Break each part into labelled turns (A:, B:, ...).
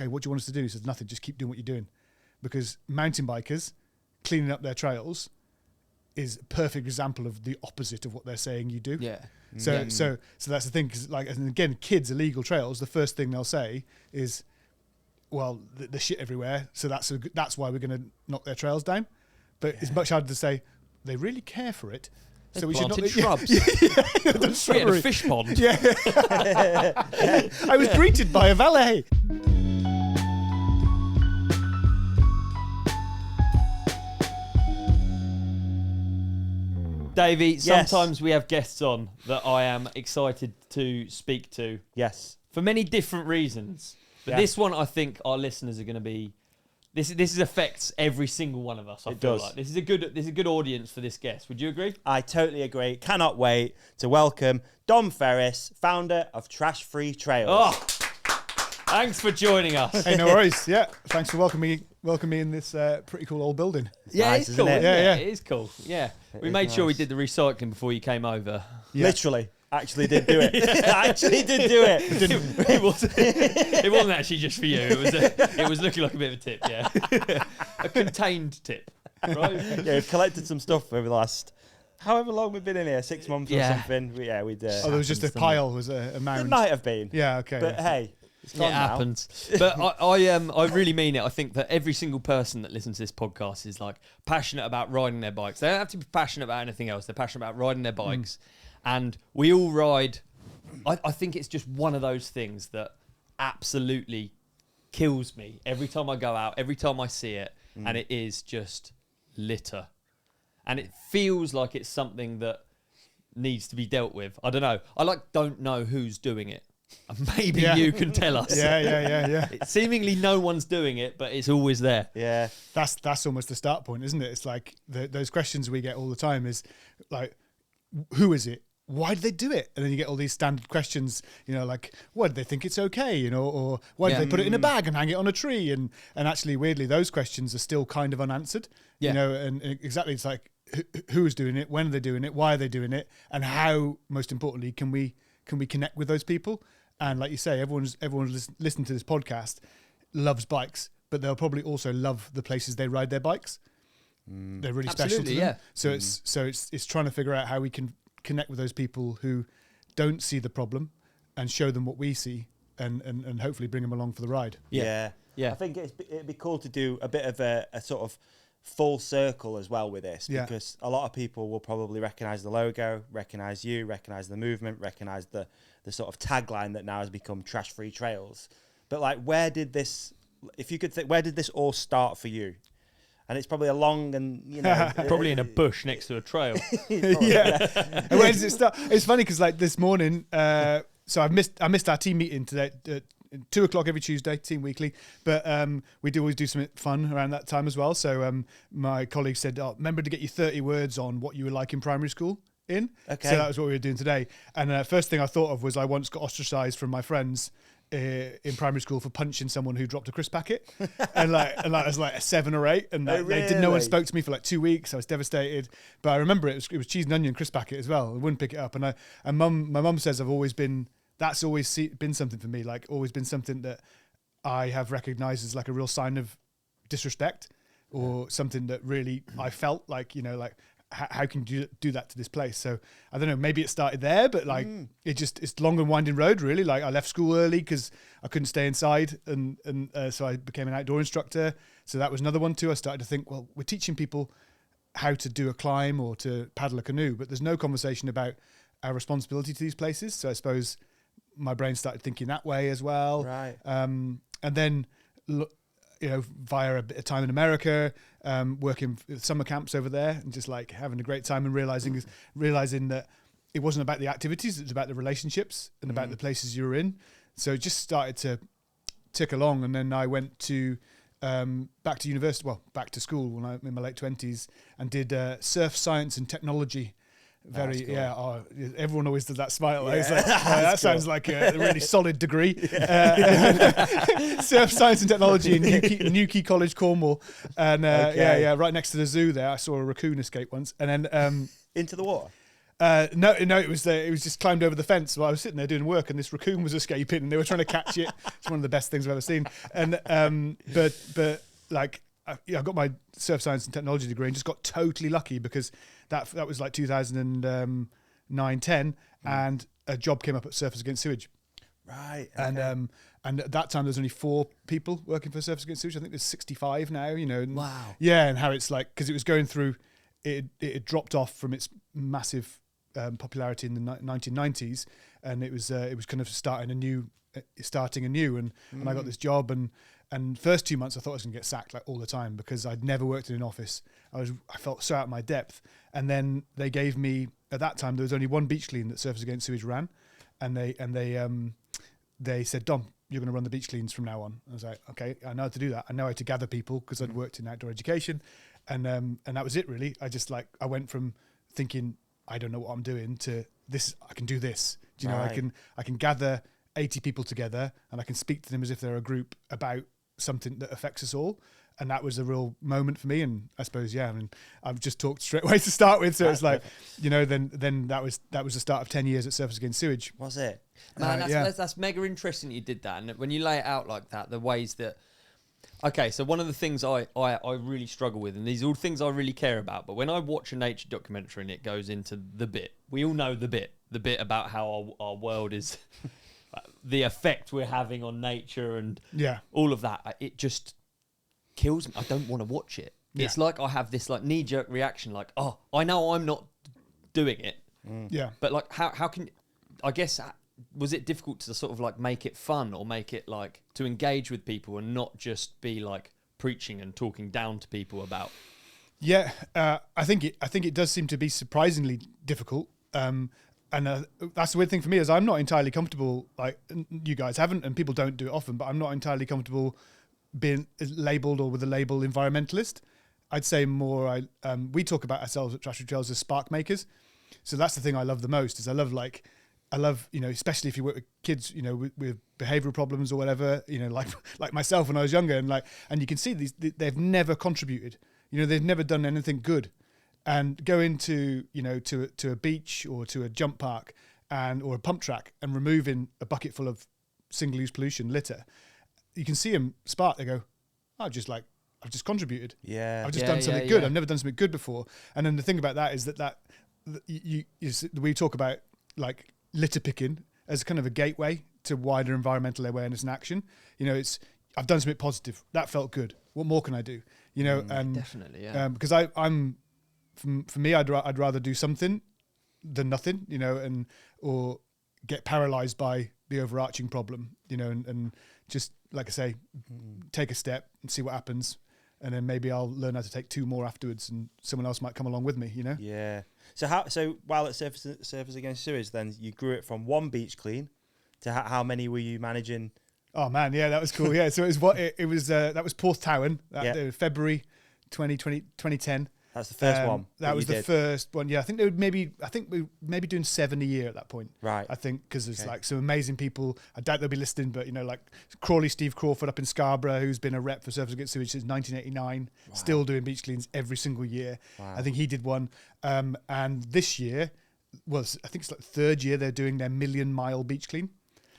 A: okay, what do you want us to do? He says, nothing, just keep doing what you're doing. Because mountain bikers cleaning up their trails is a perfect example of the opposite of what they're saying you do.
B: Yeah.
A: So that's the thing, because and again, kids, illegal trails, the first thing they'll say is, well, the shit everywhere, so that's why we're going to knock their trails down. But it's much harder to say they really care for it.
B: They
A: So we should not
B: shrubs.
A: We had
B: a fish pond.
A: Yeah. I was greeted by a valet.
B: Davey,
C: Yes.
B: sometimes we have guests on that I am excited to speak to
C: Yes.
B: for many different reasons. But this one, I think our listeners are going to be. This affects every single one of us. I feel like this is a good audience for this guest. Would you agree?
C: I totally agree. Cannot wait to welcome Dom Ferris, founder of Trash Free Trails.
B: Oh, thanks for joining us.
A: Hey, no worries. Yeah, thanks for welcoming me in this pretty cool old building.
B: Yeah,
C: nice,
B: it's cool.
C: isn't it?
A: Yeah.
B: It is cool. Yeah, we
C: is
B: made sure we
C: nice.
B: did the recycling before you came over.
A: Yeah.
C: Literally. Actually did do it. Actually did do it.
B: It wasn't actually just for you. It was looking like a bit of a tip. Yeah, a contained tip. Right?
C: Yeah, we've collected some stuff over the last, however long we've been in here, 6 months or something. We'd.
A: Oh, there was just a pile, was a mound.
C: It might have been.
A: Yeah, okay.
C: But hey, it's gone
B: It
C: now.
B: happens. But I really mean it. I think that every single person that listens to this podcast is like passionate about riding their bikes. They don't have to be passionate about anything else. They're passionate about riding their bikes. And we all ride. I think it's just one of those things that absolutely kills me every time I go out, every time I see it. And it is just litter. And it feels like it's something that needs to be dealt with. I don't know. I don't know who's doing it. Maybe you can tell us.
A: Yeah.
B: Seemingly no one's doing it, but it's always there.
C: Yeah.
A: That's almost the start point, isn't it? It's like those questions we get all the time is like, who is it? Why did they do it? And then you get all these standard questions, like, why did they think it's okay? Or why did they put it in a bag and hang it on a tree? And actually, weirdly, those questions are still kind of unanswered.
B: Yeah.
A: And exactly, it's like, who's doing it? When are they doing it? Why are they doing it? And how, most importantly, can we connect with those people? And like you say, everyone listening to this podcast loves bikes, but they'll probably also love the places they ride their bikes. They're really special to them.
B: Yeah.
A: So it's trying to figure out how we can connect with those people who don't see the problem and show them what we see and hopefully bring them along for the ride.
C: Yeah. I think it'd be cool to do a bit of a sort of full circle as well with this, because a lot of people will probably recognise the logo, recognise you, recognise the movement, recognise the sort of tagline that now has become Trash Free Trails. But like, where did this all start for you? And it's probably a long and,
B: Probably in a bush next to a trail.
A: Yeah. And where does it start? It's funny because like this morning, so I missed our team meeting today at 2:00 every Tuesday, Team Weekly. But we do always do something fun around that time as well. So my colleague said, remember to get your 30 words on what you were like in primary school in. Okay. So that was what we were doing today. And first thing I thought of was I once got ostracised from my friends in primary school for punching someone who dropped a crisp packet, and I was like a 7 or 8, and no one spoke to me for like 2 weeks. I was devastated, but I remember it was cheese and onion crisp packet as well. I wouldn't pick it up, and my mum says that's always been something for me, like always been something that I have recognised as like a real sign of disrespect, or something that really I felt like how can you do that to this place? So I don't know, maybe it started there, but like it's long and winding road really. Like I left school early because I couldn't stay inside, and so I became an outdoor instructor. So that was another one too. I started to think, well, we're teaching people how to do a climb or to paddle a canoe, but there's no conversation about our responsibility to these places. So I suppose my brain started thinking that way as well.
C: Right.
A: And then via a bit of time in America, working summer camps over there, and just like having a great time and realizing that it wasn't about the activities, it was about the relationships and about the places you were in. So it just started to tick along, and then I went to back to school when I was in my late 20s, and did surf science and technology. Everyone always does that smile.
C: Yeah.
A: It's like, that sounds like a really solid degree. Surf science and technology in Newquay College, Cornwall, and right next to the zoo there, I saw a raccoon escape once, and then
C: Into the water.
A: No, it was just climbed over the fence while I was sitting there doing work, and this raccoon was escaping, and they were trying to catch it. It's one of the best things I've ever seen. And but like I got my surf science and technology degree and just got totally lucky because that was like 2009-10, and a job came up at Surfers Against Sewage.
C: Right. Okay.
A: And at that time there was only 4 people working for Surfers Against Sewage. I think there's 65 now. And,
B: wow.
A: Yeah, and how it's like because it was going through, it had dropped off from its massive popularity in the 1990s, and it was kind of starting anew, and I got this job, and first 2 months I thought I was going to get sacked like all the time because I'd never worked in an office. I felt so out of my depth, and then they gave me, at that time there was only one beach clean that Surfers Against Sewage ran, and they said, Dom, you're going to run the beach cleans from now on. I was like, okay, I know how to do that. I know how to gather people because I'd worked in outdoor education, and that was it really. I went from thinking I don't know what I'm doing to this. I can do this. Do you know? I can gather 80 people together and I can speak to them as if they're a group about something that affects us all. And that was a real moment for me. And I suppose, yeah, I mean, I've just talked straight away to start with. So it's like, then that was the start of 10 years at Surfers Against Sewage.
C: Was it?
B: Man, that's mega interesting you did that. And when you lay it out like that, the ways that, okay, so one of the things I really struggle with, and these are all things I really care about, but when I watch a nature documentary and it goes into the bit, we all know the bit about how our world is, the effect we're having on nature and all of that, it just kills me. I don't want to watch it. Yeah. It's like I have this like knee-jerk reaction, like, oh, I know I'm not doing it.
A: Yeah.
B: But like, how can, I guess, was it difficult to sort of like make it fun or make it like to engage with people and not just be like preaching and talking down to people about?
A: Yeah, I think it does seem to be surprisingly difficult. And that's the weird thing for me is I'm not entirely comfortable, like you guys haven't, and people don't do it often, but I'm not entirely comfortable being labelled or with the label environmentalist. I'd say more, we talk about ourselves at Trash Trails as spark makers. So that's the thing I love the most is I love, especially if you work with kids, with behavioural problems or whatever, like myself when I was younger, and you can see they've never contributed, they've never done anything good, and go into, to a beach or to a jump park or a pump track and removing a bucket full of single-use pollution litter. You can see them spark. They go, I've just contributed. Yeah, I've just done something good. I've never done something good before. And then the thing about that is that we talk about like litter picking as kind of a gateway to wider environmental awareness and action. I've done something positive. That felt good. What more can I do? And
B: definitely, yeah.
A: Because I'm, for me, I'd rather do something than nothing. Or get paralyzed by the overarching problem. And just like I say, take a step and see what happens. And then maybe I'll learn how to take 2 more afterwards, and someone else might come along with me.
C: Yeah. So while at Surfers Against Sewage, then you grew it from 1 beach clean to how many were you managing?
A: Oh man, yeah, that was cool. Yeah, so it was that was Porthtowan, February 2010.
C: That's the first one.
A: That was the first one. Yeah, I think we were maybe doing 7 a year at that point.
C: Right.
A: I think because there's like some amazing people. I doubt they'll be listening, but like Steve Crawford up in Scarborough, who's been a rep for Surfers Against Sewage since 1989, still doing beach cleans every single year. Wow. I think he did one. And this year, I think it's like the 3rd year they're doing their 1,000,000-mile beach clean.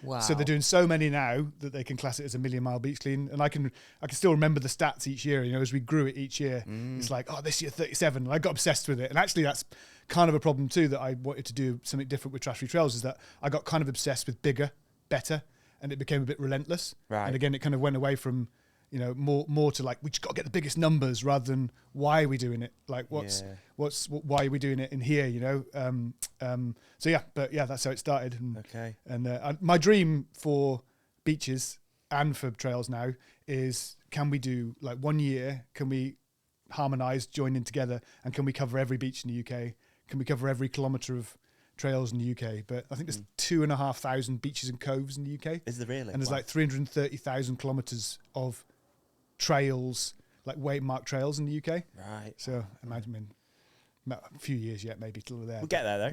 B: Wow.
A: So they're doing so many now that they can class it as a 1,000,000-mile beach clean. And I can still remember the stats each year, as we grew it each year. It's like, this year 37. And I got obsessed with it. And actually that's kind of a problem too, that I wanted to do something different with Trash Free Trails, is that I got kind of obsessed with bigger, better, and it became a bit relentless. Right. And again, it kind of went away from, more to like, we just got to get the biggest numbers rather than why are we doing it? Like why are we doing it in here? That's how it started. And my dream for beaches and for trails now is, can we do like 1 year? Can we harmonise, join in together, and can we cover every beach in the UK? Can we cover every kilometre of trails in the UK? But I think there's 2,500 beaches and coves in the UK.
C: Is there really?
A: And there's like 330,000 kilometres of trails, like waymarked trails in the UK.
C: Right.
A: So imagine a few years yet, maybe till we're there.
C: We'll get there though.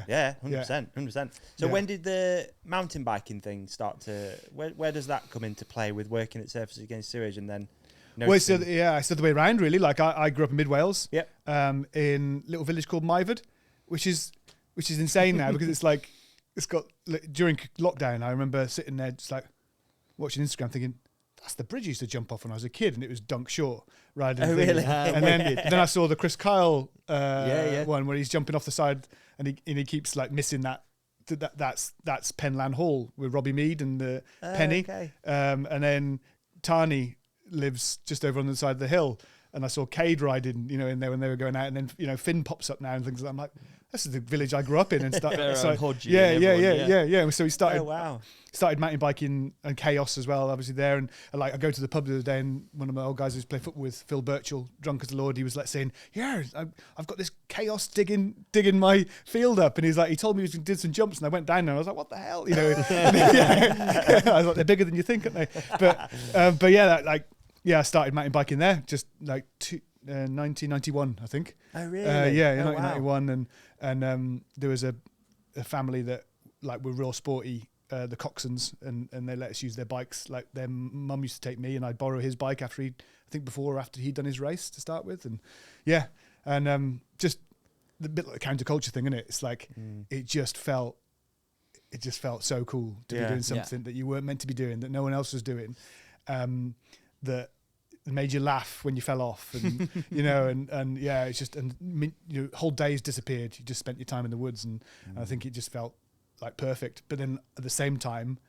A: Yeah,
C: 100%. So when did the mountain biking thing start to? Where does that come into play with working at Surfers Against Sewage and then?
A: Well, I said the way around really. Like I grew up in mid Wales.
C: Yep.
A: In a little village called Myford, which is which is insane now because it's like, it's got, during lockdown, I remember sitting there just like watching Instagram thinking, that's the bridge I used to jump off when I was a kid, and it was Dunk Shore riding.
C: Oh, really?
A: And then I saw the Chris Kyle one where he's jumping off the side, and he keeps like missing that. That's Penland Hall with Robbie Mead and Penny.
C: Okay.
A: And then Tani lives just over on the side of the hill, and I saw Cade riding, in there when they were going out, and then Finn pops up now and things like that. I'm like, this is the village I grew up in and stuff. Yeah. So we started mountain biking and chaos as well, obviously there. And like I go to the pub the other day, and one of my old guys who's played football with, Phil Birchall, drunk as a lord, he was like saying, "Yeah, I've got this chaos digging my field up," and he's like, he told me he did some jumps, and I went down there, and I was like, "What the hell?" I was like, "They're bigger than you think, aren't they?" But yeah, I started mountain biking there, just like 1991, I think.
C: Oh really?
A: In 1991, and there was a family that like were real sporty, the Coxons, and they let us use their bikes. Like their mum used to take me, and I'd borrow his bike before or after he'd done his race to start with, and just the bit like the counterculture thing, isn't it? It's like it just felt so cool to be doing something that you weren't meant to be doing, that no one else was doing, that made you laugh when you fell off, and it's just, whole days disappeared. You just spent your time in the woods, and I think it just felt like perfect. But then at the same time,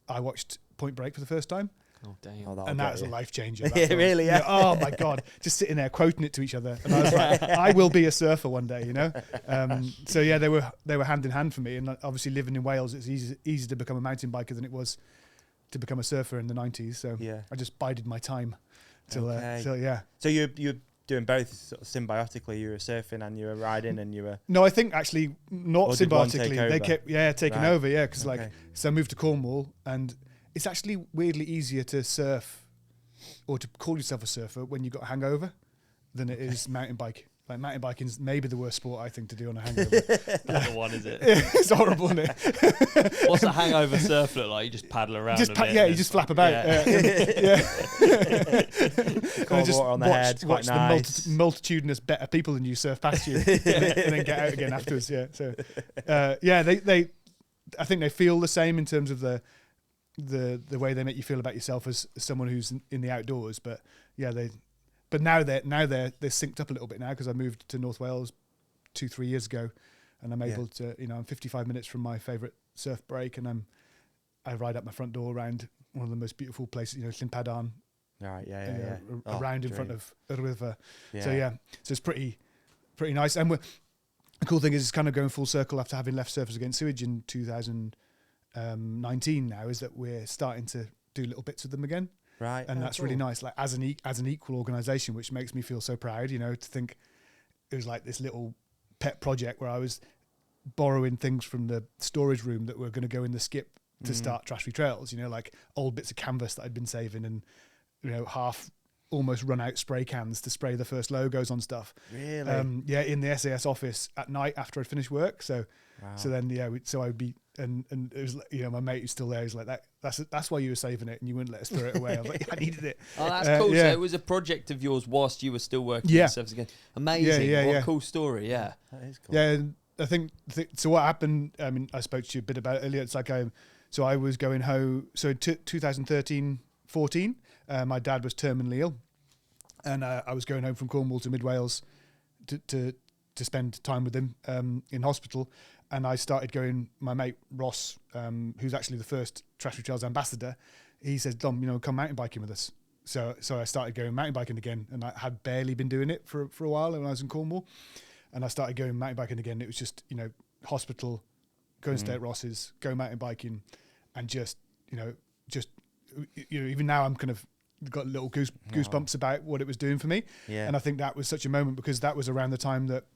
A: I watched Point Break for the first time.
B: Oh damn!
A: And that was a life changer.
C: Yeah, really. Yeah.
A: Oh my god! Just sitting there quoting it to each other, and I was like, I will be a surfer one day, So yeah, they were hand in hand for me. And obviously, living in Wales, it's easier to become a mountain biker than it was to become a surfer in the 90s. So I just bided my time. So you're
C: doing both sort of symbiotically. You were surfing and you were riding, and you were.
A: No, I think actually not symbiotically. They kept taking over. Yeah, because so I moved to Cornwall, and it's actually weirdly easier to surf or to call yourself a surfer when you got a hangover than it is mountain bike. Like mountain biking is maybe the worst sport I think to do on a hangover.
B: Not the one, is it?
A: It's horrible, isn't it?
B: What's a hangover surf look like? You just paddle around.
A: You just flap about.
C: Cold water on the head.
A: Watch
C: nice.
A: the multitudinous better people than you surf past you, and then get out again afterwards. Yeah. So, they I think they feel the same in terms of the way they make you feel about yourself as someone who's in the outdoors. But But now they're synced up a little bit now, because I moved to North Wales 2-3 years ago, and I'm able to, I'm 55 minutes from my favourite surf break, and I ride up my front door around one of the most beautiful places, Llynpaddarn.
C: Right,
A: around in front of a river. Yeah. So it's pretty nice. And the cool thing is, it's kind of going full circle after having left Surfers Against Sewage in 2019 now, is that we're starting to do little bits with them again.
C: Right,
A: and that's cool. Really nice. Like as an equal organisation, which makes me feel so proud. To think it was like this little pet project where I was borrowing things from the storage room that were going to go in the skip to start Trash-Free Trails. Like old bits of canvas that I'd been saving, and half almost run out spray cans to spray the first logos on stuff.
C: Really?
A: In the SAS office at night after I'd finished work. So, so then so I'd be. And it was my mate who's still there. He's like, that's why you were saving it, and you wouldn't let us throw it away. I was like, I needed it.
B: Oh, that's cool. So it was a project of yours whilst you were still working at Surfers Against. Amazing. What a cool story. Yeah,
C: that is cool.
A: Yeah, and I think so. What happened? I mean, I spoke to you a bit about it earlier. It's like so I was going home. So in 2013-14, my dad was terminally ill, and I was going home from Cornwall to Mid Wales to spend time with him in hospital. And I started going, my mate Ross, who's actually the first Trash-Free Trails ambassador, he said, Dom, come mountain biking with us. So I started going mountain biking again, and I had barely been doing it for a while when I was in Cornwall. And I started going mountain biking again. It was just, hospital, go and stay at Ross's, go mountain biking, and just even now I'm kind of got little goosebumps about what it was doing for me. Yeah. And I think that was such a moment, because that was around the time that,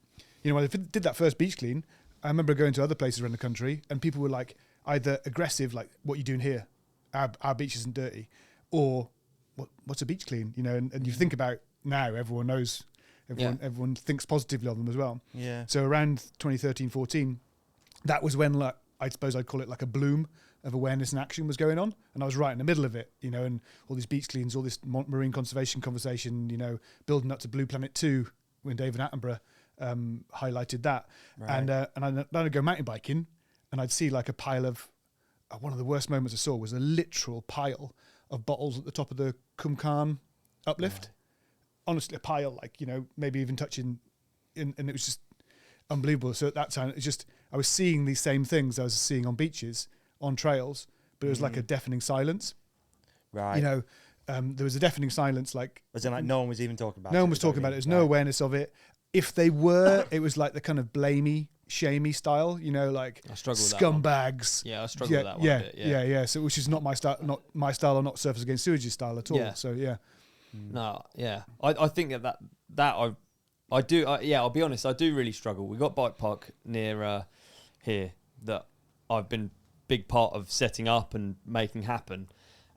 A: when I did that first beach clean, I remember going to other places around the country, and people were like either aggressive, like, what are you doing here? Our beach isn't dirty. Or what's a beach clean? And you think about now, everyone knows, everyone thinks positively of them as well. Yeah. So around 2013-14, that was when, like, I suppose I'd call it like a bloom of awareness and action was going on. And I was right in the middle of it, and all these beach cleans, all this marine conservation conversation, building up to Blue Planet 2 when David Attenborough highlighted that.
C: Right.
A: And then I'd go mountain biking, and I'd see like a pile of. One of the worst moments I saw was a literal pile of bottles at the top of the Kumkan uplift. Right. Honestly, a pile, like, you know, maybe even touching, and it was just unbelievable. So at that time, it's just I was seeing these same things I was seeing on beaches, on trails, but it was like a deafening silence.
C: Right.
A: You know, there was a deafening silence, like
C: as in like no one was even talking about it.
A: No one was talking about it. There's no awareness of it. If they were, it was like the kind of blamey, shamey style, you know, like
B: I struggle with
A: scumbags.
B: That one. Yeah, I struggle with that one.
A: Yeah,
B: a bit, yeah.
A: So which is not my style, or not Surfers Against Sewage style at all.
B: Yeah.
A: So yeah.
B: No, yeah. I think that I do. I'll be honest. I do really struggle. We got bike park near here that I've been big part of setting up and making happen,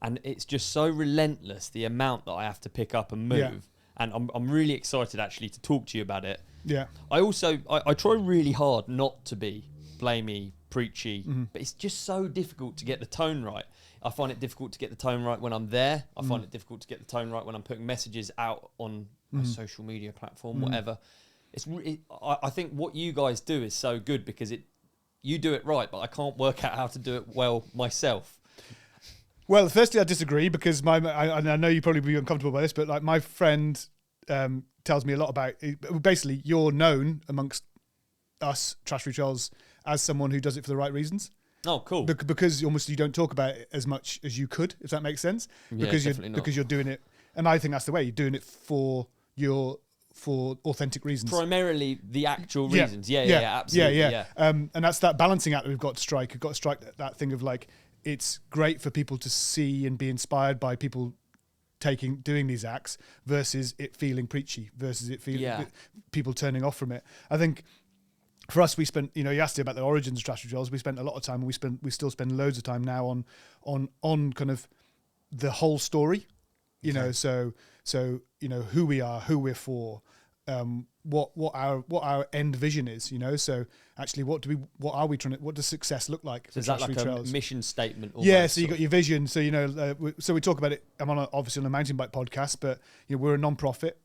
B: and it's just so relentless the amount that I have to pick up and move.
A: Yeah.
B: And I'm really excited actually to talk to you about it.
A: Yeah.
B: I also I try really hard not to be blamey, preachy, but it's just so difficult to get the tone right. I find it difficult to get the tone right when I'm there. I find it difficult to get the tone right when I'm putting messages out on a social media platform, whatever. I think what you guys do is so good because you do it right, but I can't work out how to do it well myself.
A: Well, firstly, I disagree because I know you probably be uncomfortable by this, but like my friend tells me a lot about. Basically, you're known amongst us trash-free trolls as someone who does it for the right reasons.
B: Oh, cool.
A: Because almost you don't talk about it as much as you could, if that makes sense. Because you're doing it, and I think that's the way you're doing it for authentic reasons.
B: Primarily the actual reasons. Yeah, absolutely. Yeah.
A: And that's that balancing act that we've got to strike. We've got to strike that thing of like, it's great for people to see and be inspired by people doing these acts versus it feeling preachy, versus it feeling people turning off from it. I think for us, we spent, you asked me about the origins of trash trolls. We spent a lot of time, and we still spend loads of time now on kind of the whole story, so who we are, who we're for, what our end vision is, so actually what does success look like?
B: So is that like a mission statement?
A: Yeah, so you got your vision. So, so we talk about it. I'm obviously on a mountain bike podcast, but we're a non-profit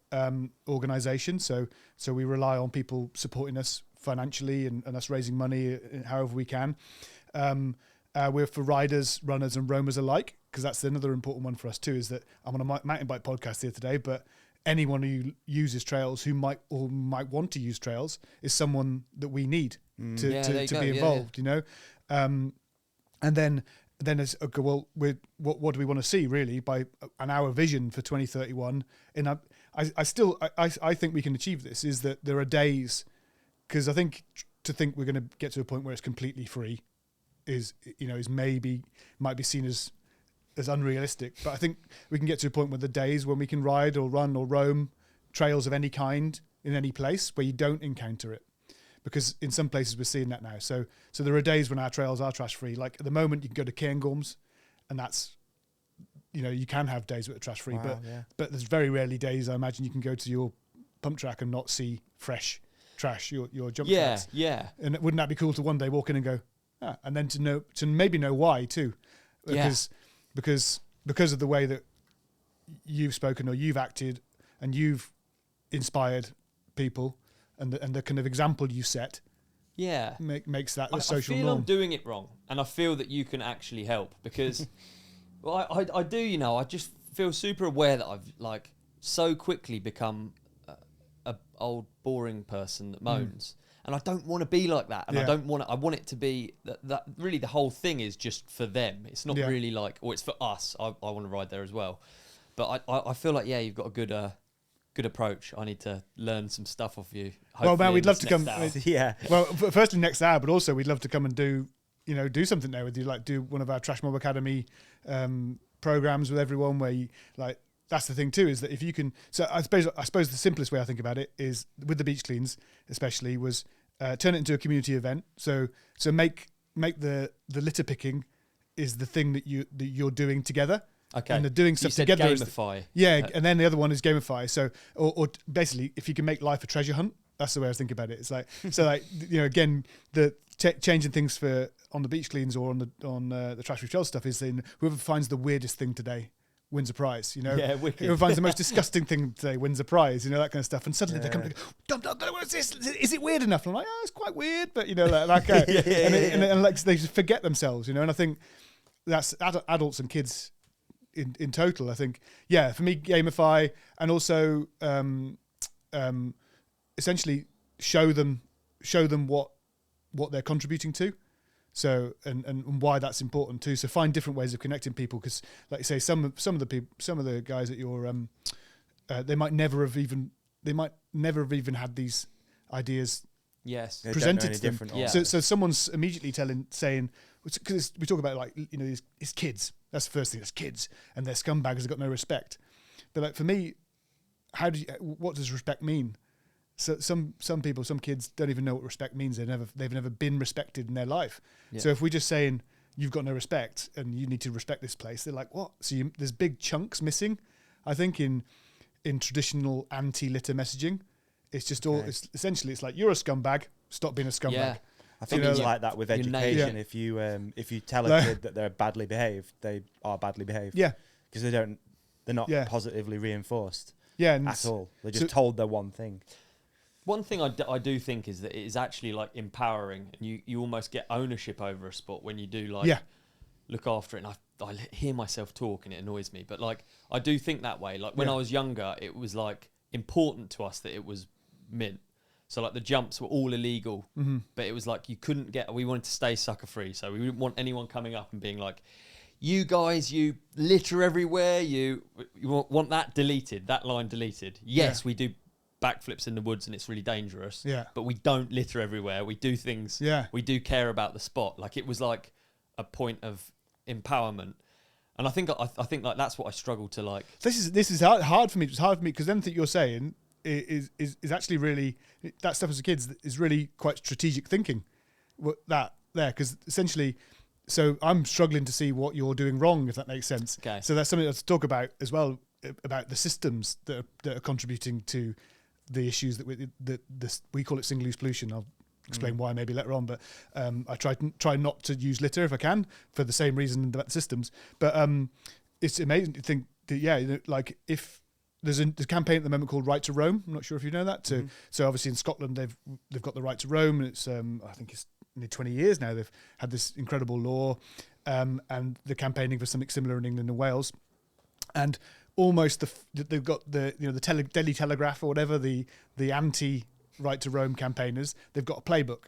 A: organization. So we rely on people supporting us financially and us raising money however we can. We're for riders, runners and roamers alike, because that's another important one for us too, is that I'm on a mountain bike podcast here today, but anyone who uses trails who might want to use trails is someone that we need to be involved, and then it's okay, well, what do we want to see really by our vision for 2031? And I think we can achieve this, is that there are days, because I think to think we're going to get to a point where it's completely free is might be seen as unrealistic, but I think we can get to a point where the days when we can ride or run or roam trails of any kind in any place where you don't encounter it, because in some places we're seeing that now. So there are days when our trails are trash free. Like at the moment, you can go to Cairngorms, and that's you can have days that are trash free, but there's very rarely days I imagine you can go to your pump track and not see fresh trash, your jump tracks.
B: Yeah.
A: And wouldn't that be cool to one day walk in and go, and then to maybe know why too, because of the way that you've spoken or you've acted and you've inspired people and the kind of example you set.
B: Yeah,
A: makes that a social norm.
B: I feel I'm doing it wrong, and I feel that you can actually help because, well, I do. I just feel super aware that I've like so quickly become a old boring person that moans. And I don't want to be like that. And I want it to be that really the whole thing is just for them. It's not really like, or it's for us. I want to ride there as well. But I feel like, you've got a good approach. I need to learn some stuff off you.
A: Well, man, we'd love to come. Well, firstly next hour, but also we'd love to come and do something there with you, like do one of our Trash Mob Academy programs with everyone where you like. That's the thing too, is that if you can, so I suppose the simplest way I think about it is with the beach cleans, especially, was turn it into a community event. So make the litter picking is the thing that you're doing together.
B: Okay.
A: And the doing stuff together
B: gamify.
A: And then the other one is gamify. So or basically, if you can make life a treasure hunt, that's the way I was thinking about it. It's like again, the changing things on the beach cleans or on the trash free trail stuff is then whoever finds the weirdest thing today wins a prize, you know.
B: Yeah, wicked.
A: Whoever finds the most disgusting thing today wins a prize, you know, that kind of stuff. And suddenly they come and go, what's this? Is it weird enough? And I'm like, it's quite weird, but you know, and like they just forget themselves, you know. And I think that's adults and kids in total. I think, yeah, for me, gamify, and also essentially show them what they're contributing to. So and why that's important too. So find different ways of connecting people, because like you say, some of the guys at your they might never have even had these ideas presented to them.
B: Yeah.
A: So someone's immediately saying, because we talk about, like, you know, it's kids. That's the first thing. It's kids, and they're scumbags. They've got no respect. But like for me, what does respect mean? So some people, some kids don't even know what respect means. They've never been respected in their life. Yeah. So if we're just saying you've got no respect and you need to respect this place, they're like, what? So there's big chunks missing, I think, in traditional anti-litter messaging. It's just all. It's essentially, it's like, you're a scumbag. Stop being a scumbag.
B: Yeah.
C: I think it's like that with education.
A: Yeah.
C: If you tell a kid that they're badly behaved, they are badly behaved.
A: Yeah.
C: Because they're not positively reinforced.
A: Yeah.
C: At all. They're just told they're one thing.
B: One thing I do think is that it is actually like empowering, and you almost get ownership over a spot when you do look after it. And I hear myself talk and it annoys me, but like I do think that way. Like when I was younger, it was like important to us that it was mint. So like the jumps were all illegal, but it was like we wanted to stay sucker free. So we didn't want anyone coming up and being like, you guys, you litter everywhere. You want that deleted, that line deleted. Yes, we do backflips in the woods and it's really dangerous. Yeah. But we don't litter everywhere. We do things. Yeah. We do care about the spot. Like it was like a point of empowerment. And I think like that's what I struggle to like.
A: This is hard for me. It's hard for me because everything you're saying is actually really, that stuff as a kid is really quite strategic thinking. Because essentially, so I'm struggling to see what you're doing wrong, if that makes sense.
B: Okay.
A: So that's something to talk about as well, about the systems that are contributing to the issues that we call it single-use pollution. I'll explain why maybe later on, but I try not to use litter if I can, for the same reason about the systems. But it's amazing to think that, like if there's a campaign at the moment called Right to Roam. I'm not sure if you know that. So obviously in Scotland they've got the right to roam, and it's I think it's nearly 20 years now they've had this incredible law, and they're campaigning for something similar in England and Wales, and almost they've got the Daily Telegraph or whatever, the anti right to roam campaigners, they've got a playbook,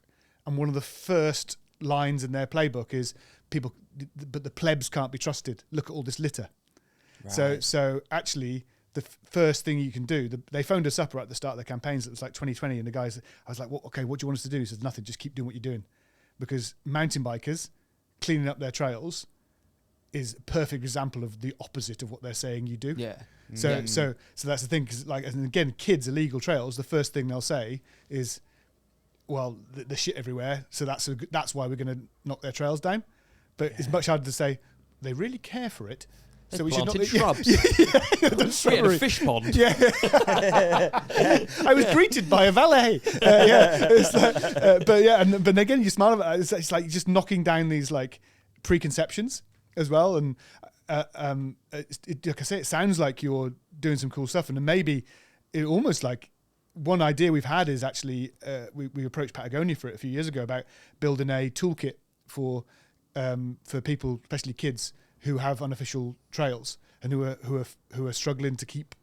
A: and one of the first lines in their playbook is but the plebs can't be trusted. Look at all this litter. Right. So actually the first thing you can do, they phoned us up right at the start of their campaigns. It was like 2020, and the guys, I was like, well, okay, what do you want us to do? He says, nothing, just keep doing what you're doing, because mountain bikers cleaning up their trails is a perfect example of the opposite of what they're saying you do. Yeah. So that's the thing, because like, and again, kids, illegal trails, the first thing they'll say is, well, the shit everywhere, so that's why we're going to knock their trails down. But it's much harder to say they really care for it.
B: They
A: so we
B: planted
A: should not.
B: shrubs.
A: We
B: had a fish pond.
A: Yeah. I was greeted by a valet. But again, you smile at it. It's like just knocking down these like preconceptions as well, and like I say, it sounds like you're doing some cool stuff, and then maybe it almost like one idea we've had is actually we approached Patagonia for it a few years ago about building a toolkit for people, especially kids, who have unofficial trails and who are struggling to keep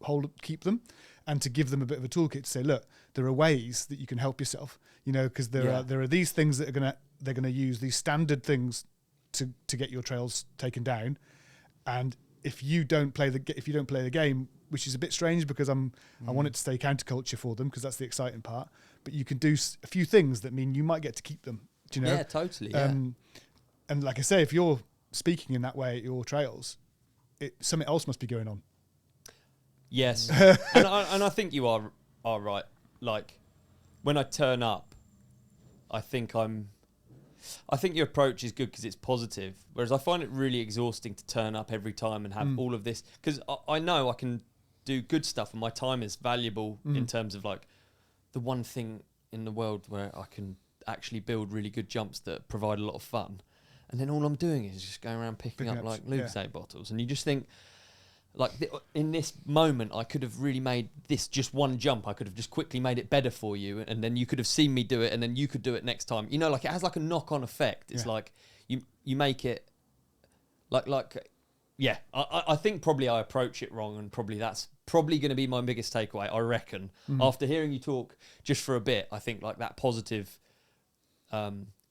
A: them, and to give them a bit of a toolkit to say, look, there are ways that you can help yourself, because there are these things that they're gonna use, these standard things to get your trails taken down, and if you don't play the game, which is a bit strange because I want it to stay counterculture for them, because that's the exciting part, but you can do a few things that mean you might get to keep them. Do you know?
B: Yeah, totally. Yeah.
A: And like I say, if you're speaking in that way at your trails, something else must be going on.
B: Yes. and I think you are right. Like when I turn up, I think your approach is good because it's positive, whereas I find it really exhausting to turn up every time and have all of this, because I know I can do good stuff and my time is valuable in terms of like the one thing in the world where I can actually build really good jumps that provide a lot of fun, and then all I'm doing is just going around picking up like Lucozade bottles, and you just think, like in this moment, I could have really made this just one jump. I could have just quickly made it better for you, and then you could have seen me do it, and then you could do it next time. You know, like it has like a knock-on effect. It's like you make it yeah. I think probably I approach it wrong, and probably that's probably going to be my biggest takeaway. I reckon after hearing you talk just for a bit, I think like that positive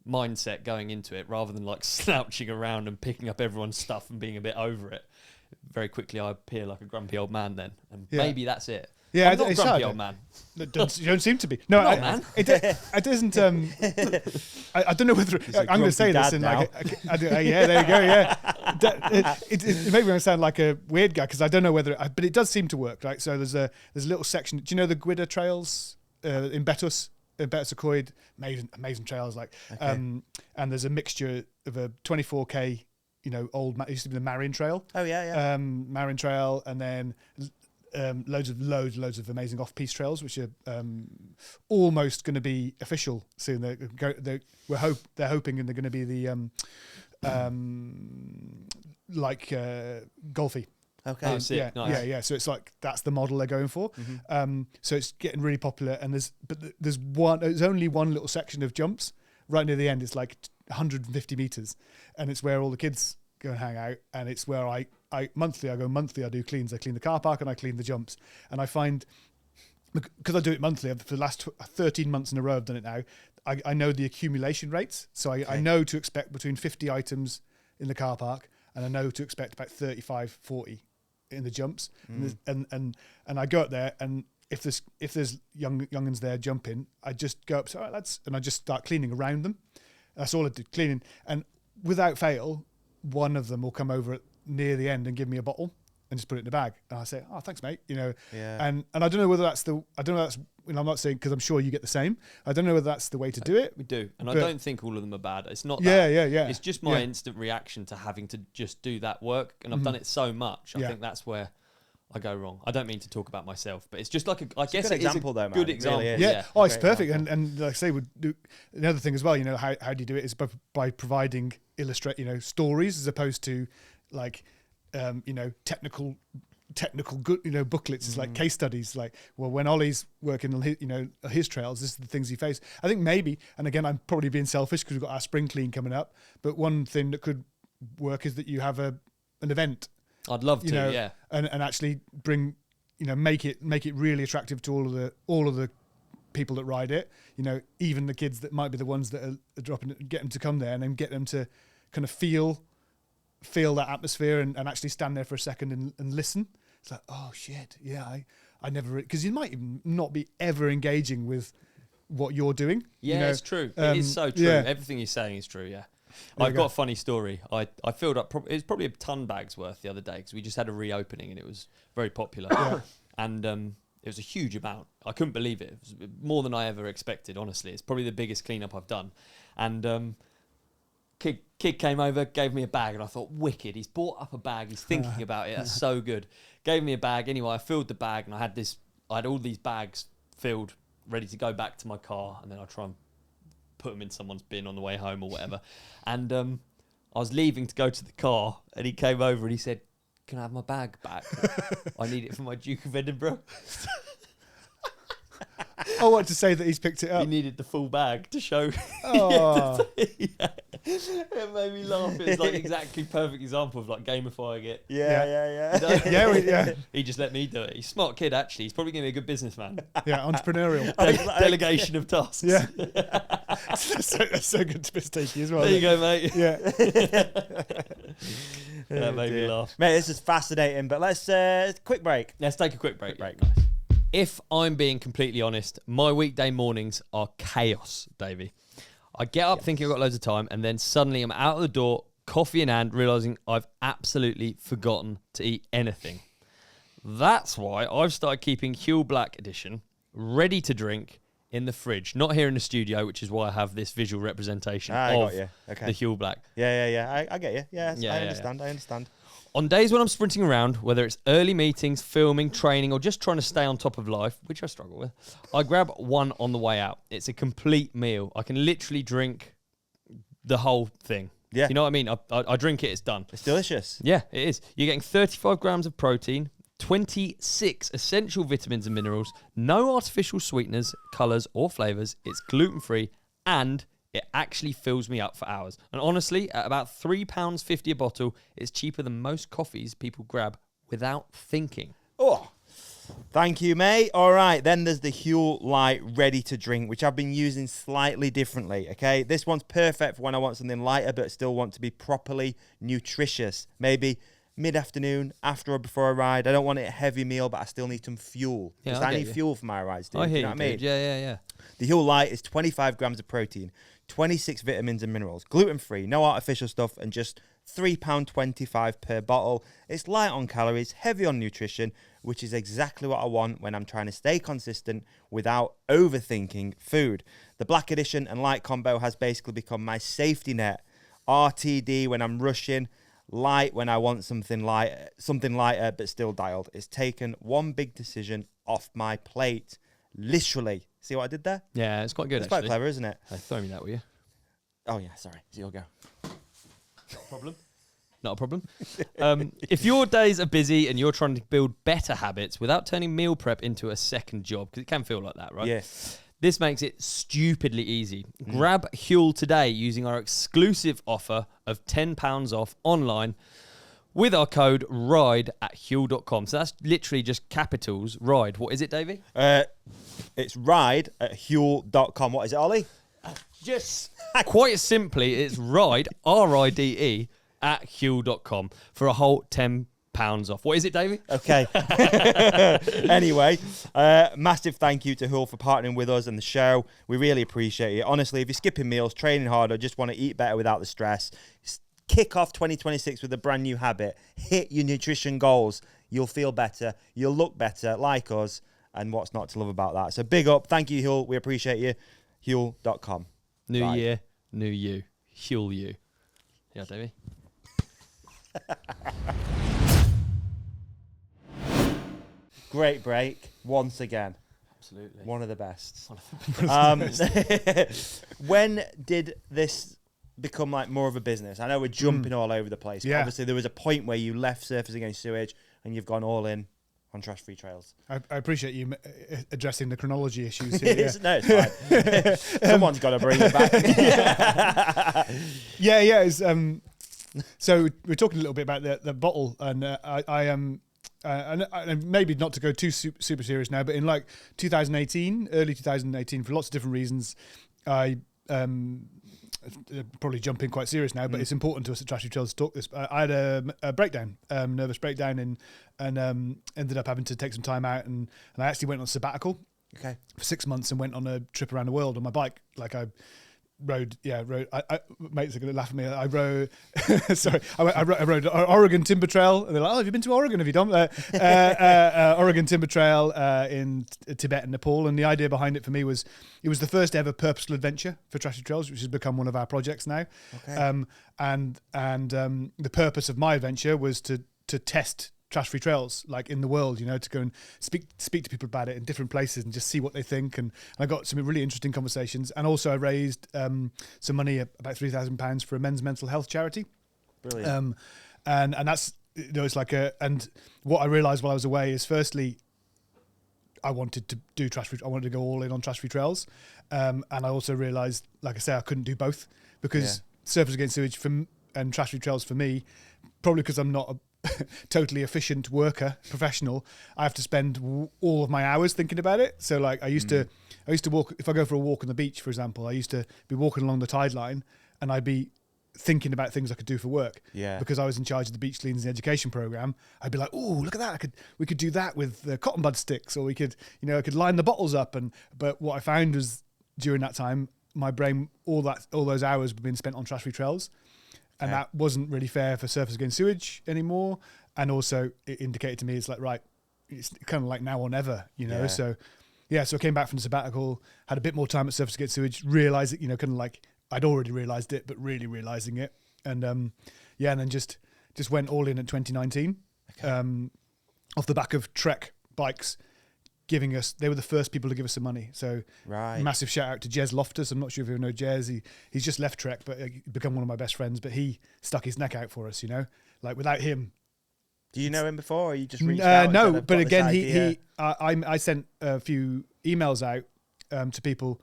B: mindset going into it, rather than like slouching around and picking up everyone's stuff and being a bit over it. Very quickly, I appear like a grumpy old man then, and maybe that's it.
A: Yeah,
B: I'm not a
A: it's
B: grumpy
A: sad.
B: old man.
A: You don't seem to be. No,
B: man.
A: It isn't. I don't know whether I'm going to say this in like. Yeah, there you go. Yeah, it made me sound like a weird guy because I don't know whether, but it does seem to work. Right, so there's a little section. Do you know the Gwydder trails in Betus? Betus amazing trails. Like, and there's a mixture of a 24k. You know, it used to be the Marion Trail.
C: Oh yeah.
A: Marion Trail, and then loads of amazing off-piste trails, which are almost going to be official soon. They're hoping, and they're going to be the Golfy.
C: Okay.
B: Nice.
A: Yeah. So it's like that's the model they're going for. So it's getting really popular, and there's only one little section of jumps right near the end. It's like 150 meters, and it's where all the kids go and hang out, and it's where I go monthly. I do cleans. I clean the car park and I clean the jumps, and I find, because I do it monthly for the last 13 months in a row I've done it now, I know the accumulation rates, so I know to expect between 50 items in the car park, and I know to expect about 35, 40 in the jumps, and I go up there, and if there's young'uns there jumping, I just go up, so all right, lads, and I just start cleaning around them. That's all I do, cleaning. And without fail, one of them will come over near the end and give me a bottle and just put it in the bag. And I say, "Oh, thanks, mate." You know, and I don't know whether that's I'm not saying, because I'm sure you get the same. I don't know whether that's the way to do it.
B: We do, and I don't think all of them are bad. It's not that.
A: Yeah.
B: It's just my instant reaction to having to just do that work, and I've done it so much. I think that's where I go wrong. I don't mean to talk about myself, but it's just like I guess
C: good
B: it
C: example,
B: is a
C: though, man.
B: good
C: It
B: example.
C: really is.
A: Yeah. Oh, it's
C: Great
A: perfect.
C: example.
A: And like I say, another thing as well, you know, how do you do it is by providing stories as opposed to like, technical good, booklets. It's like case studies. Like, well, when Olly's working on his trails, this is the things he faced. I think maybe, and again, I'm probably being selfish because we've got our spring clean coming up, but one thing that could work is that you have an event.
B: I'd love to,
A: and actually bring, make it really attractive to all of the people that ride it. Even the kids that might be the ones that are dropping it, get them to come there and then get them to kind of feel that atmosphere and actually stand there for a second and listen. It's like, oh shit, yeah, I never, because you might even not be ever engaging with what you're doing.
B: Yeah, it's true. It is so true.
A: Yeah.
B: Everything you're saying is true. Yeah. I've got a funny story. I filled up, it was probably a ton bags worth the other day because we just had a reopening and it was very popular. And it was a huge amount. I couldn't believe it. It was more than I ever expected, honestly. It's probably the biggest cleanup I've done. And kid came over, gave me a bag, and I thought, wicked. He's bought up a bag. He's thinking about it. That's so good. Gave me a bag. Anyway, I filled the bag, and I had all these bags filled, ready to go back to my car, and then I try and put them in someone's bin on the way home or whatever. And I was leaving to go to the car, and he came over and he said, "Can I have my bag back? I need it for my Duke of Edinburgh."
A: I want to say that he's picked it up.
B: He needed the full bag to show.
A: Oh.
B: It made me laugh. It was like exactly perfect example of like gamifying it.
C: Yeah.
B: You know? He just let me do it. He's a smart kid, actually. He's probably going to be a good businessman.
A: Yeah, entrepreneural.
B: Delegation of tasks.
A: Yeah. That's so good to mistake you as well.
B: There you go, mate.
A: Yeah.
B: That made me laugh.
C: Mate, this is fascinating, but let's quick break.
B: Let's take a quick break.
C: Break.
B: If I'm being completely honest, my weekday mornings are chaos, Davey. I get up thinking I've got loads of time, and then suddenly I'm out of the door, coffee in hand, realising I've absolutely forgotten to eat anything. That's why I've started keeping HUEL Black Edition ready to drink in the fridge. Not here in the studio, which is why I have this visual representation of the HUEL Black.
C: Yeah. I get you. Yeah, I understand. On
B: days when I'm sprinting around, whether it's early meetings, filming, training, or just trying to stay on top of life, which I struggle with, I grab one on the way out. It's a complete meal. I can literally drink the whole thing
C: Yeah.
B: You know what I mean? I drink it, it's done.
C: It's delicious.
B: Yeah, it is. You're getting 35 grams of protein, 26 essential vitamins and minerals, no artificial sweeteners, colours or flavours. It's gluten-free and it actually fills me up for hours. And honestly, at about £3.50 a bottle, it's cheaper than most coffees people grab without thinking.
C: Oh, thank you, mate. All right, then there's the HUEL Light Ready to Drink, which I've been using slightly differently, okay? This one's perfect for when I want something lighter but still want to be properly nutritious. Maybe mid-afternoon, after or before a ride. I don't want it a heavy meal, but I still need some fuel.
B: Yeah,
C: I need fuel for my rides, dude.
B: I hear
C: you know what I mean?
B: dude. Yeah.
C: The HUEL Light is 25 grams of protein, 26 vitamins and minerals, gluten-free, no artificial stuff, and just £3.25 per bottle. It's light on calories, heavy on nutrition, which is exactly what I want when I'm trying to stay consistent without overthinking food. The Black Edition and Light combo has basically become my safety net. RTD when I'm rushing, light when I want something lighter but still dialed. It's taken one big decision off my plate. Literally. See what I did there?
B: Yeah, it's quite good,
C: It's quite clever, isn't it?
B: Throw me that, will you?
C: Oh, yeah, sorry. It's your go.
B: Not a problem. If your days are busy and you're trying to build better habits without turning meal prep into a second job, because it can feel like that, right?
C: Yes.
B: This makes it stupidly easy. Grab HUEL today using our exclusive offer of £10 off online with our code RIDE at HUEL.com. So that's literally just capitals, RIDE. What is it, Davey?
C: It's RIDE at HUEL.com. What is it, Ollie?
B: Just quite simply, it's RIDE, RIDE, at HUEL.com for a whole £10 off. What is it, Davey?
C: Okay. Anyway, massive thank you to HUEL for partnering with us and the show. We really appreciate it. Honestly, if you're skipping meals, training hard, or just want to eat better without the stress, kick off 2026 with a brand new habit. Hit your nutrition goals. You'll feel better. You'll look better, like us. And what's not to love about that? So big up. Thank you, HUEL. We appreciate you. HUEL.com.
B: New year, new you. HUEL you. Yeah, Davey.
C: Great break once again.
B: Absolutely.
C: One of the best. When did this become like more of a business? I know we're jumping all over the place.
A: Yeah.
C: Obviously, there was a point where you left Surfers Against Sewage and you've gone all in on trash-free trails.
A: I appreciate you addressing the chronology issues here. Yeah.
C: No, it's fine. Someone's got to bring it back.
A: Yeah. It's, so we're talking a little bit about the bottle, and I am. And maybe not to go too super serious now, but in like 2018, early 2018, for lots of different reasons, I probably jump in quite serious now, but it's important to us at Trash Free Trails to talk this. I had a breakdown, nervous breakdown, and ended up having to take some time out, and I actually went on sabbatical for 6 months and went on a trip around the world on my bike. Like I rode. Mates are going to laugh at me. I rode. Sorry, I rode Oregon Timber Trail, and they're like, "Oh, have you been to Oregon? Have you done Oregon Timber Trail in Tibet and Nepal?" And the idea behind it for me was, it was the first ever purposeful adventure for Trashy Trails, which has become one of our projects now. Okay. And the purpose of my adventure was to test trash-free trails, like in the world, to go and speak to people about it in different places and just see what they think. And I got some really interesting conversations. And also I raised some money, about £3,000 for a men's mental health charity.
C: Brilliant.
A: And that's, it's like and what I realized while I was away is, firstly, I wanted to do I wanted to go all in on trash-free trails. And I also realized, like I say, I couldn't do both, because Surfers Against Sewage and trash-free trails for me, probably because I'm not a totally efficient worker, professional, I have to spend all of my hours thinking about it. So like I used to walk, if I go for a walk on the beach, for example, I used to be walking along the tide line and I'd be thinking about things I could do for work. Yeah. Because I was in charge of the beach cleans and education program. I'd be like, "Oh, look at that. We could do that with cotton bud sticks, or we could, I could line the bottles up." But what I found was, during that time, my brain, all those hours were being spent on trash-free trails. And that wasn't really fair for Surfers Against Sewage anymore. And also it indicated to me, it's like, right, it's kind of like now or never, So I came back from the sabbatical, had a bit more time at Surfers Against Sewage, realised it, kind of like I'd already realised it, but really realising it. And and then just went all in at 2019, off the back of Trek bikes, giving us. They were the first people to give us some money. So massive shout out to Jez Loftus. I'm not sure if you know Jez. He's just left Trek, but become one of my best friends. But he stuck his neck out for us. Like without him.
C: Do you know him before, or you just reached out?
A: No, but again, I sent a few emails out to people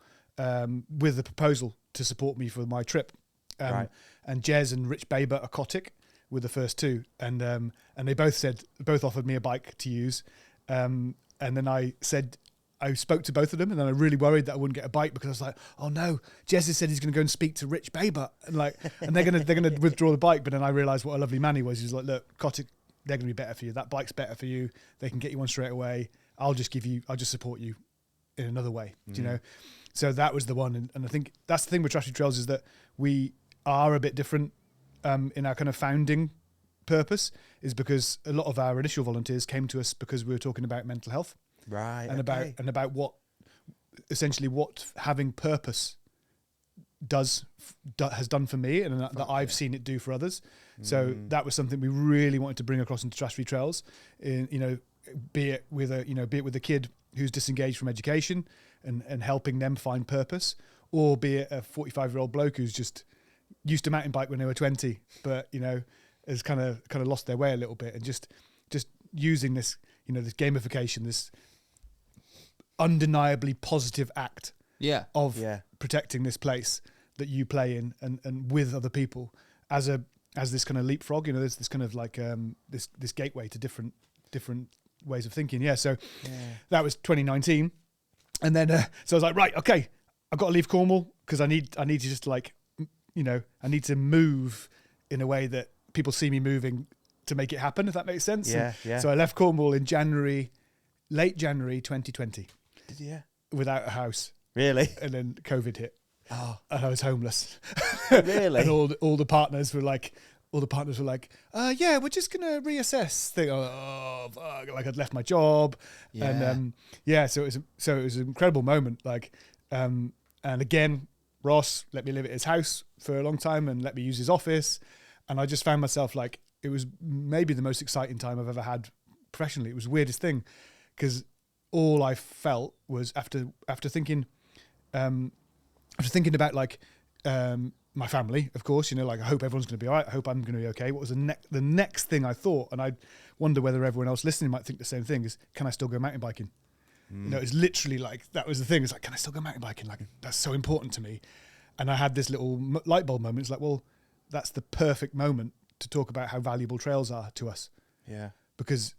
A: with a proposal to support me for my trip. And Jez and Rich Baber Acotic were the first two, and they both offered me a bike to use. And then I spoke to both of them, and then I really worried that I wouldn't get a bike because I was like, oh no, Jez has said he's going to go and speak to Rich Baber, and they're going to withdraw the bike. But then I realised what a lovely man he was. He's like, look, Acotic, they're going to be better for you. That bike's better for you. They can get you one straight away. I'll just support you in another way. So that was the one. And I think that's the thing with Trashy Trails, is that we are a bit different in our kind of founding purpose, is because a lot of our initial volunteers came to us because we were talking about mental health.
C: Right.
A: And about what having purpose has done for me, and that I've seen it do for others. So that was something we really wanted to bring across into Trash Free Trails, be it with a kid who's disengaged from education and helping them find purpose, or be it a 45-year-old bloke who's just used to mountain bike when they were 20, but has kind of lost their way a little bit, and just using this this gamification, this undeniably positive act of protecting this place that you play in and with other people as this kind of leapfrog. There's this kind of like this gateway to different ways of thinking. That was 2019, and then so I was like, right, okay, I've got to leave Cornwall because I need to just I need to move in a way that people see me moving to make it happen, if that makes sense. So I left Cornwall in late January 2020. Without a house.
C: Really?
A: And then COVID hit.
C: Oh.
A: And I was homeless.
C: Really?
A: And all the partners were like, yeah, we're just gonna reassess. Oh, fuck. Like I'd left my job. And so it was an incredible moment. And again, Ross let me live at his house for a long time and let me use his office. And I just found myself like, it was maybe the most exciting time I've ever had professionally. It was the weirdest thing, because all I felt was after thinking about my family, of course, I hope everyone's going to be all right. I hope I'm going to be okay. What was the next thing I thought, and I wonder whether everyone else listening might think the same thing, is, can I still go mountain biking? It's literally like, that was the thing. It's like, can I still go mountain biking? Like, that's so important to me. And I had this little light bulb moment. It's like, well, that's the perfect moment to talk about how valuable trails are to us.
C: Yeah. Because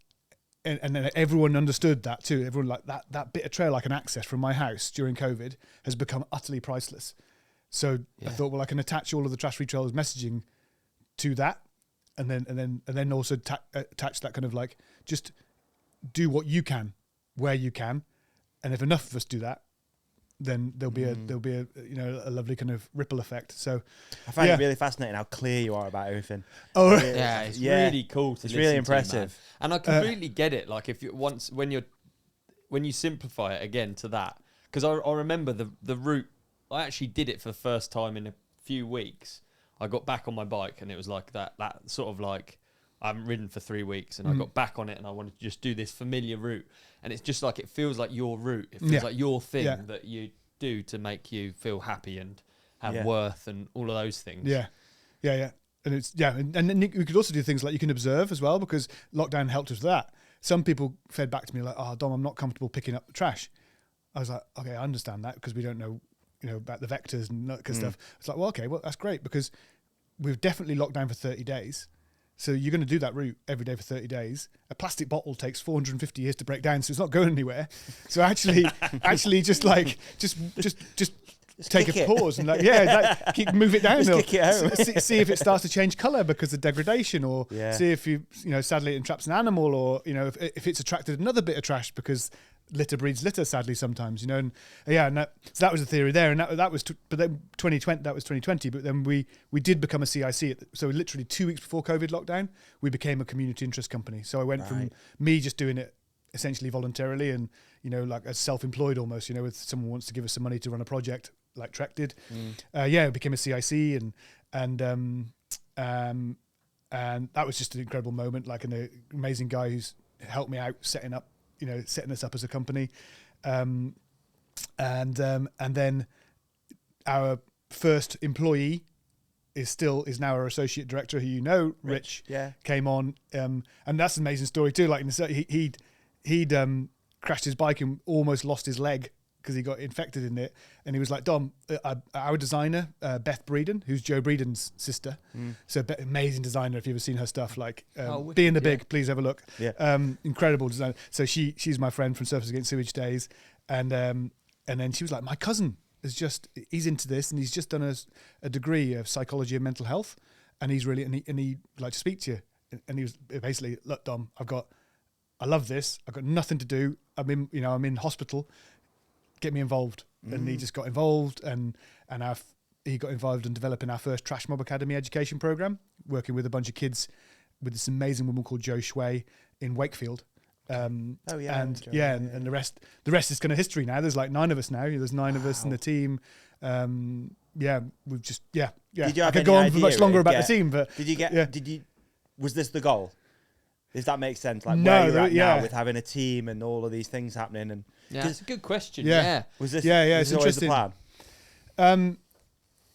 A: and then everyone understood that too. Everyone like that bit of trail I can access from my house during COVID has become utterly priceless. So I thought, well, I can attach all of the Trash Free Trails messaging to that, and then also attach that kind of like, just do what you can where you can, and if enough of us do that, then there'll be a lovely kind of ripple effect. So
C: I find it really fascinating how clear you are about everything.
A: Oh,
B: it's really cool to
C: it's
B: listen
C: really
B: to,
C: impressive.
B: And I completely get it. Like if you when you simplify it again to that, because I remember the route. I actually did it for the first time in a few weeks. I got back on my bike, and it was like that sort of like, I haven't ridden for 3 weeks, and I got back on it, and I wanted to just do this familiar route. And it's just like, it feels like your route. It feels like your thing that you do to make you feel happy and have worth and all of those things.
A: Yeah. And it's, and then we could also do things like you can observe as well, because lockdown helped us with that. Some people fed back to me like, oh, Dom, I'm not comfortable picking up the trash. I was like, okay, I understand that, because we don't know, about the vectors and that kind of stuff. It's like, well, okay, well, that's great, because we've definitely locked down for 30 days. So you're going to do that route every day for 30 days. A plastic bottle takes 450 years to break down, so it's not going anywhere. So actually just take a pause and move it down.
C: Just kick it out.
A: See if it starts to change colour because of degradation, or see if sadly it entraps an animal, or if it's attracted another bit of trash, because litter breeds litter, sadly sometimes, so that was the theory there, and that was but then 2020, that was 2020, but then we did become a CIC. So literally 2 weeks before COVID lockdown, we became a community interest company. So I went from me just doing it essentially voluntarily and like as self-employed almost, if someone wants to give us some money to run a project like Trek did, I became a CIC, and that was just an incredible moment, like an amazing guy who's helped me out setting up setting us up as a company. And then our first employee is now our associate director, who Rich came on, and that's an amazing story too. Like he'd crashed his bike and almost lost his leg because he got infected in it, and he was like, Dom, our designer, Beth Breeden, who's Joe Breeden's sister, so amazing designer. If you've ever seen her stuff, like Be in the Big, please have a look. Incredible designer. So she's my friend from Surfers Against Sewage days, and then she was like, my cousin he's into this, and he's just done a degree of psychology and mental health, and he's really and he'd like to speak to you, and he was basically, look, Dom, I love this, I've got nothing to do, I'm in hospital, get me involved. And he just got involved, and he got involved in developing our first Trash Mob Academy education program, working with a bunch of kids with this amazing woman called Jo Shui in Wakefield. And the rest is kind of history now. There's like 9 of us now. There's 9 of us in the team. We've just
C: Did you have
A: I could go on for much longer about the team, but
C: was this the goal? Does that make sense? Like
A: no,
C: where you're at now with having a team and all of these things happening, and
B: it's a good question.
C: Was this?
A: It's interesting.
C: The plan?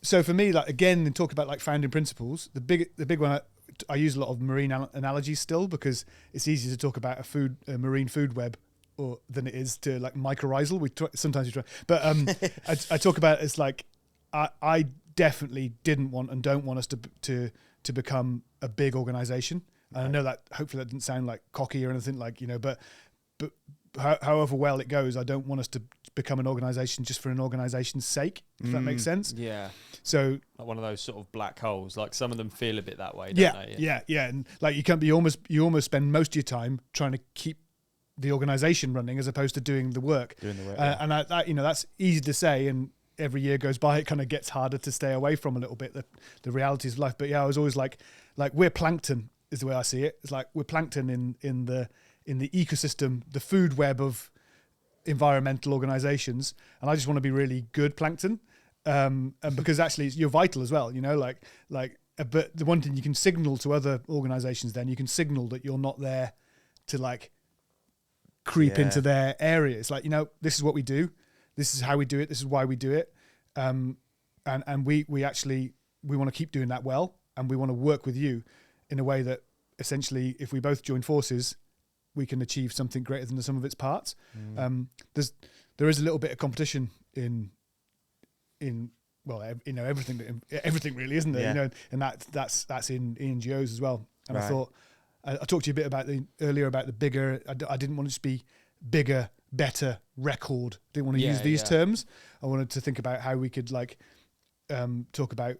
A: So for me, like again, talk about like founding principles. The big one. I use a lot of marine analogies still, because it's easier to talk about a marine food web than it is to like mycorrhizal. Sometimes we try, but I talk about it as like I definitely didn't want and don't want us to become a big organization. And I know that hopefully that didn't sound like cocky or anything, like, but however well it goes, I don't want us to become an organization just for an organization's sake, if that makes sense.
B: Yeah.
A: So
B: like one of those sort of black holes, like some of them feel a bit that way, don't they?
A: Yeah. And like you almost spend most of your time trying to keep the organization running as opposed to doing the work. And that's easy to say, and every year goes by, it kind of gets harder to stay away from a little bit, the realities of life. But I was always like we're plankton is the way I see it. It's like we're plankton in the ecosystem, the food web of environmental organizations, and I just want to be really good plankton, and because actually you're vital as well, but the one thing you can signal to other organizations, then you can signal that you're not there to like creep into their area. It's like, this is what we do, this is how we do it, this is why we do it, and we want to keep doing that well, and we want to work with you in a way that essentially, if we both join forces, we can achieve something greater than the sum of its parts. There is a little bit of competition in everything really, isn't there? And that's in NGOs as well. And I thought I talked to you a bit earlier about the bigger. I didn't want to just be bigger, better, record. Didn't want to use these terms. I wanted to think about how we could talk about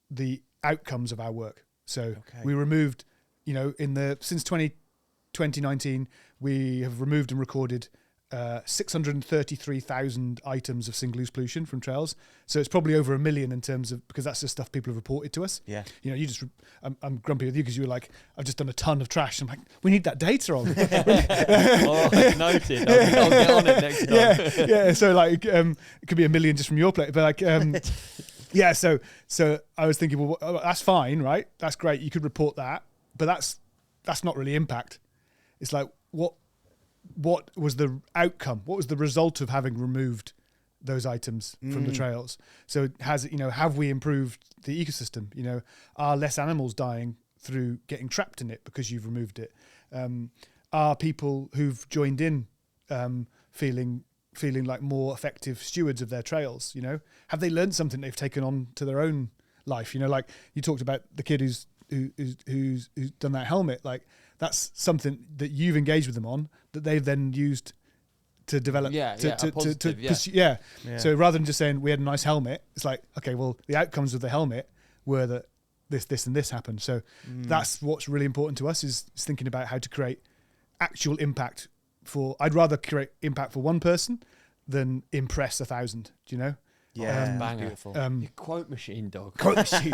A: the outcomes of our work. So we removed, since 2019, we have removed and recorded 633,000 items of single-use pollution from trails. So it's probably over 1 million in terms of, because that's the stuff people have reported to us.
C: Yeah.
A: I'm grumpy with you because you were like, I've just done a ton of trash. I'm like, we need that data on.
B: I've noted. I'll get on it next time.
A: Yeah. So like, it could be 1 million just from your plate, but like, yeah. So I was thinking, well, that's fine, right? That's great. You could report that, but that's not really impact. It's like, what was the outcome? What was the result of having removed those items from the trails? So have we improved the ecosystem? Are less animals dying through getting trapped in it because you've removed it? Are people who've joined in feeling like more effective stewards of their trails? Have they learned something they've taken on to their own life? Like you talked about the kid who's done that helmet. Like that's something that you've engaged with them on, that they've then used to develop. So rather than just saying we had a nice helmet, it's like, okay, well, the outcomes of the helmet were that this and this happened. So that's what's really important to us, is thinking about how to create actual impact I'd rather create impact for one person than impress 1,000. Do you know?
C: Yeah,
B: beautiful. Your quote machine, dog.
A: Quote machine.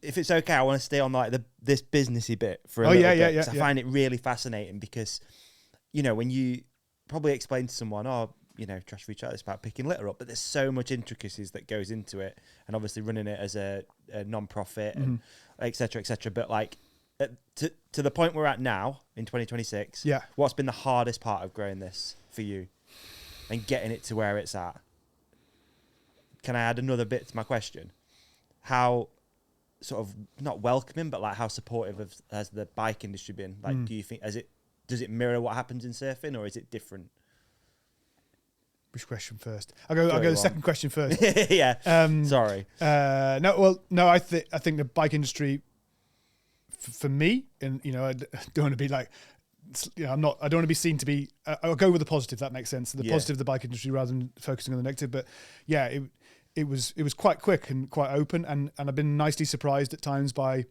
C: If it's okay, I want to stay on like this businessy bit for a little bit.
A: Yeah.
C: I find it really fascinating because, when you probably explain to someone, trash-free trail. It's about picking litter up, but there's so much intricacies that goes into it, and obviously running it as a non-profit, and et cetera, et cetera. But like to the point we're at now in 2026, what's been the hardest part of growing this for you and getting it to where it's at? Can I add another bit to my question? How sort of not welcoming, but like how supportive has the bike industry been? Like, do you think does it mirror what happens in surfing, or is it different?
A: Which question first? I'll go the second question first.
C: Yeah. Sorry.
A: No. I think the bike industry, for me, and I don't want to be like, I don't want to be seen to be. I'll go with the positive. That makes sense. The positive of the bike industry rather than focusing on the negative. But yeah, it was quite quick and quite open, and I've been nicely surprised at times by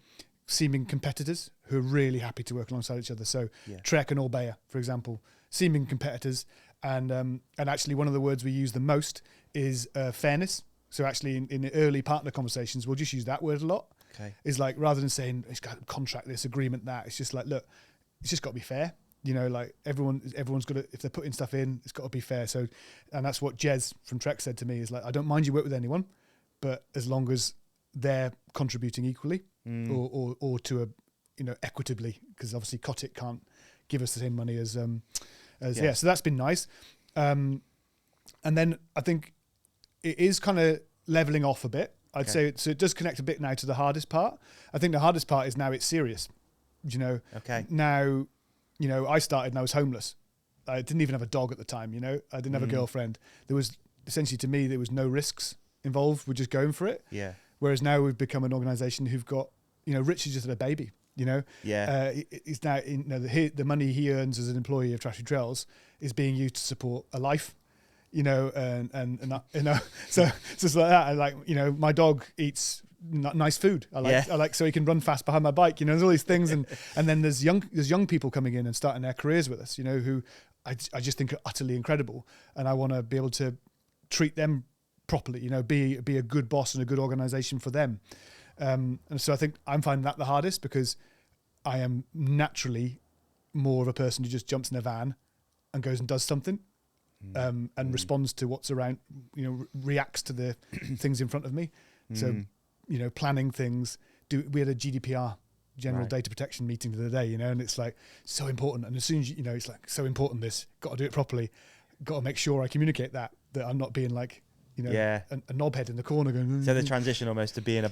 A: seeming competitors who are really happy to work alongside each other. So Trek and Orbea, for example, seeming competitors. And actually, one of the words we use the most is fairness. So actually, in the early partner conversations, we'll just use that word a lot.
C: Okay.
A: Is like, rather than saying it's got contract this, agreement that, it's just like, look, it's just got to be fair. Like everyone's got to, if they're putting stuff in, it's got to be fair. So, and that's what Jez from Trek said to me, is like, I don't mind you work with anyone, but as long as they're contributing equally or to a, equitably, because obviously Kotick can't give us the same money as so that's been nice. And then I think it is kind of leveling off a bit. I'd say so. It does connect a bit now to the hardest part. I think the hardest part is now it's serious. Now, I started and I was homeless. I didn't even have a dog at the time. I didn't have a girlfriend. There was essentially, to me, there was no risks involved. We're just going for it.
C: Yeah.
A: Whereas now we've become an organisation who've got, Rich is just had a baby. He's now the money he earns as an employee of Trashy Trails is being used to support a life. So it's like that. I like, my dog eats nice food. I like so he can run fast behind my bike. There's all these things, and then there's young people coming in and starting their careers with us. Who I just think are utterly incredible, and I want to be able to treat them properly. Be a good boss and a good organisation for them. And so I think I'm finding that the hardest, because I am naturally more of a person who just jumps in a van and goes and does something. And responds to what's around, reacts to the things in front of me. So, planning things. We had a GDPR, General Data Protection meeting the other day, and it's like so important. And as soon as it's like so important, this got to do it properly. Got to make sure I communicate that I'm not being like, a knobhead in the corner going.
C: So the transition almost to being a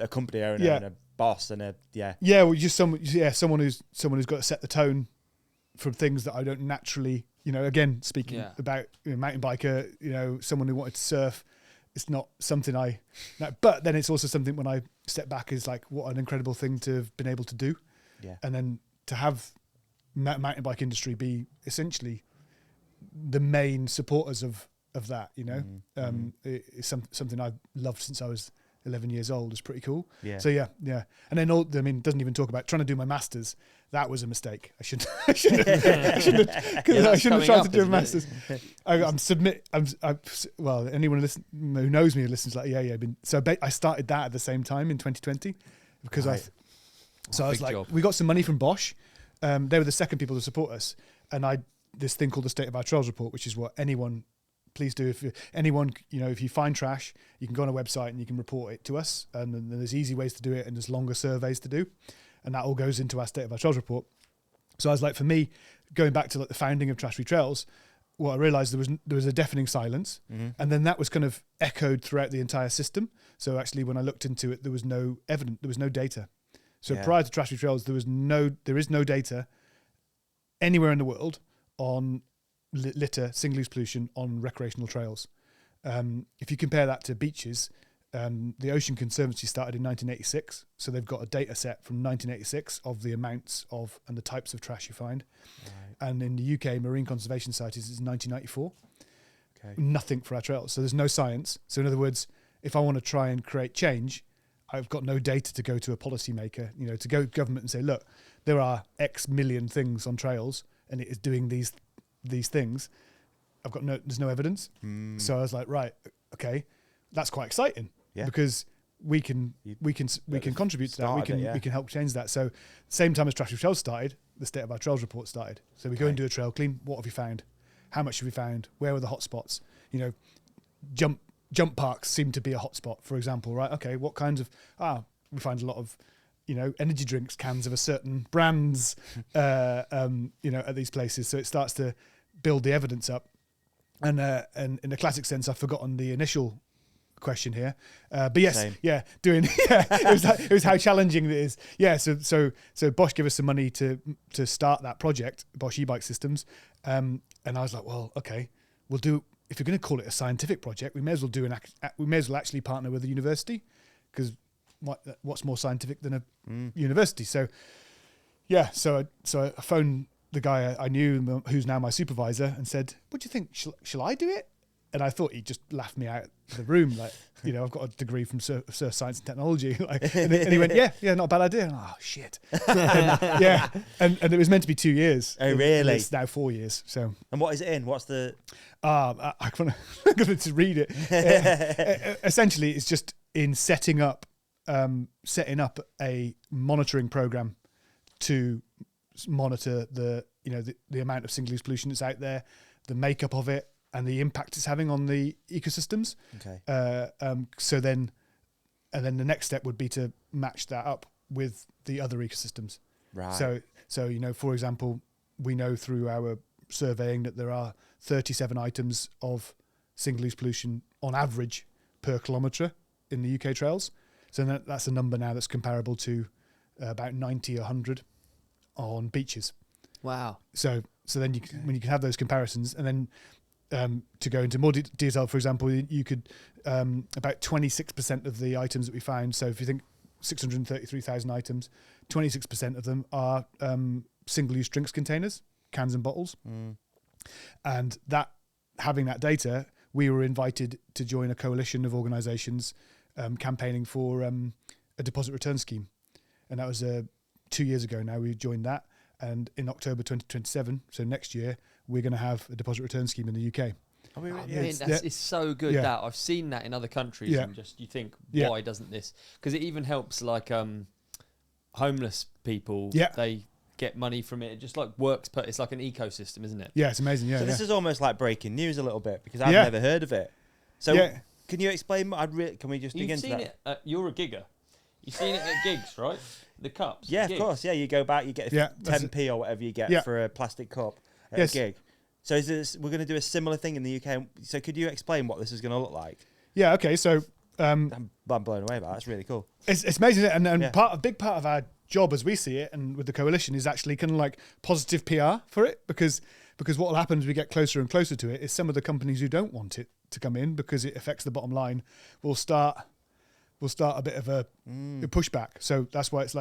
C: company owner and a boss and
A: well, just someone who's got to set the tone from things that I don't naturally. Again, speaking about mountain biker, someone who wanted to surf, it's not something but then it's also something when I step back is like, what an incredible thing to have been able to do. Yeah. And then to have mountain bike industry be essentially the main supporters of that, it's something I've loved since I was 11 years old. Is pretty cool. Yeah. So yeah. And then doesn't even talk about trying to do my masters. That was a mistake. I shouldn't have tried to do a masters. Anyone who knows me listens like, I started that at the same time in 2020 because I was like, we got some money from Bosch. They were the second people to support us. And this thing called the State of Our Trails report, which is what anyone, please do. If you find trash, you can go on a website and you can report it to us. And then there's easy ways to do it and there's longer surveys to do. And that all goes into our State of Our Trails report. So I was like, for me, going back to like the founding of Trash Free Trails, what I realised there was a deafening silence, and then that was kind of echoed throughout the entire system. So actually, when I looked into it, there was no evidence, there was no data. So prior to Trash Free Trails, there is no data anywhere in the world on litter, single-use pollution on recreational trails. If you compare that to beaches. The Ocean Conservancy started in 1986, so they've got a data set from 1986 of the amounts of and the types of trash you find. Right. And in the UK, Marine Conservation Societies is 1994. Okay. Nothing for our trails, so there's no science. So in other words, if I want to try and create change, I've got no data to go to a policymaker, to go to government and say, look, there are X million things on trails, and it is doing these things. There's no evidence. So I was like, right, okay, that's quite exciting. Yeah. Because we can contribute to that. We can help change that. So same time as Trash Free Trails started, the State of Our Trails report started. So we go and do a trail clean. What have you found? how much have we found? Where were the hotspots? Jump parks seem to be a hotspot, for example, right? Okay, what kinds of we find a lot of energy drinks cans of a certain brands at these places, so it starts to build the evidence up. And in a classic sense, I've forgotten the initial question here, but yes,
C: Same.
A: it was how challenging it is. So Bosch gave us some money to start that project, Bosch e-bike systems, and I was like, well, okay, we'll do. If you're going to call it a scientific project, we may as well actually partner with a university, because what's more scientific than a university? So so I phoned the guy I knew, who's now my supervisor, and said, what do you think? Shall I do it? And I thought he'd just laugh me out of the room. Like, I've got a degree from Surf Science and Technology. And he went, yeah, not a bad idea. And, oh, shit. And it was meant to be 2 years.
C: Oh, really?
A: It's now 4 years. So.
C: And what is it in? What's the...
A: I'm going to read it. Essentially, it's just in setting up a monitoring program to monitor the amount of single-use pollution that's out there, the makeup of it, and the impact it's having on the ecosystems.
C: Okay.
A: So then the next step would be to match that up with the other ecosystems.
C: Right.
A: So for example, we know through our surveying that there are 37 items of single-use pollution on average per kilometre in the UK trails. So that's a number now that's comparable to about 90 or 100 on beaches.
B: Wow.
A: So then when you can have those comparisons, and then to go into more detail, for example, you could about 26% of the items that we found. So if you think 633,000 items, 26% of them are single-use drinks containers, cans and bottles. And having that data, we were invited to join a coalition of organisations campaigning for a deposit return scheme, and that was 2 years ago now. We joined that, and in October 2027, so next year, we're going to have a deposit return scheme in the UK.
B: It's so good that I've seen that in other countries, and just you think, why doesn't this? Because it even helps like homeless people. They get money from it. It just like works. It's like an ecosystem, isn't it?
A: Yeah, it's amazing. Yeah.
C: So this is almost like breaking news a little bit, because I've never heard of it. So can you explain? Can we just dig into that?
B: You've seen it. You're a gigger. You've seen it at gigs, right? The cups.
C: Yeah, of course. Yeah, you go back, you get 10p or whatever you get for a plastic cup at a gig. So we're going to do a similar thing in the UK. So could you explain what this is going to look like?
A: Yeah. Okay. So
C: I'm blown away by that. That's really cool.
A: It's amazing, and a big part of our job as we see it, and with the coalition, is actually kind of like positive PR for it, because what will happen as we get closer and closer to it is some of the companies who don't want it to come in because it affects the bottom line will start a bit of a pushback. So that's why it's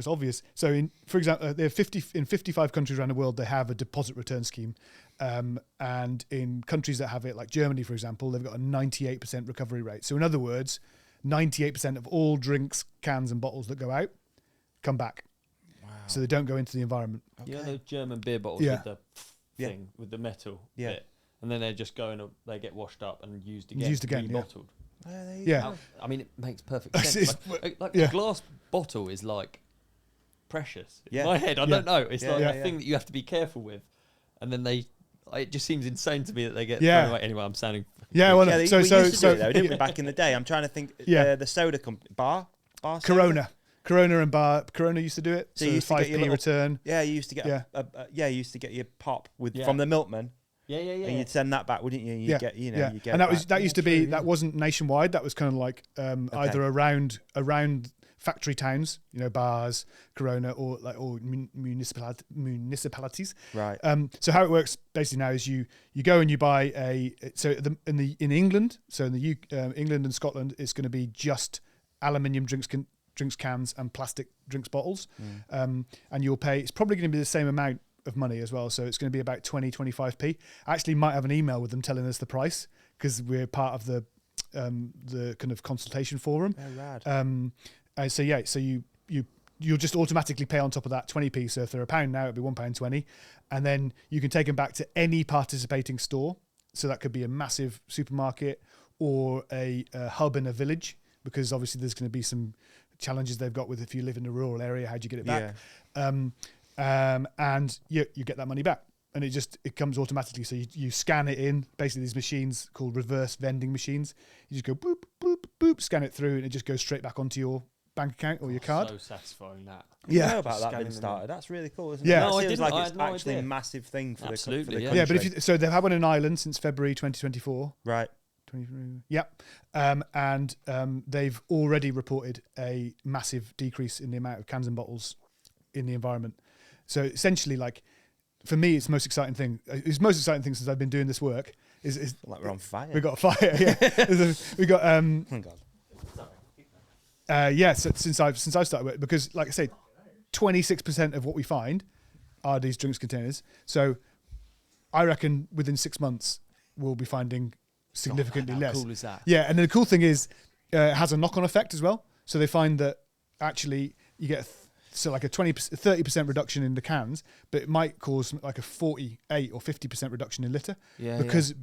A: obvious. So for example, in 55 countries around the world, they have a deposit return scheme. And in countries that have it, like Germany, for example, they've got a 98% recovery rate. So in other words, 98% of all drinks, cans and bottles that go out come back. Wow. So they don't go into the environment.
B: Okay. You know those German beer bottles with the thing, with the metal bit? And then they just go and they get washed up and used again, rebottled.
A: Yeah.
B: I mean, it makes perfect sense. Like a glass bottle is like precious. In my head, I don't know. It's like a thing that you have to be careful with. And then it just seems insane to me that they get thrown away. Anyway, I'm sounding...
A: Yeah, well,
C: we used to do it though, didn't we, back in the day? I'm trying to think, the soda company, bar
A: Corona. Corona and Bar. Corona used to do it.
C: So you used
A: 5p
C: to get your
A: return.
C: Yeah, you used to get you used to get your pop from the milkman.
B: Yeah.
C: And you'd send that back, wouldn't you? You get, you get
A: and that used to be that wasn't nationwide. That was kind of like either around factory towns, bars, Corona, or municipalities.
C: Right.
A: So how it works basically now is you go and you buy in England. So in the England and Scotland, it's going to be just aluminium drinks cans and plastic drinks bottles, and you'll pay. It's probably going to be the same amount of money as well, so it's going to be about 25p. I actually might have an email with them telling us the price, because we're part of the kind of consultation forum.
C: Oh, rad.
A: So you'll just automatically pay on top of that 20p. So if they're £1 now, it'll be £1.20, and then you can take them back to any participating store. So that could be a massive supermarket or a hub in a village, because obviously there's going to be some challenges they've got with, if you live in a rural area, how do you get it back? And you get that money back. and it comes automatically. So you scan it in, basically these machines called reverse vending machines. You just go boop, boop, boop, scan it through, and it just goes straight back onto your bank account or your card.
B: So satisfying that.
C: Yeah, know about that being started. That's really cool, isn't it?
A: Yeah.
C: That
B: No, I
C: seems
B: didn't.
C: like
B: I
C: it's
B: had no
C: actually a
B: idea.
C: massive thing for
B: Absolutely,
C: the
B: yeah.
C: country.
A: Yeah, but so they've had one in Ireland since February 2024.
C: Right.
A: Yep. And they've already reported a massive decrease in the amount of cans and bottles in the environment. So essentially, like, for me, it's the most exciting thing. It's the most exciting thing since I've been doing this work. Is
C: Like we're on fire.
A: we got a fire. Yeah, we got
C: Oh God.
A: yeah. So since I've started work, because like I say, 26% of what we find are these drinks containers. So I reckon within 6 months we'll be finding significantly less.
B: How cool is that?
A: Yeah, and then the cool thing is it has a knock-on effect as well. So they find that actually you get like a 30% reduction in the cans, but it might cause like a 48 or 50% reduction in litter.
B: Yeah,
A: because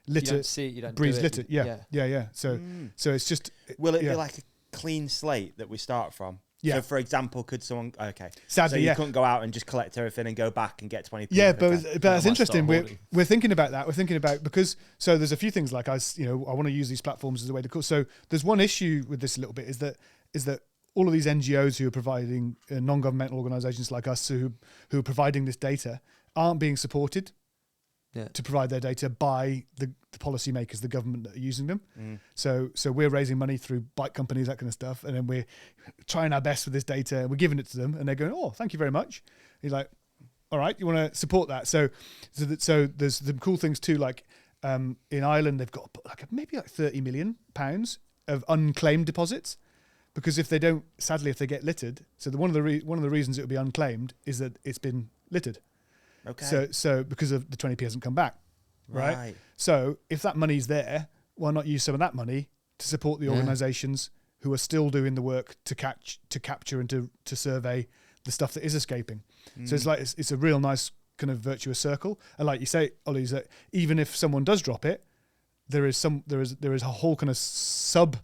A: litter
B: you don't see it, you don't
A: breeds
B: do it.
A: litter. Yeah. So it's just.
C: Will it be like a clean slate that we start from?
A: Yeah.
C: So, for example, could someone? Okay.
A: Sadly,
C: so you
A: yeah.
C: couldn't go out and just collect everything and go back and get 20.
A: Yeah, but that's
B: might
A: interesting.
B: start
A: We're thinking about that. We're thinking about because so there's a few things like I want to use these platforms as a way to. So there's one issue with this a little bit is that all of these NGOs who are providing non-governmental organisations like us who are providing this data aren't being supported to provide their data by the policymakers, the government that are using them. So we're raising money through bike companies, that kind of stuff, and then we're trying our best with this data. We're giving it to them, and they're going, "Oh, thank you very much." He's like, "All right, you want to support that?" So there's some cool things too. Like in Ireland, they've got maybe like £30 million of unclaimed deposits. Because if they get littered, so one of the reasons it would be unclaimed is that it's been littered.
C: Okay.
A: So because of the 20p hasn't come back, right? So if that money's there, why not use some of that money to support the organisations who are still doing the work to capture and to survey the stuff that is escaping? So it's like it's a real nice kind of virtuous circle. And like you say, Ollie, is that even if someone does drop it, there is a whole kind of sub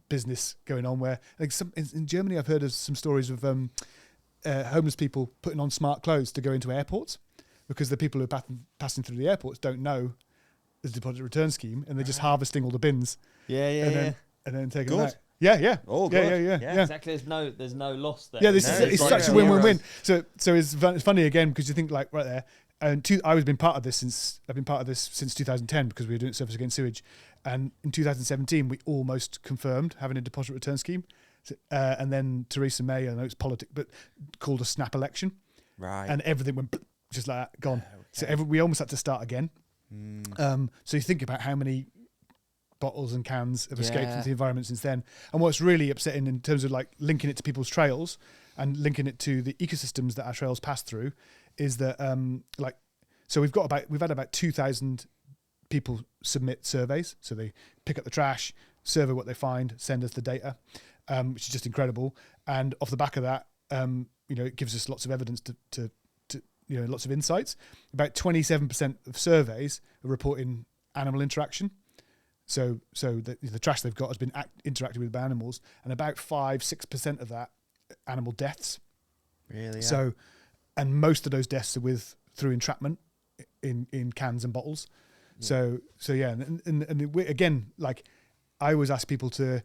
A: business going on where like in Germany I've heard of some stories of homeless people putting on smart clothes to go into airports because the people who are passing through the airports don't know the deposit return scheme and they're just harvesting all the bins and then taking them out. Yeah.
C: Oh,
A: yeah.
B: Exactly. There's no loss there.
A: Yeah, it's such a win-win-win. So it's funny again because you think like right there. And I've been part of this since 2010 because we were doing Surfers Against Sewage, and in 2017 we almost confirmed having a deposit return scheme, and then Theresa May, I know it's politics, but called a snap election,
C: right?
A: And everything went just like that, gone. Okay. So we almost had to start again. So you think about how many bottles and cans have escaped into the environment since then, and what's really upsetting in terms of like linking it to people's trails and linking it to the ecosystems that our trails pass through. Is that so we've had about 2,000 people submit surveys. So they pick up the trash, survey what they find, send us the data, which is just incredible. And off the back of that, it gives us lots of evidence to lots of insights. About 27% of surveys are reporting animal interaction. So the trash they've got has been interacted with by animals, and about 5-6% of that animal deaths.
C: Really? Yeah.
A: So. And most of those deaths are through entrapment in cans and bottles. Yeah. So yeah, and we, again, like I always ask people to,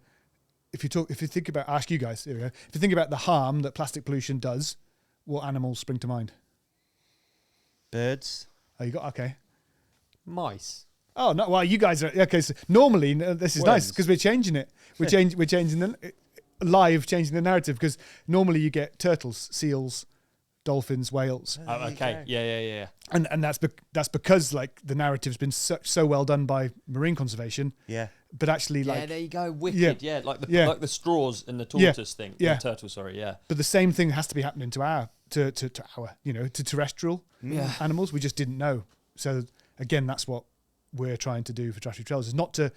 A: ask you guys, if you think about the harm that plastic pollution does, what animals spring to mind?
C: Birds.
A: Oh, you got okay.
B: Mice.
A: Oh no! Well, you guys are okay. So normally this is nice because we're changing it. We're changing the narrative because normally you get turtles, seals, dolphins, whales.
B: Okay. Yeah.
A: And that's because like the narrative's been so well done by marine conservation.
C: Yeah.
A: But actually, like
B: there you go, wicked. Yeah, like the straws in the tortoise thing.
A: Yeah.
B: The turtle. Sorry. Yeah.
A: But the same thing has to be happening to our to terrestrial animals. We just didn't know. So again, that's what we're trying to do for Trash Free Trails is not to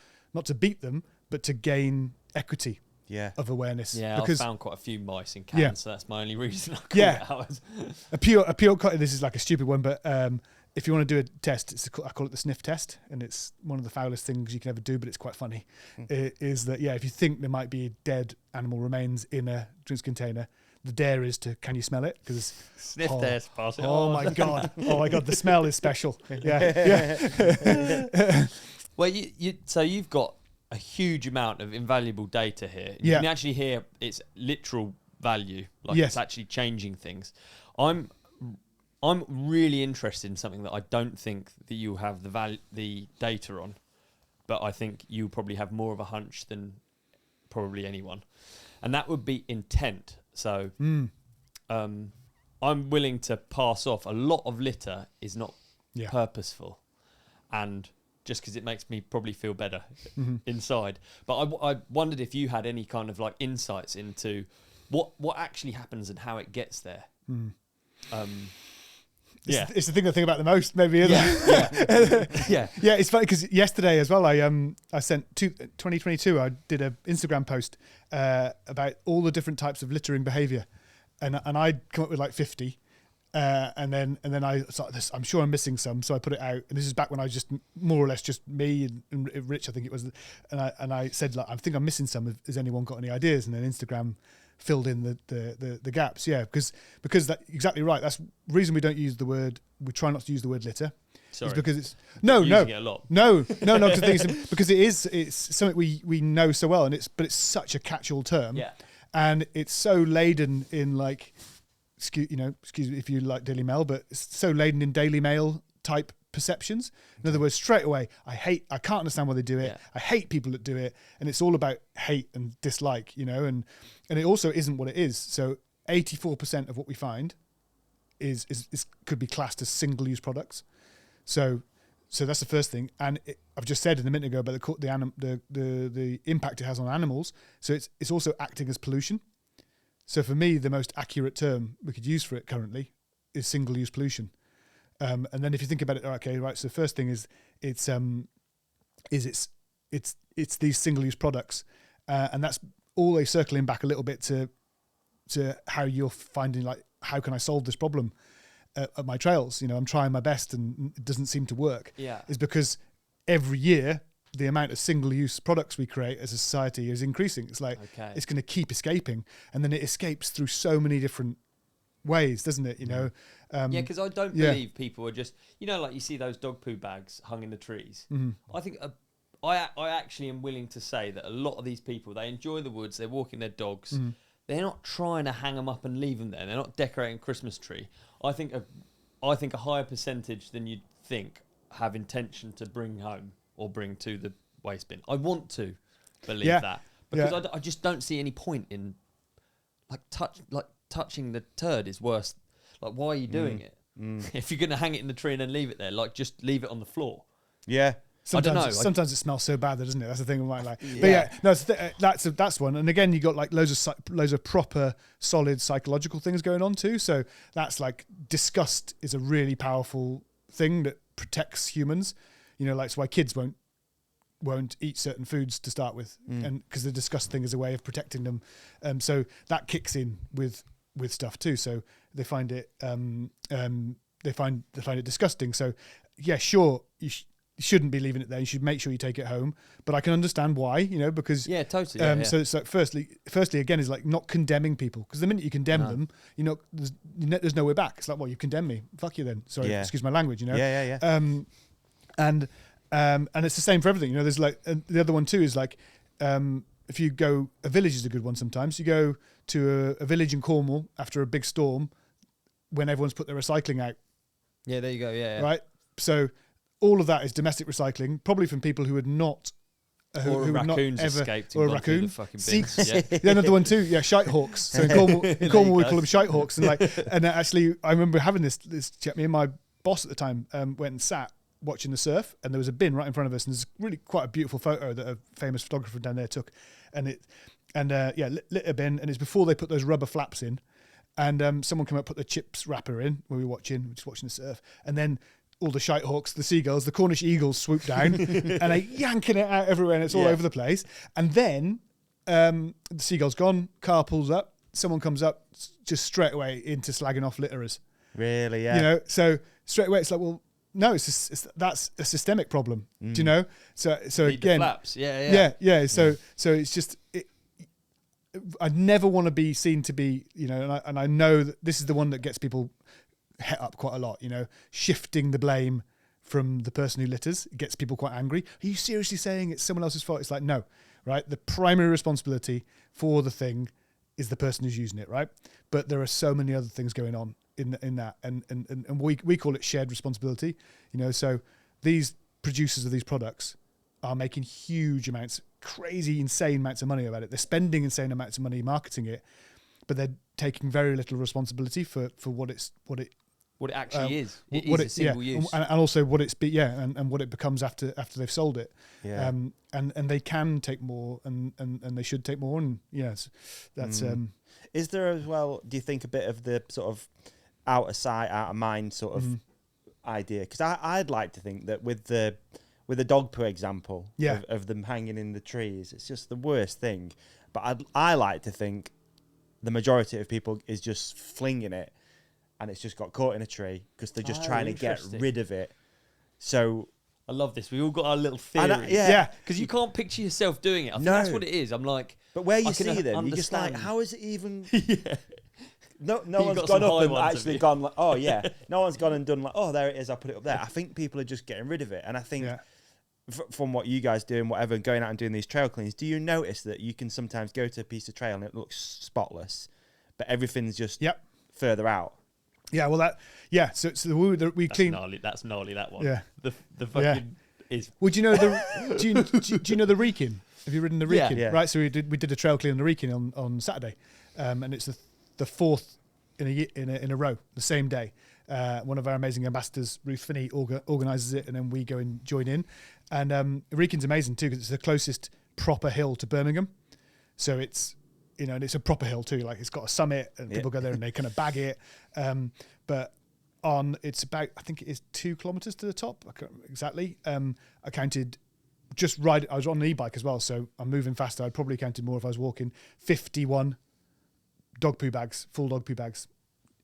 A: beat them, but to gain equity.
C: Yeah.
A: Of awareness.
B: Yeah, I've found quite a few mice in cans, so that's my only reason I call it out.
A: A pure this is like a stupid one, but if you want to do a test, I call it the sniff test, and it's one of the foulest things you can ever do, but it's quite funny. Is that, if you think there might be dead animal remains in a drinks container, the dare is to, can you smell it? Because
B: sniff test, pass it
A: oh
B: on.
A: my god, the smell is special. Yeah.
B: Well, so you've got a huge amount of invaluable data here. You can actually hear its literal value, like it's actually changing things. I'm really interested in something that I don't think that you have the data on, but I think you probably have more of a hunch than probably anyone, and that would be intent. So I'm willing to pass off a lot of litter is not purposeful, and just because it makes me probably feel better inside. But I wondered if you had any kind of like insights into what actually happens and how it gets there.
A: It's the thing I think about the most, maybe, isn't it? Yeah. It's funny because yesterday as well, I sent 2022. I did an Instagram post about all the different types of littering behaviour, and I'd come up with like 50, and then I thought, I'm sure I'm missing some, so I put it out. And this is back when I was just more or less just me and Rich, I think it was, and I said, like, I think I'm missing some. Has anyone got any ideas? And then Instagram filled in the gaps, because that exactly right. That's the reason we don't use the word. We try not to use the word litter.
B: Sorry,
A: it's because it's
B: using it a lot.
A: No. Because it's something we know so well, and it's such a catch-all term.
B: Yeah,
A: and it's so laden in like, excuse me if you like Daily Mail, but it's so laden in Daily Mail type perceptions. In other words, straight away, I can't understand why they do it.
B: Yeah.
A: I hate people that do it, and it's all about hate and dislike, and it also isn't what it is. So 84% of what we find is could be classed as single-use products. So that's the first thing, and I've just said a minute ago about the impact it has on animals. So it's also acting as pollution. So for me, the most accurate term we could use for it currently is single-use pollution. And then if you think about it, okay, right. So the first thing is it's these single-use products, and that's always circling back a little bit to how you're finding, like, how can I solve this problem at my trails? I'm trying my best and it doesn't seem to work.
B: Yeah,
A: is because every year the amount of single-use products we create as a society is increasing. It's like it's going to keep escaping, and then it escapes through so many different ways, doesn't it?
B: Because I don't believe people are just, like you see those dog poo bags hung in the trees. I think I actually am willing to say that a lot of these people, they enjoy the woods, they're walking their dogs, they're not trying to hang them up and leave them there, they're not decorating a Christmas tree. I think a higher percentage than you'd think have intention to bring home or bring to the waste bin. I want to believe that, because I just don't see any point in touching the turd is worse. Like, why are you doing it? If you're going to hang it in the tree and then leave it there, like, just leave it on the floor.
C: Yeah.
A: Sometimes,
B: I don't know.
A: Sometimes it smells so bad, doesn't it? That's the thing. But that's one. And again, you got like loads of proper, solid psychological things going on too. So that's like disgust is a really powerful thing that protects humans. Like, it's why kids won't eat certain foods to start with, and because the disgust thing is a way of protecting them. So that kicks in with stuff too. So they find it they find it disgusting. So yeah, sure, you shouldn't be leaving it there. You should make sure you take it home. But I can understand why, because
B: totally.
A: So it's like firstly again is like not condemning people, because the minute you condemn them, there's no way back. It's like, well, you condemn me, fuck you then. Sorry, excuse my language. And it's the same for everything. There's like the other one too is like if you go, a village is a good one. Sometimes you go to a village in Cornwall after a big storm when everyone's put their recycling out.
B: Yeah, there you go. Yeah.
A: Right. So all of that is domestic recycling, probably from people who would not.
B: Or a raccoon's escaped and gone through the fucking bins.
A: Another one too. Yeah, shite hawks. So in Cornwall we call them shite hawks. And actually, I remember having this chat. Me and my boss at the time went and sat watching the surf, and there was a bin right in front of us, and there's really quite a beautiful photo that a famous photographer down there took, litter bin, and it's before they put those rubber flaps in, and someone came up, put the chips wrapper in where we were just watching the surf, and then all the shite hawks, the seagulls, the Cornish eagles swoop down and they're yanking it out everywhere, and it's all over the place. And then the seagull's gone, car pulls up, someone comes up just straight away into slagging off litterers.
C: Really? Yeah.
A: So straight away it's like, well, no, that's a systemic problem. Do you know? So
B: Read
A: again,
B: the flaps. Yeah.
A: So it's just. I never want to be seen to be, and I know that this is the one that gets people het up quite a lot. Shifting the blame from the person who litters, it gets people quite angry. Are you seriously saying it's someone else's fault? It's like, no, right? The primary responsibility for the thing is the person who's using it, right? But there are so many other things going on in that, and we call it shared responsibility. So these producers of these products are making huge amounts, crazy, insane amounts of money about it. They're spending insane amounts of money marketing it, but they're taking very little responsibility for what it
B: actually is. It is a single use,
A: and also what it's and what it becomes after they've sold it.
C: Yeah.
A: And they can take more, and they should take more. And yes, that's.
C: Is there as well? Do you think a bit of the sort of out of sight, out of mind sort of idea? Because I'd like to think that with the dog poo example of them hanging in the trees, it's just the worst thing. But I like to think the majority of people is just flinging it, and it's just got caught in a tree because they're just trying to get rid of it. So
B: I love this. We all got our little theory. Because you can't picture yourself doing it. I think that's what it is. I'm like,
C: but where you see them, you're just like, how is it even? No one's gone up and actually gone like, oh yeah. No one's gone and done like, oh, there it is, I'll put it up there. I think people are just getting rid of it, and I think. Yeah. From what you guys do and whatever, going out and doing these trail cleans, do you notice that you can sometimes go to a piece of trail and it looks spotless, but everything's just further out? Yeah,
A: well, So we clean.
B: That's gnarly. That one.
A: Yeah.
B: The fucking is.
A: Would you know do you know the Wrekin? Have you ridden the Wrekin? Yeah. Right. So we did a trail clean on the Wrekin on Saturday, and it's the fourth in a row, the same day. One of our amazing ambassadors, Ruth Finney, organises it, and then we go and join in. And Wrekin's amazing too because it's the closest proper hill to Birmingham, so it's and it's a proper hill too. Like it's got a summit, and people go there and they kind of bag it. But it's about, I think it is 2 kilometres to the top. I can't exactly. I counted I was on an e-bike as well, so I'm moving faster. I'd probably counted more if I was walking. 51 dog poo bags, full dog poo bags,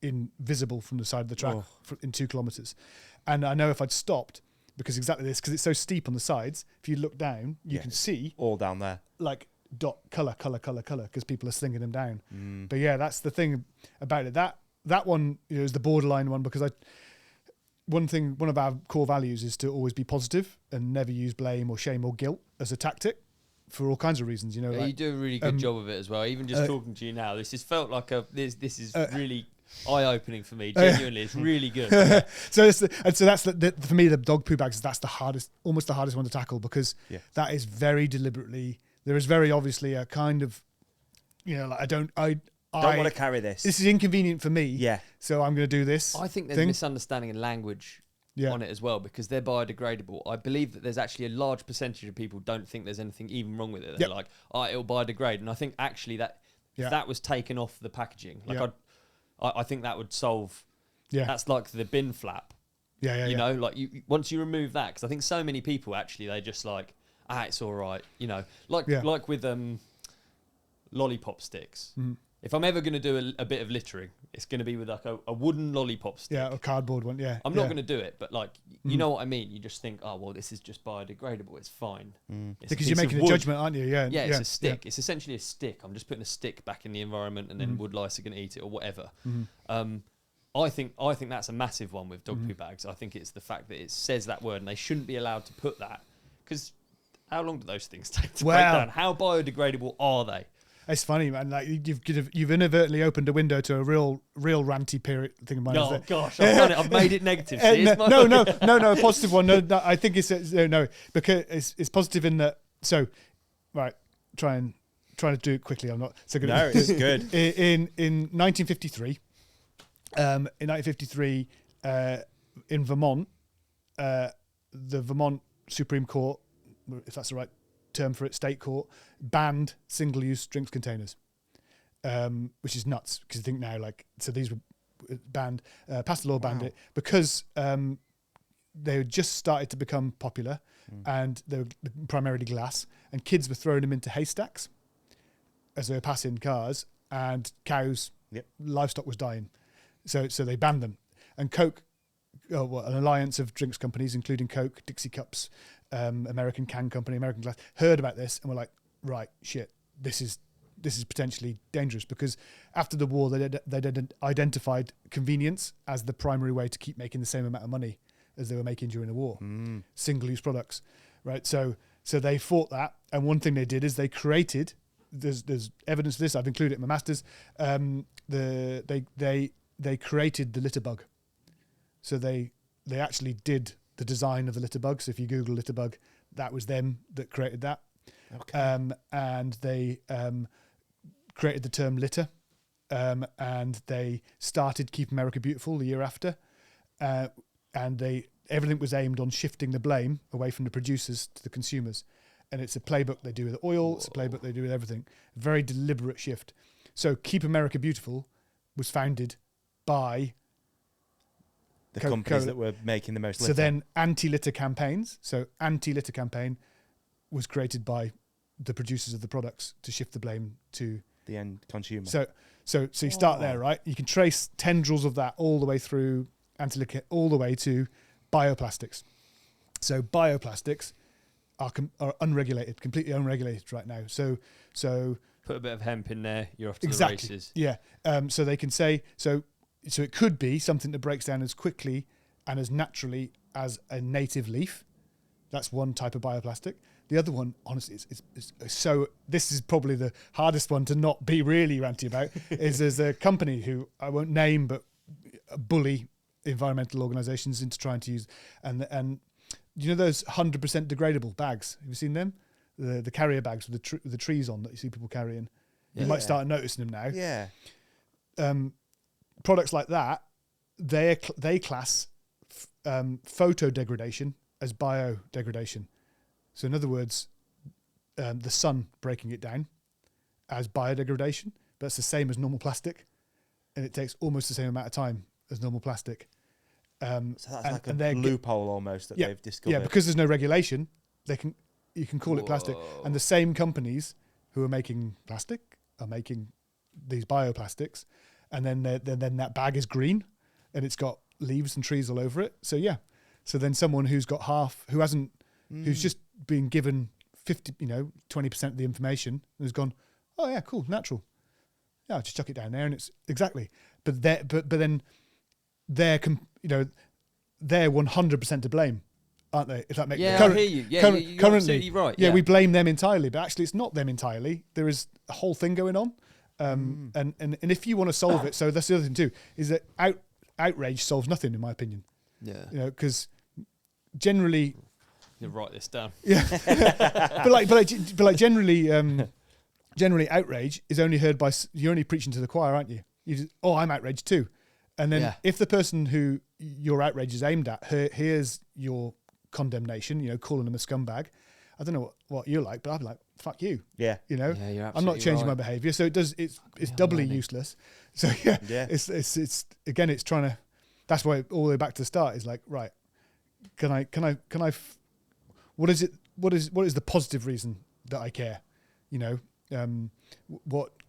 A: invisible from the side of the track in 2 kilometres. And I know if I'd stopped, because it's so steep on the sides, if you look down, you can see
C: all down there, like
A: dot colour, because people are slinging them down. But yeah, that's the thing about it. That one is the borderline one, because one of our core values is to always be positive and never use blame or shame or guilt as a tactic for all kinds of reasons.
B: You do a really good job of it as well. Even just talking to you now, this has felt like this is really eye-opening for me. Genuinely, it's really good.
A: So that's for me, the dog poo bags. That's almost the hardest one to tackle, because that is very deliberately. There is very obviously a kind of, like I don't want
C: to carry this.
A: This is inconvenient for me.
C: Yeah.
A: So I'm going to do this.
B: I think there's misunderstanding in language on it as well, because they're biodegradable. I believe that there's actually a large percentage of people don't think there's anything even wrong with it. They're like, it'll biodegrade. And I think actually that if that was taken off the packaging, I think that would solve. Yeah. That's like the bin flap. You know, like once you remove that, because I think so many people actually, they just like, it's all right. Like with lollipop sticks. If I'm ever going to do a bit of littering, it's going to be with like a wooden lollipop stick.
A: Yeah, a cardboard one, I'm
B: not going to do it, but like, you know what I mean? You just think, this is just biodegradable. It's fine.
A: Because you're making a judgment, aren't you? Yeah,
B: it's a stick. Yeah. It's essentially a stick. I'm just putting a stick back in the environment, and then wood lice are going to eat it or whatever. I think that's a massive one with dog poo bags. I think it's the fact that it says that word, and they shouldn't be allowed to put that, because how long do those things take to break down? How biodegradable are they?
A: It's funny, man. Like you've inadvertently opened a window to a real ranty period thing of mine.
B: Oh gosh, I've done it. I've made it negative.
A: No, a positive one. No, I think it's because it's positive in that. So, right, trying to do it quickly. I'm not so good.
C: No, it's good.
A: In 1953, in Vermont, the Vermont Supreme Court, if that's the right term for it, state court, banned single-use drinks containers, which is nuts, because you think now, so these were banned, passed a law, banned it, because they had just started to become popular, and they were primarily glass, and kids were throwing them into haystacks as they were passing cars, and cows, livestock was dying, so they banned them. And Coke an alliance of drinks companies, including Coke, Dixie Cups, American Can Company, American Glass, heard about this and were like, right, shit, this is potentially dangerous, because after the war they'd identified convenience as the primary way to keep making the same amount of money as they were making during the war. Single-use products, right? So they fought that, and one thing they did is they created. There's evidence of this. I've included it in my masters. They created the litter bug. So they actually did the design of the litter bug. So if you Google litter bug, that was them that created that. Okay. And they created the term litter, and they started Keep America Beautiful the year after, and everything was aimed on shifting the blame away from the producers to the consumers. And it's a playbook they do with oil. It's a playbook they do with everything. Very deliberate shift. So Keep America Beautiful was founded by
C: the companies that were making the most litter.
A: So then anti-litter campaigns. So anti-litter campaign was created by the producers of the products to shift the blame to
C: the end consumer.
A: So you start there, right? You can trace tendrils of that all the way through anti-litter, all the way to bioplastics. So bioplastics are unregulated, completely unregulated right now. So
B: put a bit of hemp in there, you're off to
A: exactly,
B: the races.
A: Yeah. So they can say so it could be something that breaks down as quickly and as naturally as a native leaf. That's one type of bioplastic. The other one, honestly, is so. This is probably the hardest one to not be really ranty about. Is there's a company who I won't name, but bully environmental organisations into trying to use, and you know those 100% degradable bags. Have you seen them? The carrier bags with the trees on that you see people carrying. You might start noticing them now.
C: Yeah.
A: Products like that, they class photo degradation as biodegradation. So in other words, the sun breaking it down as biodegradation, but it's the same as normal plastic, and it takes almost the same amount of time as normal plastic.
C: So that's like a loophole almost that they've discovered.
A: Yeah, because there's no regulation, you can call it plastic. And the same companies who are making plastic are making these bioplastics, and then that bag is green, and it's got leaves and trees all over it. So yeah, so then someone who's just been given 20% of the information and has gone, oh yeah, cool, natural. Yeah, I'll just chuck it down there, and it's exactly. But then they're 100% to blame, aren't they? If that makes
B: I hear you. Yeah, you're
A: currently,
B: absolutely right.
A: Yeah, we blame them entirely, but actually, it's not them entirely. There is a whole thing going on, and if you want to solve it, so that's the other thing too, is that outrage solves nothing, in my opinion.
B: Yeah,
A: because generally.
B: You write this down.
A: Yeah, but generally, outrage is only heard by you're only preaching to the choir, aren't you? I'm outraged too, and then if the person who your outrage is aimed at hears your condemnation, calling them a scumbag, I don't know what you're like, but I'd be like, fuck you.
C: Yeah.
B: You're
A: I'm not changing my behaviour, so it's doubly useless. So it's again, it's trying to. That's why all the way back to the start is like, right, can I. What is it? What is the positive reason that I care? Why?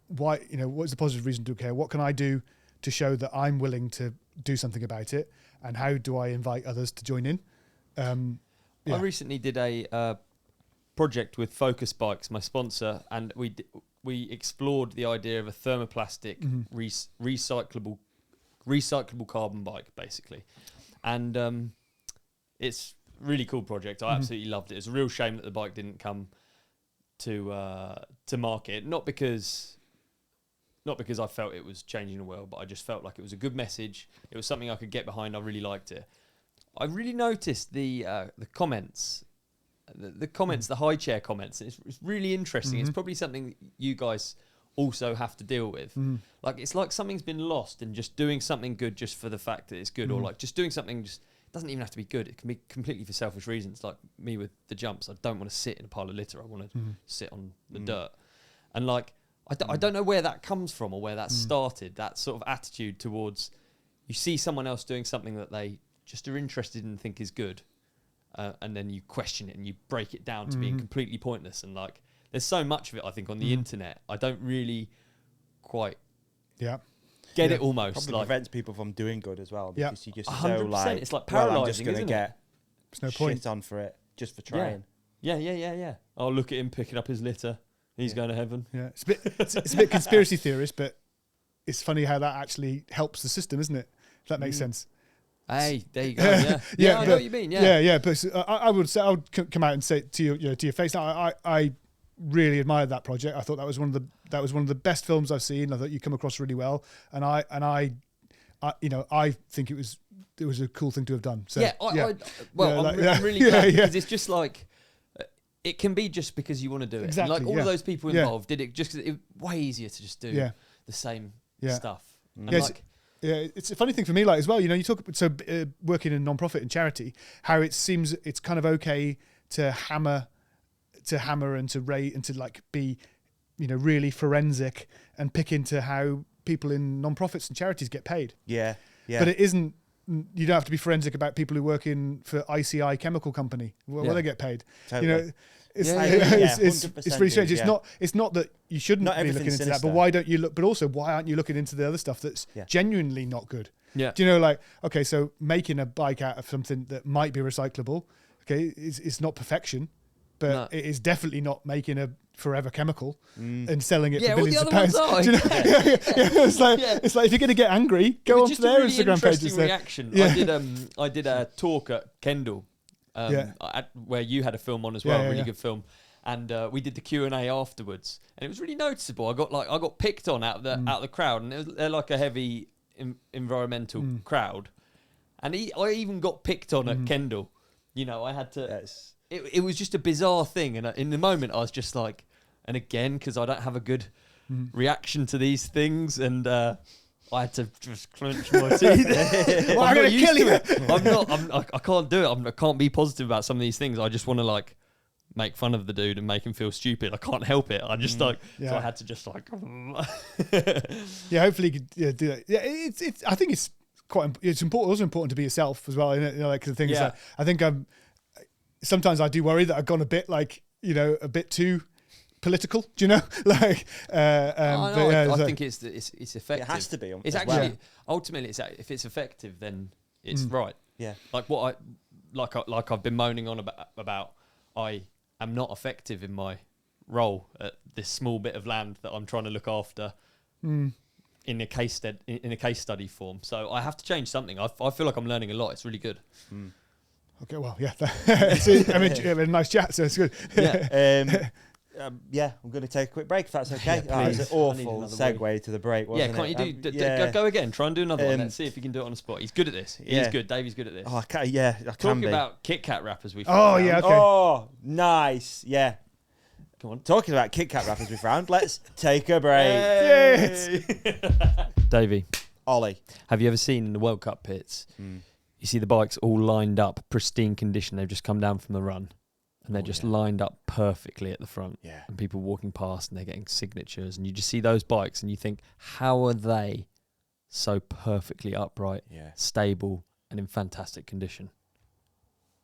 A: What is the positive reason to care? What can I do to show that I'm willing to do something about it? And how do I invite others to join in?
B: I recently did a project with Focus Bikes, my sponsor, and we explored the idea of a thermoplastic recyclable carbon bike, basically, and it's really cool project. I absolutely loved it. It's a real shame that the bike didn't come to market. Not because I felt it was changing the world, but I just felt like it was a good message. It was something I could get behind. I really liked it. I really noticed the comments, the comments, the high chair comments. It's really interesting. It's probably something that you guys also have to deal with. Like it's like something's been lost in just doing something good just for the fact that it's good, or like just doing something just. Doesn't even have to be good. It can be completely for selfish reasons. Like me with the jumps, I don't want to sit in a pile of litter. I want to sit on the dirt. And like, I don't know where that comes from or where that started. That sort of attitude towards, you see someone else doing something that they just are interested in and think is good, and then you question it and you break it down to being completely pointless. And like, there's so much of it, I think, on the internet. I don't really quite get it almost.
C: Probably
B: Like,
C: prevents people from doing good as well,
A: Yeah.
C: because you're just
B: 100%.
C: so like,
B: It's like
C: well, I'm just
B: paralysing,
C: going to
B: isn't
C: get
A: There's no
C: shit
A: point.
C: on for it, just for trying.
B: Yeah. Oh, look at him picking up his litter. He's going to heaven.
A: Yeah, it's a bit conspiracy theorist, but it's funny how that actually helps the system, isn't it? If that makes sense.
B: Hey, there you go. Yeah, I know what you mean.
A: Yeah. But I would say, I would come out and say to you, to your face, I really admired that project. I thought that was one of the best films I've seen. I thought you come across really well, and I think it was a cool thing to have done. So,
B: I'm really glad because it's just like it can be just because you want to do it.
A: Exactly,
B: Like all of those people involved did it just because it's way easier to just do the same stuff. And
A: it's a funny thing for me, like as well. You talk working in non-profit and charity, how it seems it's kind of okay to hammer and to rate and to like be, really forensic and pick into how people in non-profits and charities get paid.
C: Yeah.
A: But it isn't. You don't have to be forensic about people who work for ICI Chemical Company. Well, they get paid.
C: Totally.
A: It's
C: 100%
A: really strange.
C: is,
A: It's not that you shouldn't be looking into that, but why don't you look? But also, why aren't you looking into the other stuff that's genuinely not good?
B: Yeah.
A: Do you know, like, okay, so making a bike out of something that might be recyclable, okay, it's not perfection, but it is definitely not making a forever chemical and selling it for billions of pounds. Do you know? It's like if you're going to get angry, go onto their Instagram page and say.
B: Reaction. I did a talk at Kendall, where you had a film on as well, really good film, and we did the Q&A afterwards, and it was really noticeable. I got picked on out of the crowd, and they're like a heavy environmental crowd, and I even got picked on at Kendall. I had to.
C: Yes.
B: It was just a bizarre thing, and in the moment I was just like, and again, because I don't have a good reaction to these things, and I had to just clench my teeth.
A: Well, I'm going to kill you.
B: I can't do it. I can't be positive about some of these things. I just want to like make fun of the dude and make him feel stupid. I can't help it. I just so I had to just like.
A: Hopefully you could do that. Yeah, it's. I think it's quite. It's important. Also important to be yourself as well. Like the thing is that I think sometimes I do worry that I've gone a bit like, a bit too political, do you know? Like,
B: I think it's effective.
C: It has to be.
B: It's actually, ultimately, if it's effective, then it's right.
C: Yeah.
B: Like like I've been moaning on about, I am not effective in my role at this small bit of land that I'm trying to look after in a case study form. So I have to change something. I feel like I'm learning a lot. It's really good.
A: Okay, well, I mean, a nice chat, so it's good.
C: I'm going to take a quick break if that's okay.
B: Yeah,
C: it's an awful segue to the break, wasn't
B: can't
C: it?
B: you go again? Try and do another one. Let's see if you can do it on the spot. He's good at this. He's good. Davey's good at this.
C: Oh, I can
B: Talking
C: be.
B: about Kit Kat wrappers we
A: found.
B: Oh,
A: yeah, okay.
C: Oh, nice. Yeah.
B: Come on.
C: Talking about Kit Kat wrappers we found, let's take a break.
A: Yes.
B: Davey.
C: Ollie.
B: Have you ever seen in the World Cup pits, you see the bikes all lined up, pristine condition. They've just come down from the run. And they're just lined up perfectly at the front.
C: Yeah.
B: And people walking past and they're getting signatures. And you just see those bikes and you think, how are they so perfectly upright, stable, and in fantastic condition?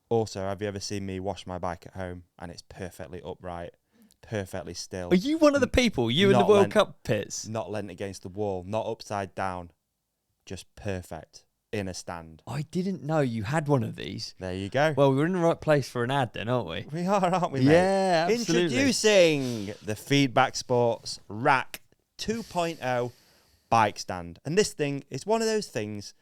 C: Also, have you ever seen me wash my bike at home and it's perfectly upright, perfectly still?
B: Are you one of the people, in the World Cup pits?
C: Not leant against the wall, not upside down, just perfect. In a stand.
B: I didn't know you had one of these.
C: There you go.
B: Well, we're in the right place for an ad then, aren't we?
C: We are, aren't we, mate?
B: Yeah, absolutely.
C: Introducing the Feedback Sports Rack 2.0 bike stand. And this thing is one of those things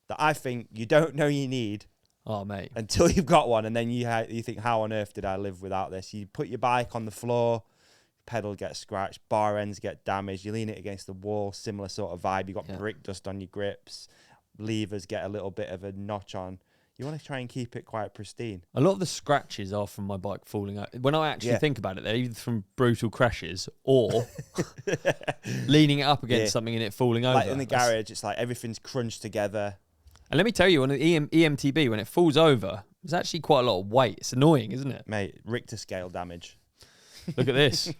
C: that I think you don't know you need.
B: Oh, mate.
C: Until you've got one, and then you think, how on earth did I live without this? You put your bike on the floor, pedal gets scratched, bar ends get damaged, you lean it against the wall, similar sort of vibe. You got brick dust on your grips. Levers get a little bit of a notch on. You want to try and keep it quite pristine.
B: A lot of the scratches are from my bike falling out. When I actually think about it, they're either from brutal crashes or leaning it up against something and it falling over.
C: Like in the garage, it's like everything's crunched together.
B: And let me tell you, on the EMTB, when it falls over, there's actually quite a lot of weight. It's annoying, isn't it?
C: Mate, Richter scale damage.
B: Look at this.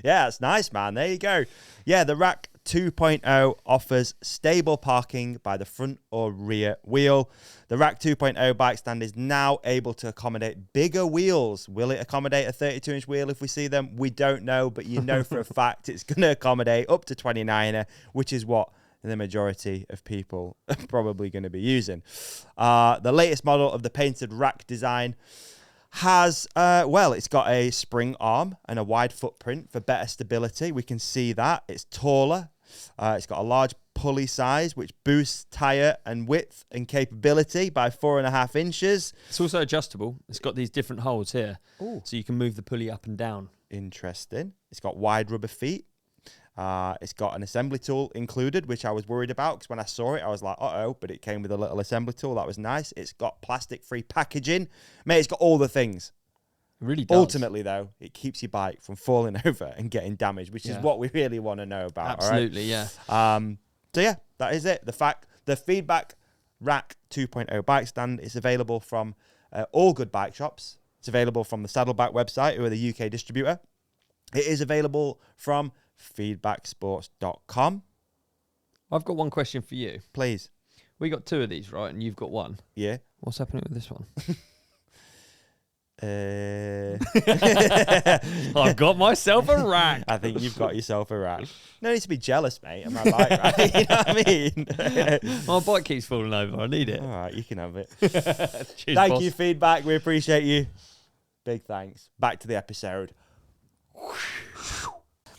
C: Yeah, it's nice, man. There you go. Yeah, the Rack 2.0 offers stable parking by the front or rear wheel. The Rack 2.0 bike stand is now able to accommodate bigger wheels. Will it accommodate a 32-inch wheel if we see them? We don't know, but you know for a fact it's going to accommodate up to 29er, which is what the majority of people are probably going to be using. The latest model of the painted rack design has, it's got a spring arm and a wide footprint for better stability. We can see that. It's taller. It's got a large pulley size, which boosts tire and width and capability by 4.5 inches.
B: It's also adjustable. It's got these different holes here.
C: Ooh.
B: So you can move the pulley up and down.
C: Interesting. It's got wide rubber feet. It's got an assembly tool included, which I was worried about because when I saw it, I was like, uh-oh, but it came with a little assembly tool. That was nice. It's got plastic-free packaging. Mate, it's got all the things.
B: It really does.
C: Ultimately, though, it keeps your bike from falling over and getting damaged, which is what we really want to know about.
B: Absolutely,
C: all right? So, yeah, that is it. The Feedback Rack 2.0 bike stand is available from all good bike shops. It's available from the Saddleback website, who are the UK distributor. It is available from feedbacksports.com.
B: I've got one question for you.
C: Please.
B: We got 2 of these, right? And you've got 1.
C: Yeah.
B: What's happening with this one? I've got myself a rack.
C: I think you've got yourself a rack. No need to be jealous, mate. Am I right? Right? You know what I mean?
B: My bike keeps falling over. I need it.
C: All right, you can have it.
B: Cheers,
C: Thank
B: boss.
C: you, Feedback. We appreciate you. Big thanks. Back to the episode.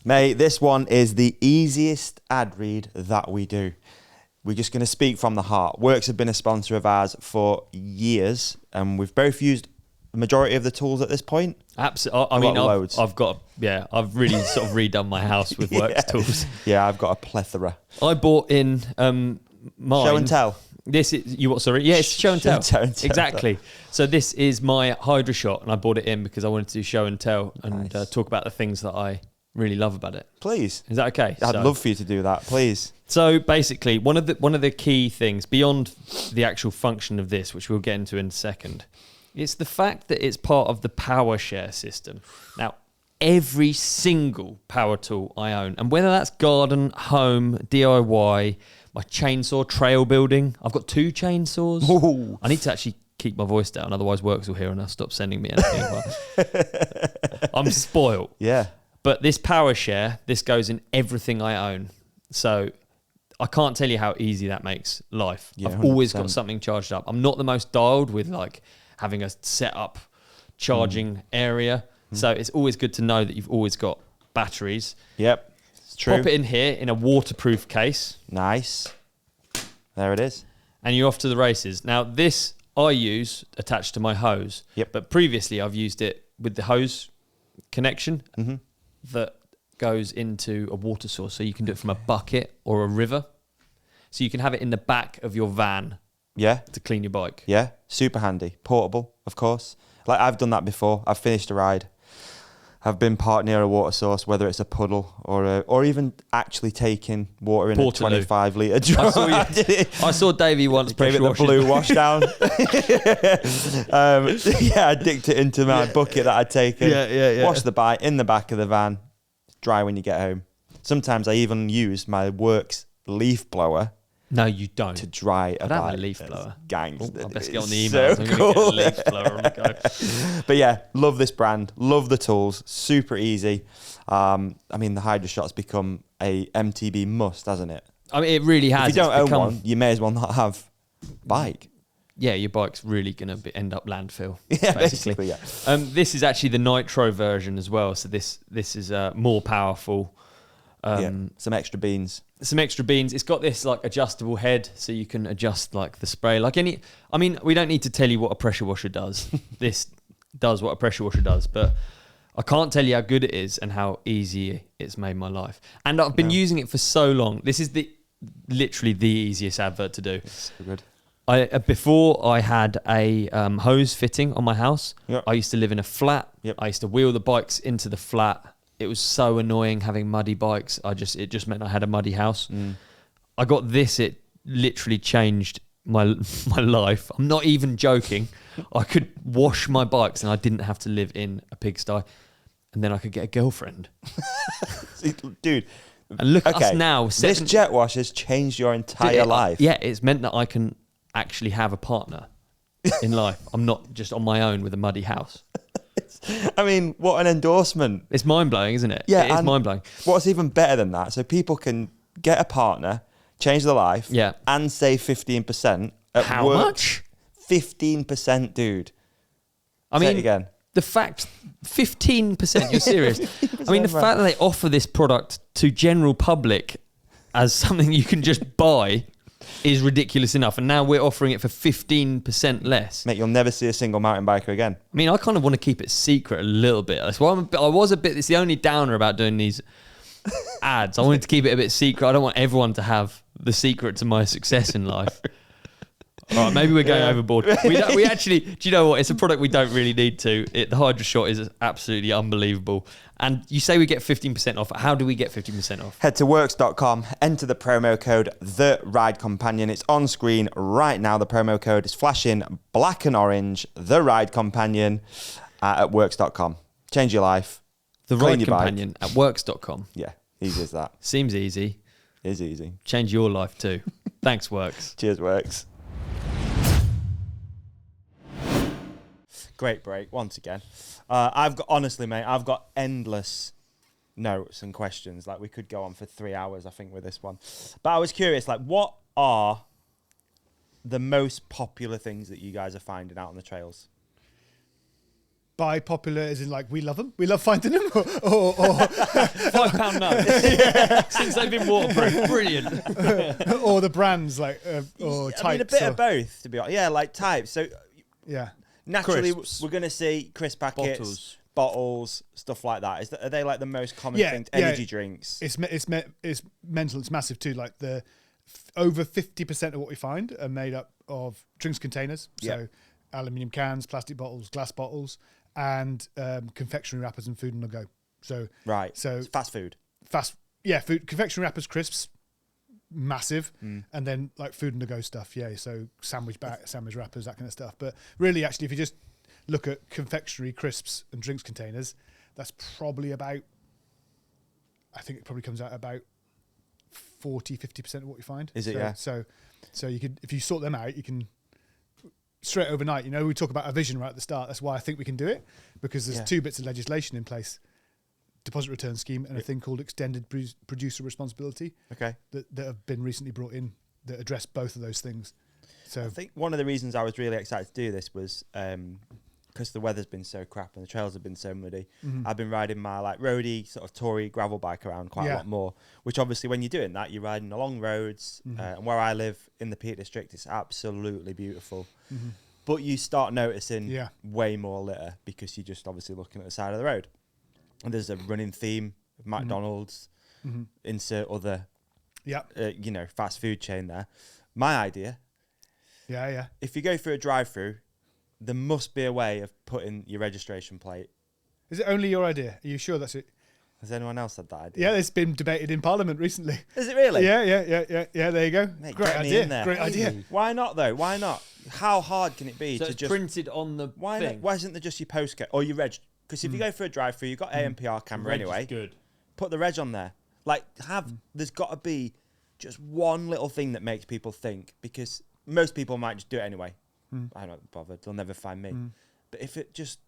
C: Mate, this one is the easiest ad read that we do. We're just going to speak from the heart. WORX have been a sponsor of ours for years, and we've both used the majority of the tools at this point.
B: Absolutely. I've really sort of redone my house with WORX tools.
C: Yeah, I've got a plethora.
B: I bought in mine.
C: Show and tell.
B: This is you what? Sorry, yeah, it's show and tell.
C: Show and tell.
B: Exactly. So this is my Hydra shot, and I bought it in because I wanted to do show and tell and talk about the things that I really love about it.
C: Please.
B: Is that okay?
C: I'd love for you to do that, please.
B: So basically, one of the key things beyond the actual function of this, which we'll get into in a second, it's the fact that it's part of the power share system. Now, every single power tool I own, and whether that's garden, home, DIY, my chainsaw, trail building. I've got 2 chainsaws.
C: Ooh.
B: I need to actually keep my voice down, otherwise WORX will hear and they'll stop sending me anything. I'm spoiled.
C: Yeah.
B: But this power share, this goes in everything I own. So I can't tell you how easy that makes life.
C: Yeah,
B: I've always
C: 100%.
B: got something charged up. I'm not the most dialed with like having a set up charging area. So it's always good to know that you've always got batteries.
C: Yep. It's true.
B: Pop it in here in a waterproof case.
C: Nice. There it is.
B: And you're off to the races. Now, this I use attached to my hose.
C: Yep.
B: But previously, I've used it with the hose connection that goes into a water source. So you can do it from a bucket or a river. So you can have it in the back of your van
C: Yeah.
B: to clean your bike.
C: Yeah. Super handy. Portable, of course. Like, I've done that before. I've finished a ride. I've been parked near a water source, whether it's a puddle or even actually taking water in
B: Portaloo.
C: a 25 litre drum.
B: I saw Davey once
C: Gave
B: pressure
C: it the
B: washing.
C: blue wash down. I dipped it into my bucket that I'd taken.
B: Yeah.
C: Washed the bike in the back of the van. Dry when you get home. Sometimes I even use my WORX leaf blower
B: No, you don't.
C: to dry a
B: I don't have
C: bike.
B: a leaf blower.
C: Gangster.
B: I best
C: It
B: get on the
C: is
B: emails.
C: so
B: I'm
C: cool.
B: going to get a leaf blower on the go.
C: But yeah, love this brand. Love the tools. Super easy. I mean, the Hydra Shot's become a MTB must, hasn't it?
B: I mean, it really has.
C: If you don't
B: It's
C: own
B: become-
C: one, you may as well not have a bike.
B: Yeah, your bike's really going to end up landfill.
C: Yeah,
B: basically.
C: yeah.
B: This is actually the nitro version as well. So this is more powerful.
C: Some extra beans.
B: Some extra beans. It's got this like adjustable head, so you can adjust like the spray. Like any, I mean, we don't need to tell you what a pressure washer does. This does what a pressure washer does, but I can't tell you how good it is and how easy it's made my life. And I've been using it for so long. This is literally the easiest advert to do.
C: It's so good.
B: Before I had a hose fitting on my house.
C: Yep.
B: I used to live in a flat.
C: Yep.
B: I used to wheel the bikes into the flat. It was so annoying having muddy bikes. It just meant I had a muddy house. I got this. It literally changed my life. I'm not even joking. I could wash my bikes and I didn't have to live in a pigsty. And then I could get a girlfriend.
C: Dude.
B: And look at us now.
C: This jet wash has changed your entire life.
B: Yeah, it's meant that I can actually have a partner in life. I'm not just on my own with a muddy house.
C: I mean, what an endorsement.
B: It's mind-blowing, isn't it?
C: Yeah,
B: It is
C: and
B: mind-blowing.
C: What's even better than that? So people can get a partner, change their life,
B: Yeah.
C: and save 15%.
B: How much?
C: 15%, dude.
B: I
C: Say
B: mean,
C: it again.
B: the fact 15%. You're serious? I mean, the fact that they offer this product to general public as something you can just buy is ridiculous enough, and now we're offering it for 15% less.
C: Mate, you'll never see a single mountain biker again.
B: I mean, I kind of want to keep it secret a little bit. That's why I was a bit. It's the only downer about doing these ads. I wanted to keep it a bit secret. I don't want everyone to have the secret to my success in life. All right, maybe we're going overboard. We actually, do you know what? It's a product we don't really need to. The Hydra Shot is absolutely unbelievable. And you say we get 15% off. How do we get 15% off?
C: Head to WORX.com, enter the promo code The Ride Companion. It's on screen right now. The promo code is flashing black and orange. The Ride Companion at WORX.com. Change your life.
B: The Ride Companion at WORX.com.
C: Yeah, easy as that.
B: Seems easy.
C: Is easy.
B: Change your life too. Thanks, WORX.
C: Cheers, WORX. Great break once again. Honestly, mate, I've got endless notes and questions. Like, we could go on for 3 hours, I think, with this one. But I was curious, like, what are the most popular things that you guys are finding out on the trails?
A: By popular as in like we love them, we love finding them, or
B: £5 notes. Since they've been waterproof, brilliant.
A: or the brands like or types.
C: I mean, a bit of both, to be honest. Yeah, like types. So
A: yeah,
C: naturally,
B: Crisps.
C: we're going to see crisp packets, bottles, stuff like that. Are they like the most common things? Energy drinks.
A: It's mental. It's massive too. Like over 50% of what we find are made up of drinks containers. So aluminium cans, plastic bottles, glass bottles, and confectionery wrappers and food on the go. So
C: So it's fast food.
A: Food, confectionery wrappers, crisps, massive, and then like food on the go stuff. Yeah, so sandwich wrappers, that kind of stuff. But really, actually, if you just look at confectionery, crisps, and drinks containers, that's probably about. I think it probably comes out about 40-50% of what you find.
C: Is it?
A: So you could, if you sort them out, you can. Straight overnight, we talk about a vision right at the start. That's why I think we can do it, because there's 2 bits of legislation in place: deposit return scheme and a thing called extended producer responsibility.
C: Okay,
A: that have been recently brought in that address both of those things. So
C: I think one of the reasons I was really excited to do this was because the weather's been so crap and the trails have been so muddy. I've been riding my like roadie sort of toury gravel bike around quite a lot more, which obviously when you're doing that, you're riding along roads, and where I live in the Peak District, it's absolutely beautiful. But you start noticing way more litter because you're just obviously looking at the side of the road. And there's a running theme of McDonald's, insert other, fast food chain there. My idea, if you go through a drive-through, there must be a way of putting your registration plate.
A: Is it only your idea? Are you sure that's it?
C: Has anyone else had that idea?
A: Yeah, it's been debated in Parliament recently.
C: Is it really?
A: Yeah. There you go.
C: Mate,
A: Great idea. Great idea.
C: Why not though? Why not? How hard can it be
B: So
C: to
B: it's
C: just
B: printed on the thing?
C: Why isn't there just your postcode or your reg? Because if you go for a drive-through, you've got ANPR camera anyway.
B: Good.
C: Put the reg on there. Like there's got to be just one little thing that makes people think, because most people might just do it anyway. I'm not bothered. They'll never find me. But if it just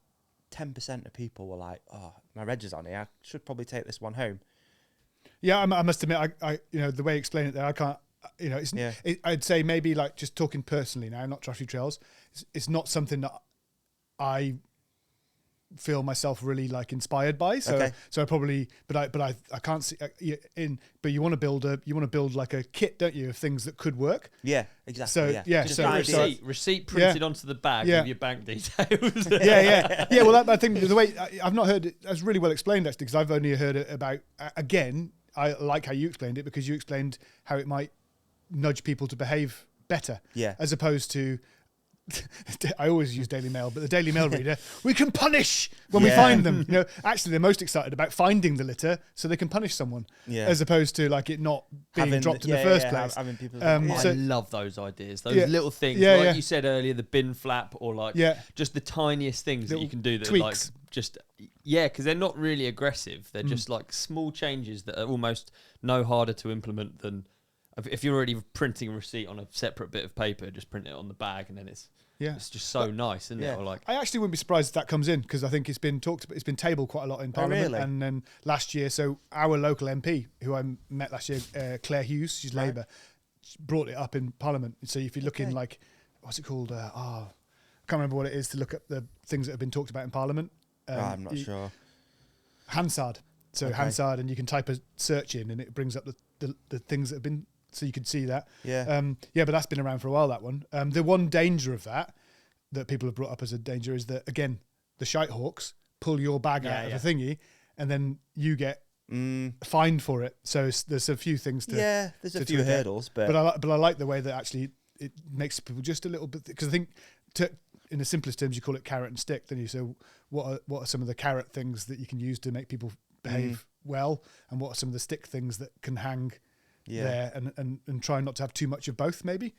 C: 10% of people were like, "Oh, my reg is on here. I should probably take this one home."
A: Yeah, I must admit, I the way you explain it there, I can't. I'd say maybe like just talking personally now, not Trashy Trails. It's not something that I feel myself really like inspired by. So I probably, but I can't see but you want to build like a kit, don't you, of things that could work.
C: Yeah, exactly.
A: So
B: just receipt printed onto the bag with your bank details.
A: Well, I think the way I've not heard it as really well explained actually, because I've only heard it about again. I like how you explained it, because you explained how it might nudge people to behave better.
C: Yeah.
A: As opposed to, I always use Daily Mail, but the Daily Mail reader, we can punish when we find them. Actually, they're most excited about finding the litter so they can punish someone, as opposed to like it not being dropped in the first place.
C: Having people
B: I love those ideas. Those little things, like you said earlier, the bin flap, or like just the tiniest things little that you can do that
A: tweaks.
B: Are like just because they're not really aggressive. They're just like small changes that are almost no harder to implement than if you're already printing a receipt on a separate bit of paper. Just print it on the bag, and then it's just so nice, isn't it? Or like,
A: I actually wouldn't be surprised if that comes in, because I think it's been talked about, it's been tabled quite a lot in Parliament.
C: Really?
A: And then last year, so our local MP, who I met last year, Claire Hughes, she's Labour, brought it up in Parliament. So if you look in like, what's it called? I can't remember what it is to look up the things that have been talked about in Parliament.
C: I'm not sure.
A: Hansard. So Hansard, and you can type a search in and it brings up the things that have been, so you can see that.
C: Yeah.
A: But that's been around for a while, that one. The one danger of that people have brought up as a danger is that, again, the shite hawks pull your bag out of a thingy and then you get fined for it. So there's a few things to...
C: Yeah, there's a few hurdles. But
A: I like the way that actually it makes people just a little bit... Because I think... in the simplest terms, you call it carrot and stick. Then you say, what are some of the carrot things that you can use to make people behave well, and what are some of the stick things that can hang there, and try not to have too much of both, maybe.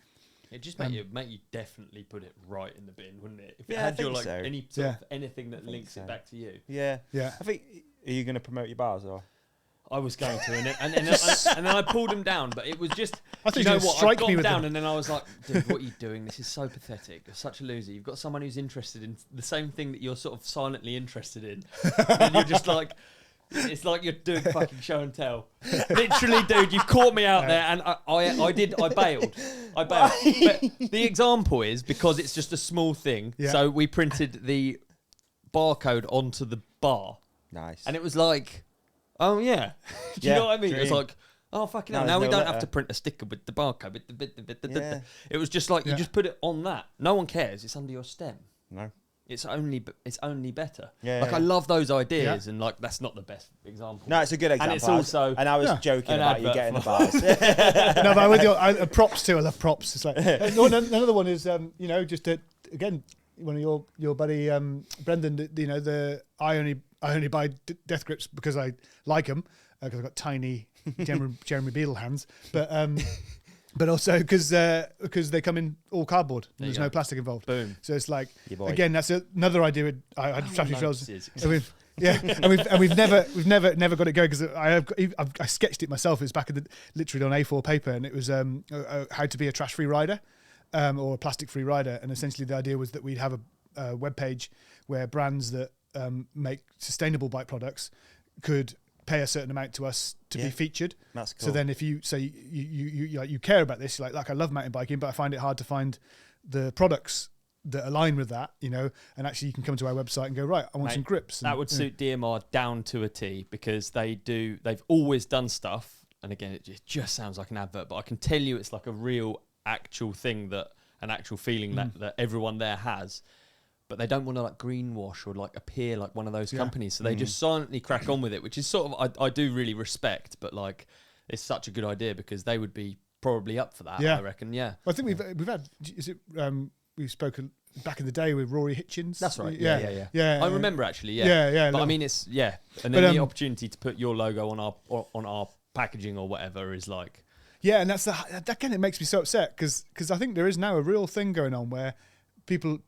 B: It just make you definitely put it right in the bin, wouldn't it? If it had your any sort of anything that links it back to you.
C: Yeah.
A: Yeah.
C: I think, are you going to promote your bars or?
B: I was going to, and then I pulled them down, but it was just,
A: I think
B: you know what, I got them down,
A: them.
B: and then I was like, dude, what are you doing? This is so pathetic. You're such a loser. You've got someone who's interested in the same thing that you're sort of silently interested in, and you're just like, it's like you're doing fucking show and tell. Literally, dude, you've caught me out there, and I bailed. But the example is, because it's just a small thing, so we printed the barcode onto the bar.
C: Nice.
B: And it was like... Oh, yeah. Do you know what I mean?
C: Dream.
B: It was like, oh, fucking hell. Now we don't have to print a sticker with the barcode. It was just like, you just put it on that. No one cares. It's under your stem.
C: No.
B: It's only better.
C: Yeah,
B: I love those ideas, and like, that's not the best example.
C: No, it's a good example.
B: And it's also...
C: And I was joking about you getting the bars.
A: No, but with your props too. I love props. It's like... another one is, just to, again, one of your buddy, Brendan, I only buy death grips because I like them, because I've got tiny Jeremy Beadle hands, but also because they come in all cardboard. There's no plastic involved.
B: Boom.
A: So it's like, again, that's another idea. I had strategy trails. And we've never got it going, because I sketched it myself. It was back literally on A4 paper, and it was how to be a trash-free rider, or a plastic-free rider. And essentially the idea was that we'd have a web page where brands that make sustainable bike products could pay a certain amount to us to be featured.
C: That's cool.
A: So then if you say you care about this, you're like I love mountain biking, but I find it hard to find the products that align with that, and actually you can come to our website and go, right, I want some grips.
B: That would suit DMR down to a T, because they've always done stuff, and again, it just sounds like an advert, but I can tell you it's like a real actual thing, an actual feeling that everyone there has. But they don't want to like greenwash or like appear like one of those companies. So they just silently crack on with it, which is sort of, I do really respect, but like, it's such a good idea, because they would be probably up for that, I reckon. Yeah.
A: Well, I think we've had, we spoke back in the day with Rory Hitchens.
B: That's right. Yeah. I remember actually.
A: Yeah.
B: But I mean, it's, and then the opportunity to put your logo on our packaging or whatever is like.
A: Yeah. And again, it makes me so upset, because I think there is now a real thing going on where people,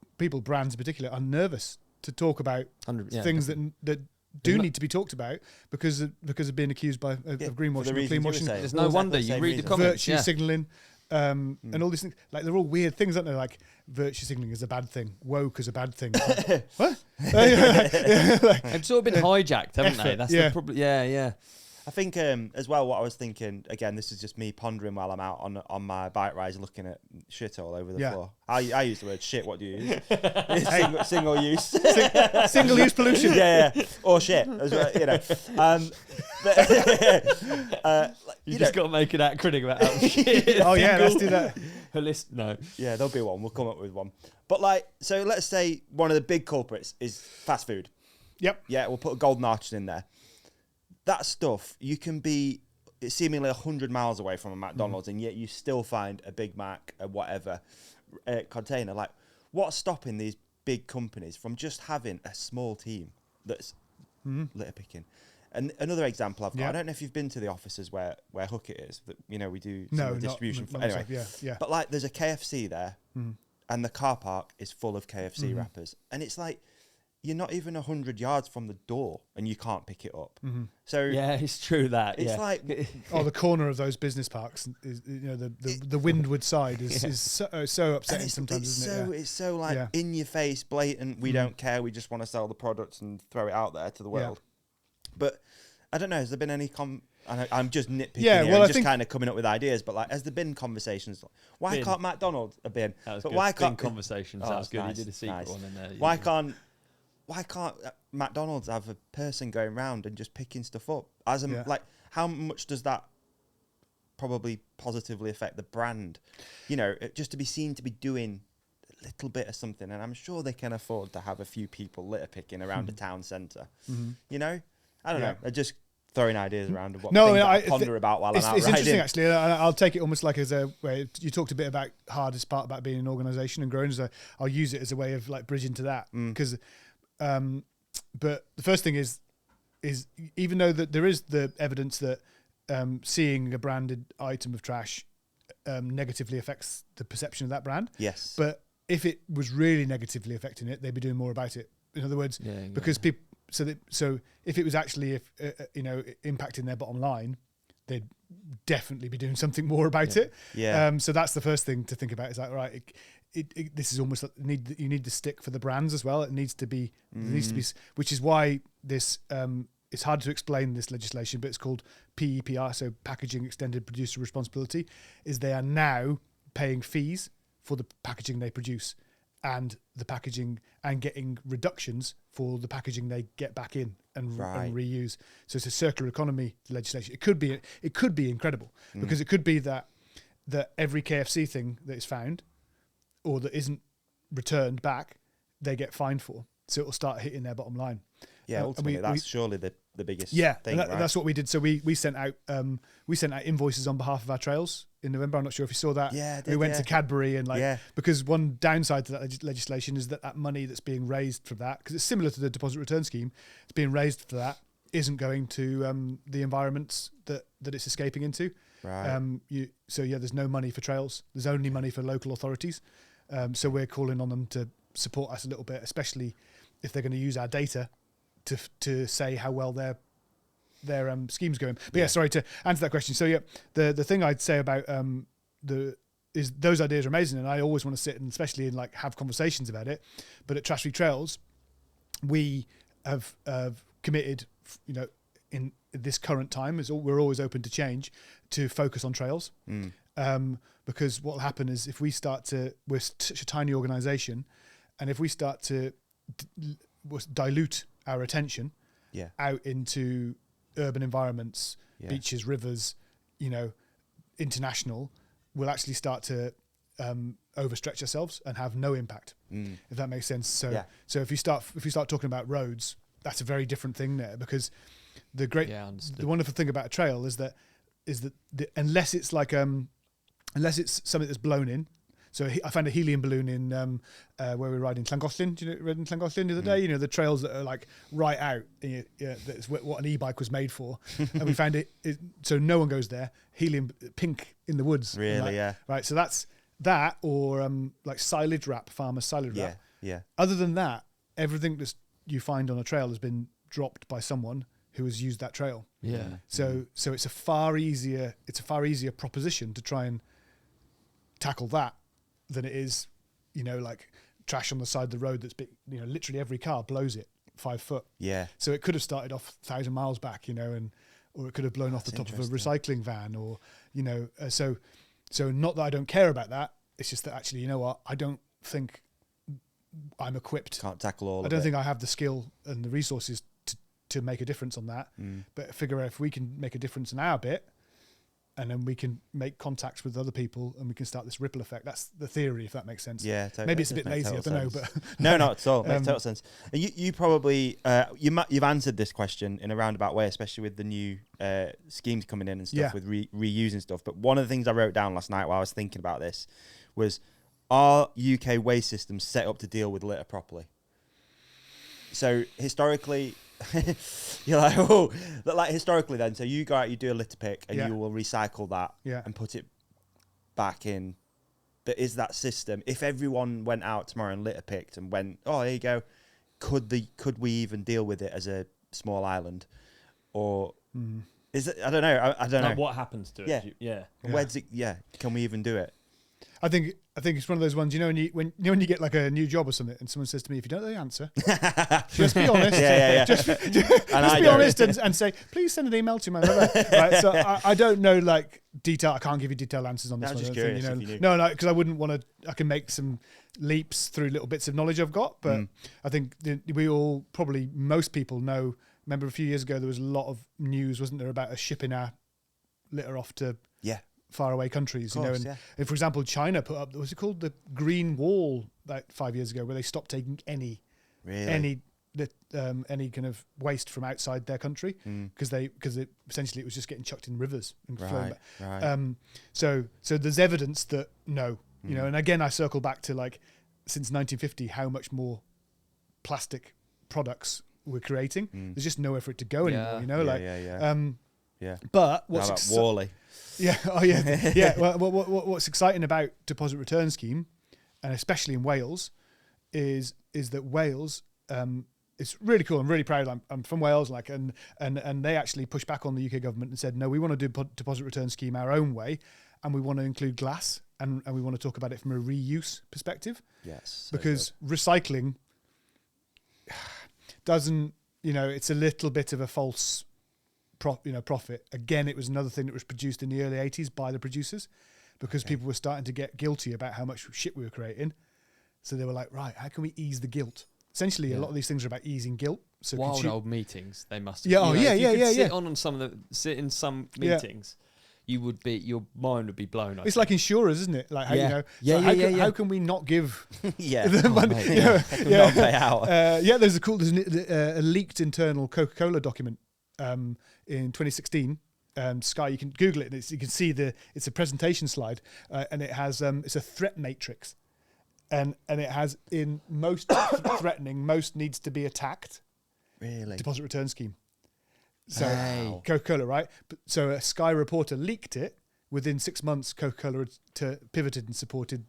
A: brands in particular, are nervous to talk about things that do need to be talked about because of being accused of greenwashing or cleanwashing.
B: There's no wonder you read the comments.
A: Virtue signalling, and all these things. Like, they're all weird things, aren't they? Like, virtue signalling is a bad thing. Woke is a bad thing. Like, what?
B: They've sort of been hijacked, haven't they? That's the problem. Yeah.
C: I think as well, what I was thinking, again, this is just me pondering while I'm out on my bike rides looking at shit all over the floor. I use the word shit. What do you use? Single use.
A: Single use pollution.
C: Yeah. Or shit, as well,
B: You just got to make an acronym about shit.
A: Oh, yeah, let's do that.
B: No.
C: Yeah, there'll be one. We'll come up with one. But like, so let's say one of the big culprits is fast food.
A: Yep.
C: Yeah, we'll put a golden arches in there. That stuff, you can be seemingly 100 miles away from a McDonald's, and yet you still find a Big Mac, a whatever container. Like, what's stopping these big companies from just having a small team that's litter picking? And another example I've got, I don't know if you've been to the offices where Hook It is, that we do some distribution. Anyway,
A: yeah.
C: But like, there's a KFC there, and the car park is full of KFC wrappers, and it's like, you're not even 100 yards from the door and you can't pick it up. So
B: yeah, it's true that.
C: It's like
A: the corner of those business parks is, the windward side is so upsetting sometimes, isn't it?
C: It's so like in your face, blatant. We don't care. We just want to sell the products and throw it out there to the world. But I don't know. Has there been any I'm just nitpicking
A: Yeah,
C: here
A: well,
C: and
A: I
C: just kind of coming up with ideas. But like, as the bin conversations, why can't McDonald's a bin?
B: That was
C: but
B: good.
C: why
B: Bin
C: can't
B: conversations? That was good.
C: Nice,
B: You did a secret one in there.
C: Why can't McDonald's have a person going round and just picking stuff up? Like, how much does that probably positively affect the brand? You know, just to be seen to be doing a little bit of something, and I'm sure they can afford to have a few people litter picking around a town centre. You know, I don't know. They're just throwing ideas around of what things I ponder about while I'm out
A: It's
C: riding.
A: interesting, actually. And I'll take it almost like as a way. You talked a bit about hardest part about being an organisation and growing. So I'll use it as a way of like bridging to that because. But the first thing is even though that there is the evidence that seeing a branded item of trash negatively affects the perception of that brand.
C: Yes.
A: But if it was really negatively affecting it, they'd be doing more about it. In other words, because people. So if it was actually impacting their bottom line, they'd definitely be doing something more about it.
C: Yeah.
A: So that's the first thing to think about. Is like, right, this is almost like you need to stick for the brands as well. It needs to be, which is why this it's hard to explain this legislation, but it's called PEPR, so Packaging Extended Producer Responsibility. Is they are now paying fees for the packaging they produce and the packaging and getting reductions for the packaging they get back in and reuse. So it's a circular economy legislation. It could be incredible because it could be that every KFC thing that is found or that isn't returned back, they get fined for. So it'll start hitting their bottom line.
C: Yeah, ultimately that's surely the biggest thing.
A: And that's what we did. So we sent out invoices on behalf of our trails in November. I'm not sure if you saw that.
C: Yeah,
A: we went to Cadbury and because one downside to that legislation is that money that's being raised from that, because it's similar to the deposit return scheme, it's being raised for that isn't going to the environments that it's escaping into.
C: Right.
A: There's no money for trails. There's only money for local authorities. So we're calling on them to support us a little bit, especially if they're going to use our data to say how well their scheme's going. But sorry to answer that question. So the thing I'd say about is those ideas are amazing, and I always want to sit and especially in like have conversations about it. But at Trash Free Trails, we have committed, in this current time, we're always open to change, to focus on trails. Because what will happen is if we we're such a tiny organisation, and if we start to dilute our attention out into urban environments, beaches, rivers, international, we'll actually start to overstretch ourselves and have no impact, if that makes sense. So if you start talking about roads, that's a very different thing there, because the wonderful thing about a trail is that unless it's like unless it's something that's blown in. So I found a helium balloon in where we were riding Llangollen. Do you know Llangollen the other day? The trails that are like right out. That's what an e-bike was made for. And we found it. So no one goes there. Helium pink in the woods.
C: Really?
A: Right. So that's that, or like silage wrap, farmer silage wrap.
C: Yeah.
A: Other than that, everything that you find on a trail has been dropped by someone who has used that trail.
B: Yeah.
A: So it's a far easier proposition to try and tackle that than it is, like trash on the side of the road that's big, literally every car blows it 5 foot.
C: Yeah.
A: So it could have started off 1,000 miles back, or it could have blown off the top of a recycling van, or, so not that I don't care about that. It's just that actually, you know what? I don't think I'm equipped.
C: Can't tackle all of it.
A: I don't think I have the skill and the resources to make a difference on that. But figure out if we can make a difference in our bit, and then we can make contacts with other people, and we can start this ripple effect. That's the theory, if that makes sense.
C: Yeah, totally.
A: Maybe it's a bit lazy. I don't know, but
C: no, not at all. Makes total sense. And you probably you've answered this question in a roundabout way, especially with the new schemes coming in and stuff with reusing stuff. But one of the things I wrote down last night while I was thinking about this was: are UK waste systems set up to deal with litter properly? So historically. You're like, historically then, so you go out, you do a litter pick, and you will recycle that and put it back in. But is that system, if everyone went out tomorrow and litter picked and went, oh, here you go, could we even deal with it as a small island? Or is it, I don't know. I don't know.
B: What happens to it?
C: Where's it? Can we even do it?
A: I think it's one of those ones, when you get like a new job or something, and someone says to me, if you don't know the answer, just be honest. Just be honest and say, please send an email to my mother. Right? So I don't know like detail. I can't give you detailed answers on this one.
C: Just curious if you knew.
A: No, because I wouldn't want to. I can make some leaps through little bits of knowledge I've got, but I think we all probably most people know. Remember a few years ago there was a lot of news, wasn't there, about us shipping our litter off to faraway countries,
C: course,
A: and for example, China put up, what's it called, the Green Wall, like 5 years ago, where they stopped taking any kind of waste from outside their country because essentially it was just getting chucked in rivers and flowing back.
C: Right.
A: So there's evidence that and again I circle back to like since 1950 how much more plastic products we're creating. There's just nowhere for it to go anymore. But what's
C: Wally?
A: What's exciting about deposit return scheme, and especially in Wales, is that Wales, it's really cool. I'm really proud. I'm from Wales, and they actually pushed back on the UK government and said, no, we want to do deposit return scheme our own way, and we want to include glass, and we want to talk about it from a reuse perspective.
C: Yes,
A: because recycling doesn't, it's a little bit of a false profit. Again, it was another thing that was produced in the early 80s by the producers because people were starting to get guilty about how much shit we were creating. So they were like, right, how can we ease the guilt? Essentially, a lot of these things are about easing guilt. So
B: wild old meetings, they must have. Sit in some meetings, you would be, your mind would be blown.
A: It's like insurers, isn't it? Like how can we not give the money?
C: Not pay out.
A: There's a leaked internal Coca-Cola document in 2016. Sky, you can Google it. And you can see it's a presentation slide, and it has it's a threat matrix, and it has in most threatening, most needs to be attacked.
C: Really,
A: deposit return scheme. So Coca-Cola, right? So a Sky reporter leaked it. Within 6 months, Coca-Cola pivoted and supported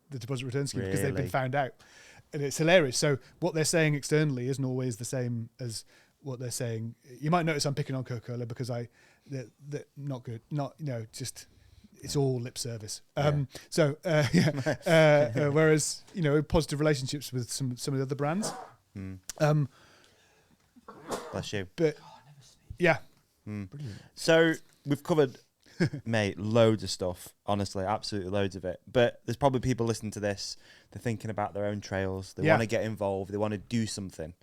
A: the deposit return scheme because they've been found out, and it's hilarious. So what they're saying externally isn't always the same as what they're saying. You might notice I'm picking on Coca-Cola because they're not good. Just it's all lip service. Whereas positive relationships with some of the other brands.
C: Bless you.
A: But
C: so we've covered, mate, loads of stuff. Honestly, absolutely loads of it. But there's probably people listening to this. They're thinking about their own trails. They want to get involved. They want to do something.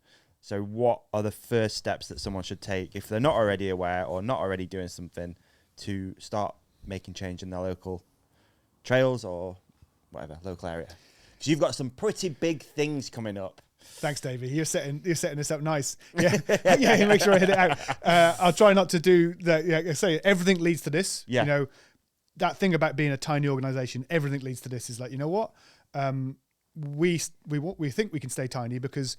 C: So what are the first steps that someone should take if they're not already aware or not already doing something to start making change in their local trails or whatever, local area? Because you've got some pretty big things coming up.
A: Thanks, Davey. You're setting this up nice. Make sure I hit it out. I'll try not to do that. I say everything leads to this. That thing about being a tiny organisation, everything leads to this. Is like, what? We think we can stay tiny because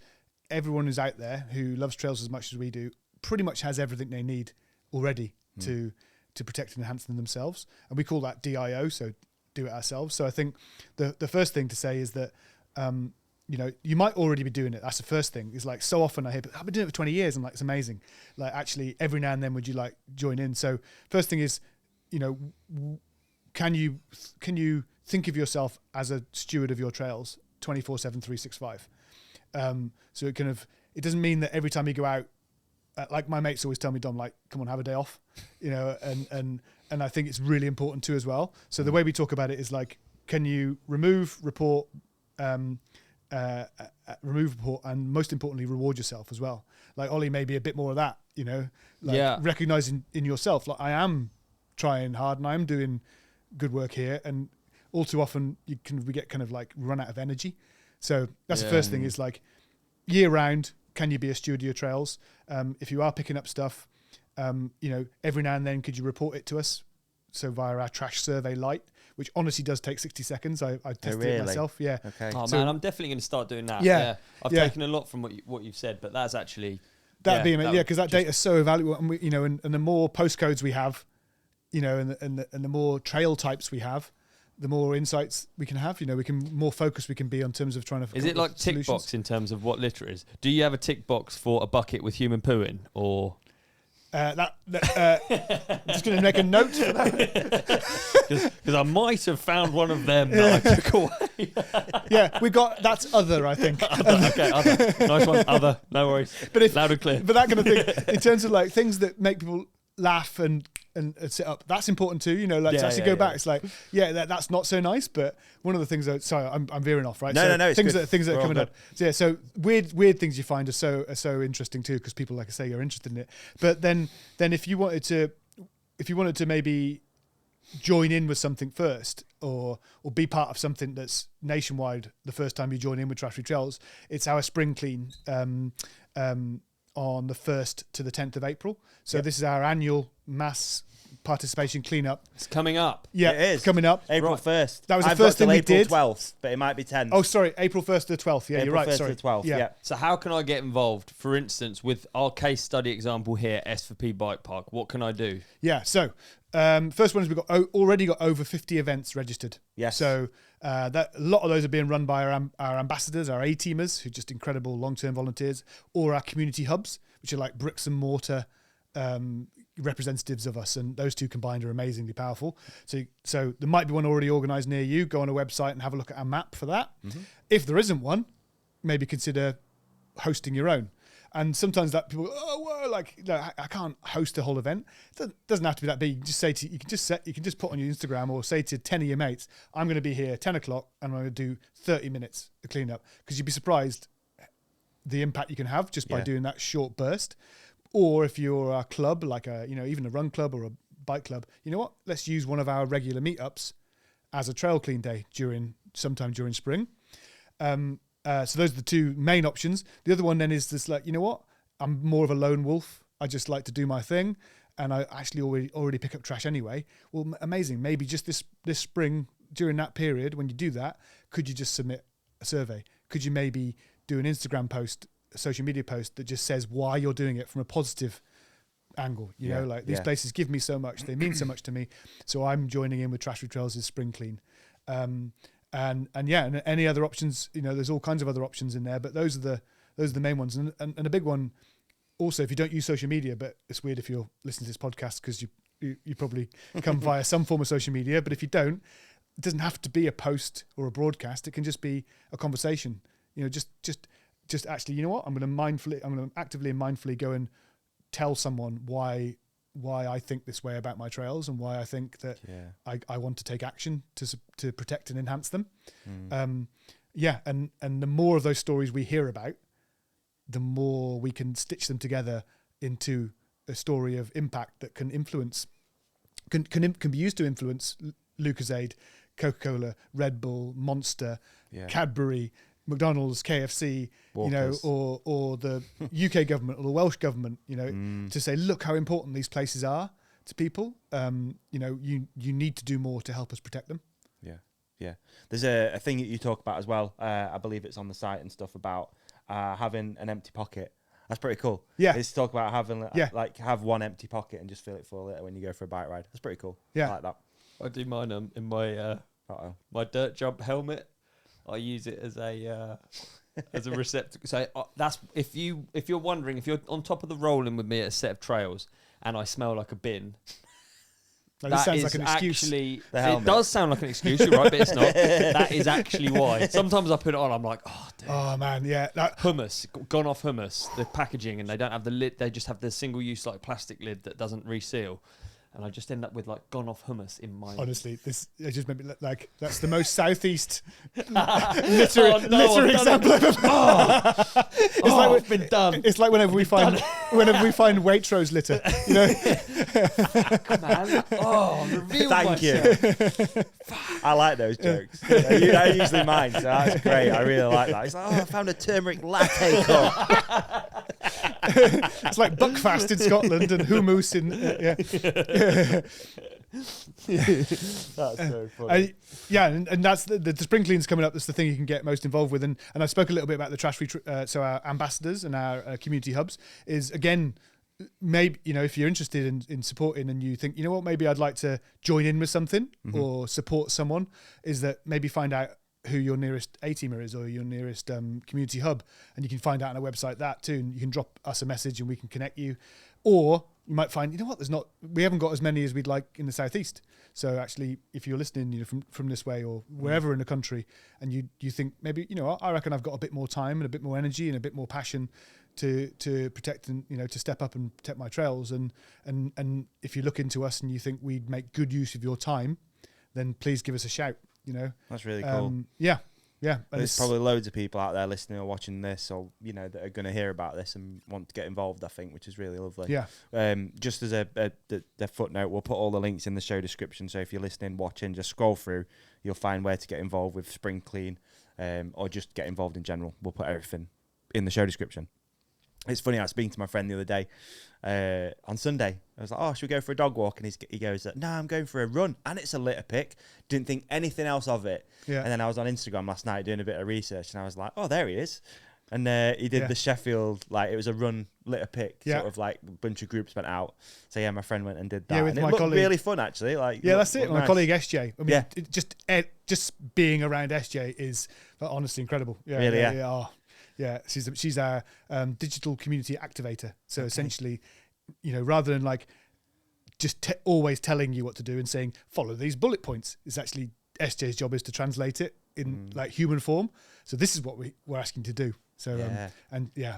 A: everyone who's out there who loves trails as much as we do pretty much has everything they need already to protect and enhance them themselves. And we call that DIO, so do it ourselves. So I think the first thing to say is that, you might already be doing it. That's the first thing. Is like so often I hear, but I've been doing it for 20 years. I'm like, it's amazing. Like actually every now and then would you like join in? So first thing is, can you think of yourself as a steward of your trails 24/7, 365? So it doesn't mean that every time you go out, like my mates always tell me, Dom, like, come on, have a day off, and I think it's really important too as well. So the way we talk about it is like, can you remove, report, and most importantly, reward yourself as well. Like Olly, maybe a bit more of that, recognizing in yourself, like I am trying hard and I'm doing good work here. And all too often we get kind of like run out of energy. So that's the first thing is like year round, can you be a steward of your trails? If you are picking up stuff, every now and then, could you report it to us? So via our trash survey light, which honestly does take 60 seconds. I tested it myself. Yeah.
C: Okay.
B: Oh man, I'm definitely going to start doing that. Yeah. I've taken a lot from what you've said, but that's actually
A: because that data is so valuable, and we, and the more postcodes we have, and the more trail types we have, the more insights we can have. We can more focused we can be on terms of trying to.
B: Is it like tick box in terms of what litter is? Do you have a tick box for a bucket with human poo in, or?
A: I'm just going to make a note for that.
B: Because I might have found one of them that I took away.
A: Yeah, that's other, I think.
B: Okay, other. Nice one, other. No worries. But loud and clear.
A: But that kind of thing, in terms of like things that make people laugh and sit up, that's important too. To actually go back. It's like, that's not so nice. But one of the things that, sorry, I'm veering off, right?
C: No.
A: Things that are coming up. So yeah, so weird things you find are so interesting too, because people, like I say, are interested in it. But then if you wanted to maybe join in with something first, or be part of something that's nationwide the first time you join in with Trash Free Trails, it's our spring clean on the 1st to the 10th of April. So this is our annual mass participation cleanup.
B: It's coming up.
A: Yeah,
C: it is
A: coming up.
C: April 1st.
A: That was the first thing we did.
C: April 12th, but it might be 10th.
A: Oh, sorry, April 1st to the 12th. Yeah,
C: April
A: you're right.
C: 1st
A: Sorry.
C: to the 12th. Yeah.
B: So how can I get involved? For instance, with our case study example here, S4P Bike Park, what can I do?
A: Yeah, so first one is we've already got over 50 events registered.
C: Yes.
A: So a lot of those are being run by our ambassadors, our A-teamers, who are just incredible long-term volunteers, or our community hubs, which are like bricks and mortar representatives of us, and those two combined are amazingly powerful. So there might be one already organised near you. Go on a website and have a look at our map for that. Mm-hmm. If there isn't one, maybe consider hosting your own. And sometimes that people go, I can't host a whole event. It doesn't have to be that big. You can just say you can just put on your Instagram or say to 10 of your mates, I'm going to be here 10 o'clock and I'm going to do 30 minutes of cleanup, because you'd be surprised the impact you can have just by doing that short burst. Or if you're a club, like even a run club or a bike club, you know what? Let's use one of our regular meetups as a trail clean day sometime during spring. So those are the two main options. The other one then is this, like, you know what? I'm more of a lone wolf. I just like to do my thing, and I actually already pick up trash anyway. Well, amazing. Maybe just this spring, during that period when you do that, could you just submit a survey? Could you maybe do an Instagram post, a social media post that just says why you're doing it from a positive angle? These places give me so much, they mean so much to me, so I'm joining in with Trash Free Trails' spring clean. And any other options, there's all kinds of other options in there, but those are the main ones. And a big one also, if you don't use social media, but it's weird if you're listening to this podcast because you probably come via some form of social media, but if you don't, it doesn't have to be a post or a broadcast. It can just be a conversation. Just actually, you know what? I'm going to actively and mindfully go and tell someone why I think this way about my trails, and why I think that I want to take action to protect and enhance them. And the more of those stories we hear about, the more we can stitch them together into a story of impact that can influence, can be used to influence Lucozade, Coca-Cola, Red Bull, Monster, Cadbury, McDonald's, KFC,
C: Walkers.
A: or the UK government or the Welsh government, to say, look how important these places are to people. You need to do more to help us protect them.
C: Yeah. There's a thing that you talk about as well. I believe it's on the site and stuff about having an empty pocket. That's pretty cool.
A: Yeah.
C: It's talk about having have one empty pocket and just fill it full later when you go for a bike ride. That's pretty cool.
A: Yeah.
C: I like that.
B: I do mine in my dirt jump helmet. I use it as a receptacle. So that's if you're wondering, if you're on top of the rolling with me at a set of trails and I smell like a bin.
A: That sounds like an excuse.
B: Actually, it does sound like an excuse, you're right, but it's not. That is actually why. Sometimes I put it on, I'm like, oh, dude.
A: Oh, man, yeah.
B: Hummus, gone off hummus, the packaging, and they don't have the lid, they just have the single-use like plastic lid that doesn't reseal. And I just end up with like gone off hummus in my...
A: Honestly, it just made me look like that's the most southeast litter example I've ever.
B: It's been done.
A: It's like whenever we find Waitrose litter,
B: Fuck, man. Reveal
C: Thank
B: myself.
C: you. I like those jokes. They're usually mine, so that's great. I really like that. It's like, I found a turmeric latte cup.
A: It's like Buckfast in Scotland and hummus in
C: That's so funny.
A: And that's the spring clean's coming up. That's the thing you can get most involved with. And I spoke a little bit about the trash free. So our ambassadors and our community hubs is, again, maybe, if you're interested in supporting and you think, you know what, maybe I'd like to join in with something or support someone, is that maybe find out who your nearest A-teamer is or your nearest community hub, and you can find out on a website that too, and you can drop us a message and we can connect you. Or you might find, we haven't got as many as we'd like in the southeast. So actually, if you're listening, from this way or wherever in the country, and you think maybe, I reckon I've got a bit more time and a bit more energy and a bit more passion to protect and to step up and protect my trails. And if you look into us and you think we'd make good use of your time, then please give us a shout.
C: That's really cool.
A: Yeah, and
C: there's probably loads of people out there listening or watching this, or that are going to hear about this and want to get involved, I think, which is really lovely.
A: Yeah.
C: Just as the footnote, we'll put all the links in the show description. So if you're listening, watching, just scroll through. You'll find where to get involved with Spring Clean, or just get involved in general. We'll put everything in the show description. It's funny, I was speaking to my friend the other day on Sunday. I was like, "Oh, should we go for a dog walk?" And he goes, "No, I'm going for a run." And it's a litter pick. Didn't think anything else of it.
A: Yeah.
C: And then I was on Instagram last night doing a bit of research, and I was like, "Oh, there he is." And he did the Sheffield, it was a run litter pick, sort of a bunch of groups went out. So my friend went and did that.
A: Yeah,
C: with and my colleague. Really fun, actually.
A: That's it. My
C: nice.
A: colleague SJ. I mean, just being around SJ is honestly incredible. Yeah,
C: really,
A: yeah. She's our digital community activator. So essentially, rather than just always telling you what to do and saying follow these bullet points, it's actually SJ's job is to translate it in human form. So this is what we're asking to do. So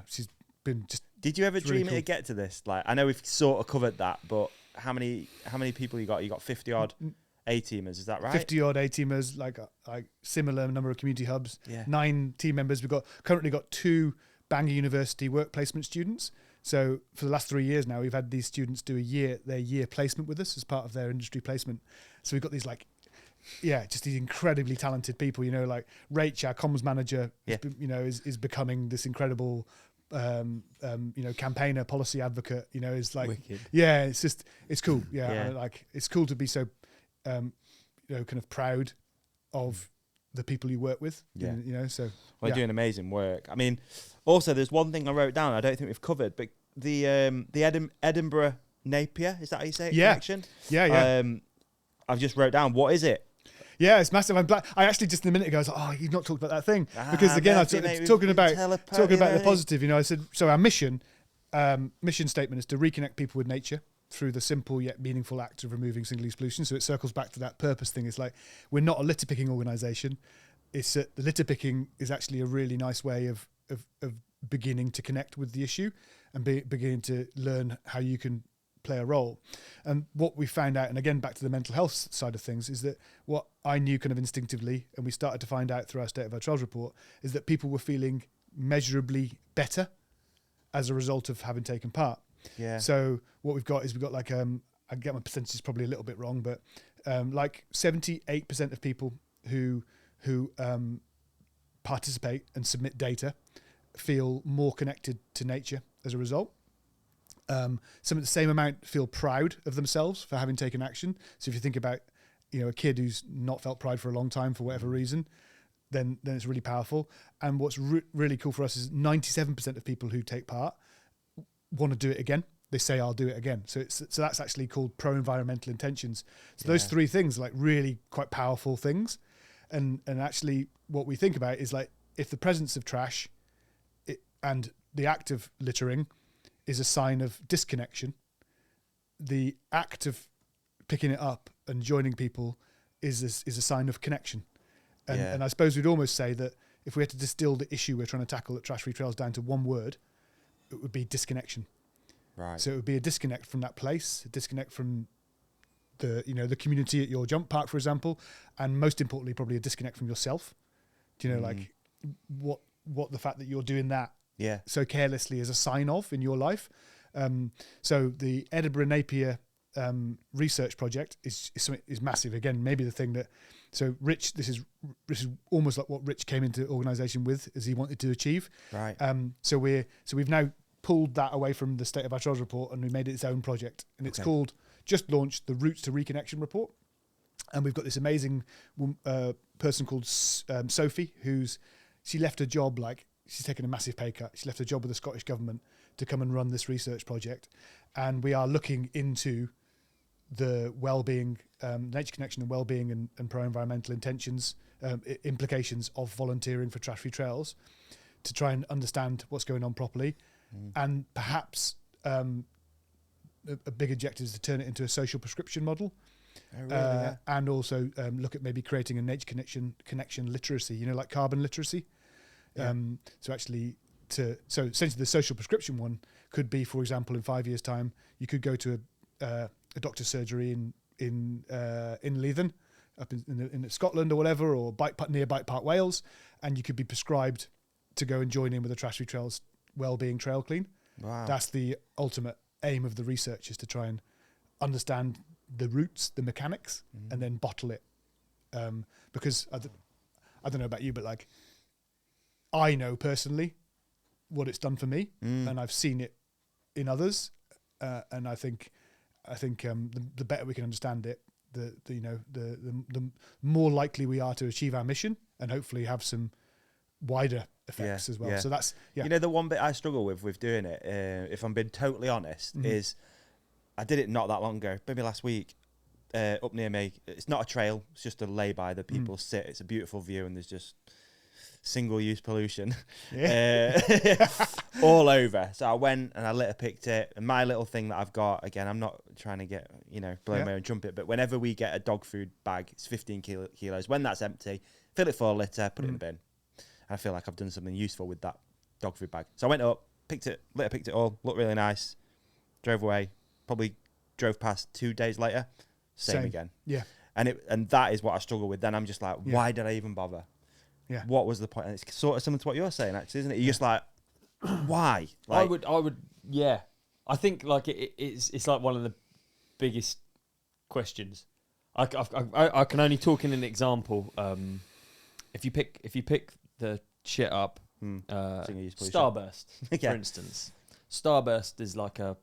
A: she's been just.
C: Did you ever dream it to get to this? I know we've sort of covered that, but how many people you got? You got 50 odd A-teamers, is that right?
A: 50 odd A-teamers, like similar number of community hubs.
C: Yeah.
A: 9 team members. We've currently got 2 Bangor University work placement students. So for the last 3 years now, we've had these students do their year placement with us as part of their industry placement. So we've got these just these incredibly talented people. Rach, our comms manager, is becoming this incredible, campaigner, policy advocate. Is
B: wicked.
A: Yeah, it's cool. Yeah. It's cool to be so, kind of proud of the people you work with.
C: Yeah.
A: You're
C: doing amazing work. I mean, also there's one thing I wrote down. I don't think we've covered, but the Edinburgh Napier, is that how you say it?
A: Yeah.
C: Connection?
A: Yeah.
C: I've just wrote down, what is it?
A: Yeah, it's massive. I'm glad. I actually just a minute ago I was like, you've not talked about that thing, because again, I was talking about the positive. I said, so our mission statement is to reconnect people with nature through the simple yet meaningful act of removing single-use pollution. So it circles back to that purpose thing. It's we're not a litter picking organisation. It's the litter picking is actually a really nice way of beginning to connect with the issue and beginning to learn how you can play a role. And what we found out, and again back to the mental health side of things, is that what I knew kind of instinctively, and we started to find out through our State of Our Trails report, is that people were feeling measurably better as a result of having taken part.
C: Yeah.
A: So what we've got I get my percentages probably a little bit wrong, but 78% of people who participate and submit data feel more connected to nature as a result. Some of the same amount feel proud of themselves for having taken action. So if you think about, a kid who's not felt pride for a long time for whatever reason, then it's really powerful. And what's really cool for us is 97% of people who take part want to do it again. They say, I'll do it again. So that's actually called pro-environmental intentions. So those 3 things, really quite powerful things. And actually what we think about is if the presence of trash and the act of littering is a sign of disconnection, the act of picking it up and joining people is a sign of connection. And I suppose we'd almost say that if we had to distill the issue we're trying to tackle at Trash Free Trails down to one word, it would be disconnection.
C: Right.
A: So it would be a disconnect from that place, a disconnect from the community at your jump park, for example, and most importantly, probably a disconnect from yourself. What the fact that you're doing that so carelessly is a sign of in your life. So the Edinburgh Napier research project is massive. Again, maybe the thing that, so Rich, this is almost like what Rich came into organisation with, as he wanted to achieve.
C: Right.
A: So we've now pulled that away from the State of Our Trails report and we made it its own project, and it's called, just launched, the Routes to Reconnection report. And we've got this amazing person called Sophie, she left her job, she's taken a massive pay cut. She left her job with the Scottish government to come and run this research project. And we are looking into the well-being, nature connection and well-being and pro-environmental intentions, implications of volunteering for Trash Free Trails, to try and understand what's going on properly, and perhaps a big objective is to turn it into a social prescription model.
C: Oh, really? Yeah.
A: And also look at maybe creating a nature connection literacy, like carbon literacy.
C: Yeah.
A: So essentially the social prescription one could be, for example, in 5 years' time, you could go to a doctor's surgery in Leithen, up in Scotland or whatever, or near Bike Park, Wales, and you could be prescribed to go and join in with the Trash Free Trails Wellbeing Trail Clean.
C: Wow.
A: That's the ultimate aim of the research, is to try and understand the roots, the mechanics, and then bottle it. Because I don't know about you, but like, I know personally what it's done for me, and I've seen it in others, and I think the better we can understand it, the more likely we are to achieve our mission, and hopefully have some wider effects as well.
C: Yeah.
A: So that's
C: the one bit I struggle with doing it, if I'm being totally honest, is I did it not that long ago, maybe last week, up near me. It's not a trail, it's just a lay-by that people sit. It's a beautiful view, and there's just single-use pollution all over. So I went and I litter picked it, and my little thing that I've got, again, I'm not trying to get, blow my own trumpet, but whenever we get a dog food bag, it's 15 kilos. When that's empty, fill it full of litter, put it in the bin. And I feel like I've done something useful with that dog food bag. So I went up, picked it all, looked really nice, drove away, probably drove past 2 days later, same again.
A: Yeah.
C: And that is what I struggle with. Then I'm just like, why did I even bother?
A: Yeah.
C: What was the point? And it's sort of similar to what you're saying, actually, isn't it? You're just like, why? Like,
B: I would, yeah. I think like it's like one of the biggest questions. I can only talk in an example. If you pick the shit up, Starburst, for instance. Starburst is like a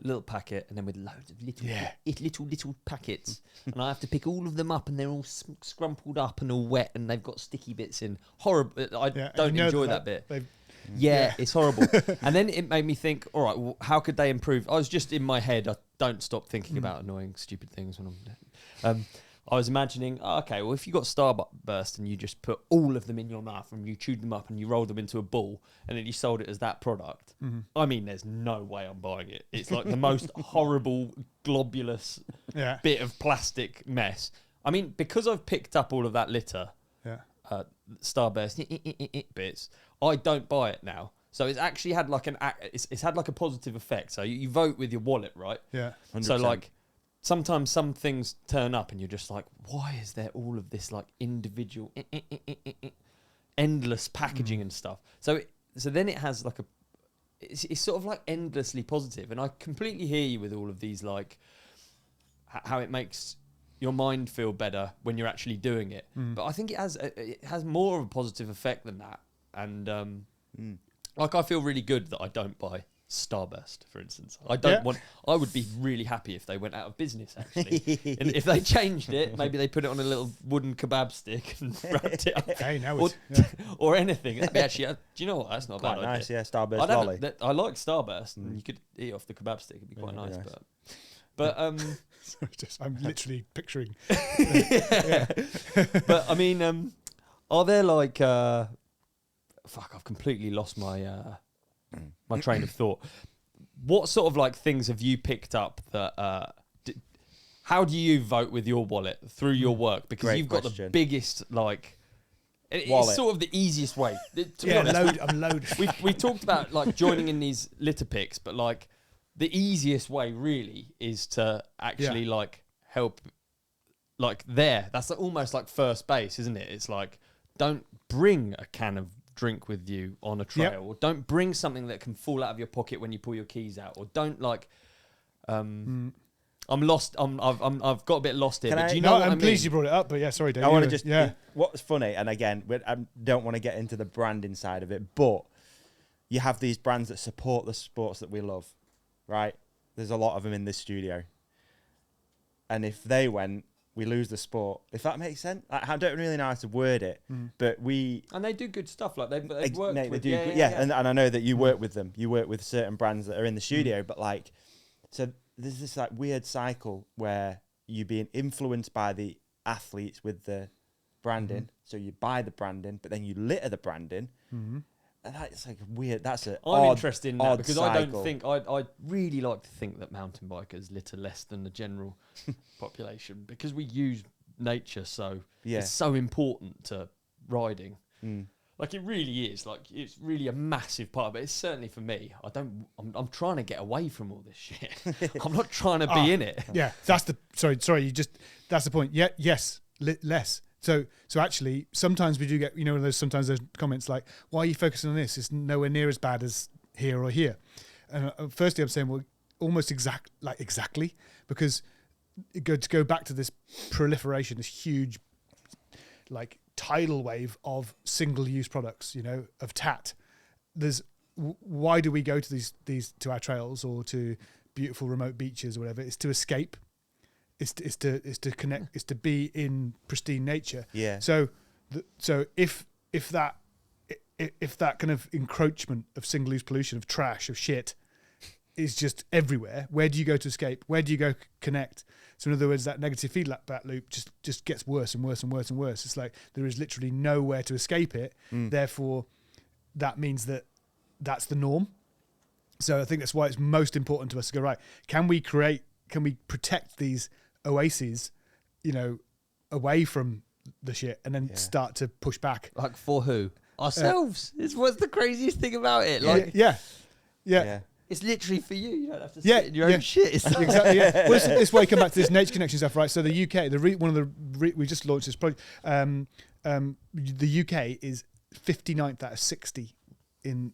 B: little packet, and then with loads of little packets, and I have to pick all of them up, and they're all scrumpled up and all wet, and they've got sticky bits in. Horrible. I don't enjoy that bit. It's horrible. And then it made me think, all right, well, how could they improve? I was just in my head, I don't stop thinking about annoying, stupid things when I'm I was imagining, okay, well, if you got Starburst and you just put all of them in your mouth and you chewed them up and you rolled them into a ball and then you sold it as that product, I mean, there's no way I'm buying it. It's like the most horrible, globulous bit of plastic mess. I mean, because I've picked up all of that litter, Starburst bits, I don't buy it now. So it's actually had like it's had like a positive effect. So you vote with your wallet, right?
A: Yeah.
C: 100%.
B: So like, sometimes some things turn up and you're just like, why is there all of this like individual endless packaging and stuff? So then it has like it's sort of like endlessly positive. And I completely hear you with all of these, like how it makes your mind feel better when you're actually doing it. But I think it has more of a positive effect than that. And like, I feel really good that I don't buy Starburst, for instance. I would be really happy if they went out of business, actually. And if they changed it, maybe they put it on a little wooden kebab stick and wrapped it up.
A: Hey, now
B: or anything. That'd be actually, do you know what? That's not
C: quite
B: bad
C: nice,
B: idea.
C: yeah, Starburst lolly.
B: I like Starburst, and you could eat off the kebab stick. It'd be quite nice. But
A: I'm literally picturing.
B: But I mean, are there like I've completely lost my my train of thought. What sort of like things have you picked up that how do you vote with your wallet through your work? Because
C: Great
B: you've
C: question.
B: got the biggest, like,
C: Wallet.
B: it's sort of the easiest way. To be honest,
A: I'm loaded.
B: we talked about like joining in these litter picks, but like the easiest way really is to actually like help, like that's almost like first base, isn't it? It's like, don't bring a can of drink with you on a trail, or don't bring something that can fall out of your pocket when you pull your keys out, or don't like I'm lost. I've got a bit lost here. But do you know what I mean?
A: I'm pleased you brought it up, but sorry, Dave.
C: I want to just what's funny, and again, I don't want to get into the branding side of it, but you have these brands that support the sports that we love, right? There's a lot of them in this studio, and if they went, we lose the sport. If that makes sense, I don't really know how to word it, but and
B: they do good stuff. Like they work
C: Nate,
B: with,
C: they do, And I know that you work with them. You work with certain brands that are in the studio, but like, so there's this like weird cycle where you're being influenced by the athletes with the branding. So you buy the branding, but then you litter the branding, That's like weird. That's a.
B: I'm interested in that because
C: cycle.
B: I really like to think that mountain bikers litter less than the general population because we use nature it's so important to riding. Like it really is. Like it's really a massive part of it. It's certainly for me. I'm trying to get away from all this shit. I'm not trying to be in it.
A: Yeah, that's the that's the point. Yeah, yes, less. So actually, sometimes we do get sometimes there's comments like, "Why are you focusing on this? It's nowhere near as bad as here or here." And firstly, I'm saying, well, almost exactly because to go back to this proliferation, this huge like tidal wave of single-use products, of tat. Why do we go to these to our trails or to beautiful remote beaches or whatever? It's to escape. It's to connect. It's to be in pristine nature.
C: Yeah.
A: So if that kind of encroachment of single-use pollution, of trash, of shit, is just everywhere, where do you go to escape? Where do you go connect? So in other words, that negative feedback loop just gets worse and worse and worse and worse. It's like there is literally nowhere to escape it. Therefore, that means that's the norm. So I think that's why it's most important to us to go, right, can we protect these oases, away from the shit and then start to push back.
B: Like for who? Ourselves. It's what's the craziest thing about it. Like
A: yeah.
B: It's literally for you. You don't have to sit in your own shit. It's
A: exactly. Yeah. Well, this way, come back to this nature connection stuff, right? So the UK, we just launched this project. The UK is 59th out of 60 in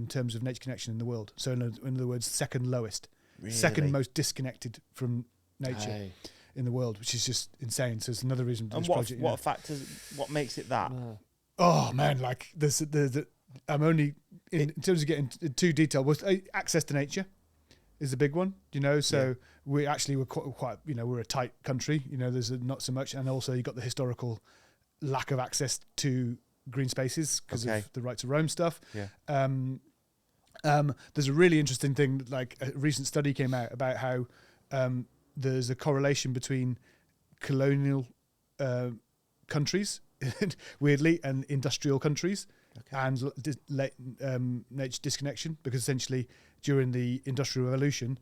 A: terms of nature connection in the world. So in other words, second lowest, second most disconnected from nature in the world, which is just insane. So it's another reason.
C: And what factors? What makes it that?
A: Oh man, like there's I'm only in terms of getting too detailed. Was access to nature is a big one, So we're quite we're a tight country. There's not so much, and also you got the historical lack of access to green spaces because of the right to roam stuff. Yeah. There's a really interesting thing, like a recent study came out about how there's a correlation between colonial countries, weirdly, and industrial countries. And nature disconnection, because essentially during the Industrial Revolution,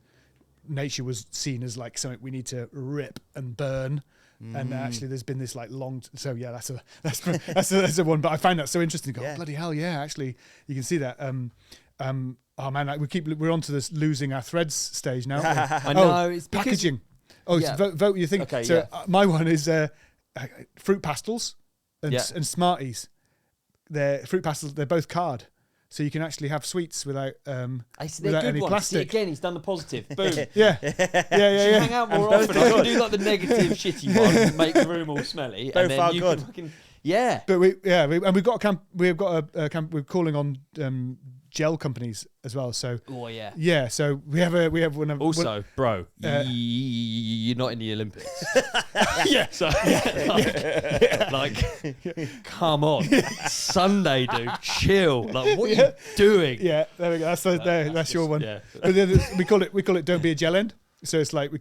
A: nature was seen as like something we need to rip and burn, and actually there's been this like long. So yeah, that's a one. But I find that so interesting. Bloody hell, yeah! Actually, you can see that. Oh man, like we're onto this losing our threads stage now.
B: I know it's
A: packaging. Vote what you think. Okay, so my one is fruit pastels and Smarties. They're fruit pastels. They're both card, so you can actually have sweets without any plastic.
B: See, again, he's done the positive. Boom.
A: Yeah.
B: Hang out more often. I can do like the negative, shitty one, and make the room all smelly,
C: both
B: and then
C: are
B: you
C: good.
B: can fucking yeah.
A: But we've got a camp. We've got a camp. We're calling on gel companies as well. So yeah. So we have one.
B: Also, bro, you're not in the Olympics.
A: Yeah.
B: So like, come on, Sunday, dude, chill. Like, what are you doing?
A: Yeah, there we go. That's your one.
B: Yeah.
A: But we call it don't be a gel end. So it's like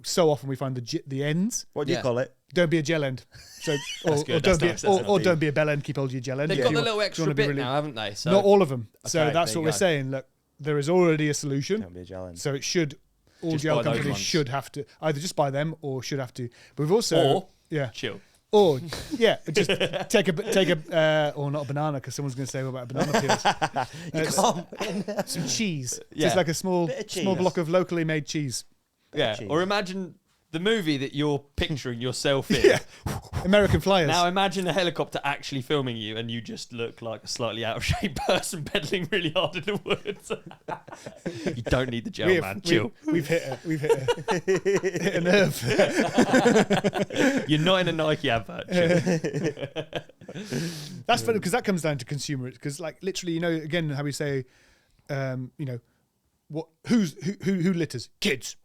A: so often we find the ends.
C: What do you call it?
A: Don't be a gel end. So or don't be a bell end. Keep hold of your gel end.
B: They've got the little extra bit now, haven't they? So
A: not all of them. So that's what we're saying. Look, there is already a solution.
C: Don't be a gel end.
A: So it should. All just gel companies should have to either just buy them or should have to. But we've also
B: chill.
A: Or just take a or not a banana, because someone's going to say what about banana peels. Some cheese. Just like a small block of locally made cheese.
B: Yeah. Or imagine the movie that you're picturing yourself in.
A: American Flyers.
B: Now imagine a helicopter actually filming you, and you just look like a slightly out of shape person pedaling really hard in the woods. You don't need the gel, man. Chill.
A: We've hit a nerve.
B: You're not in a Nike advert.
A: That's funny, because that comes down to consumer. Because like literally, again, how we say, who litters? Kids.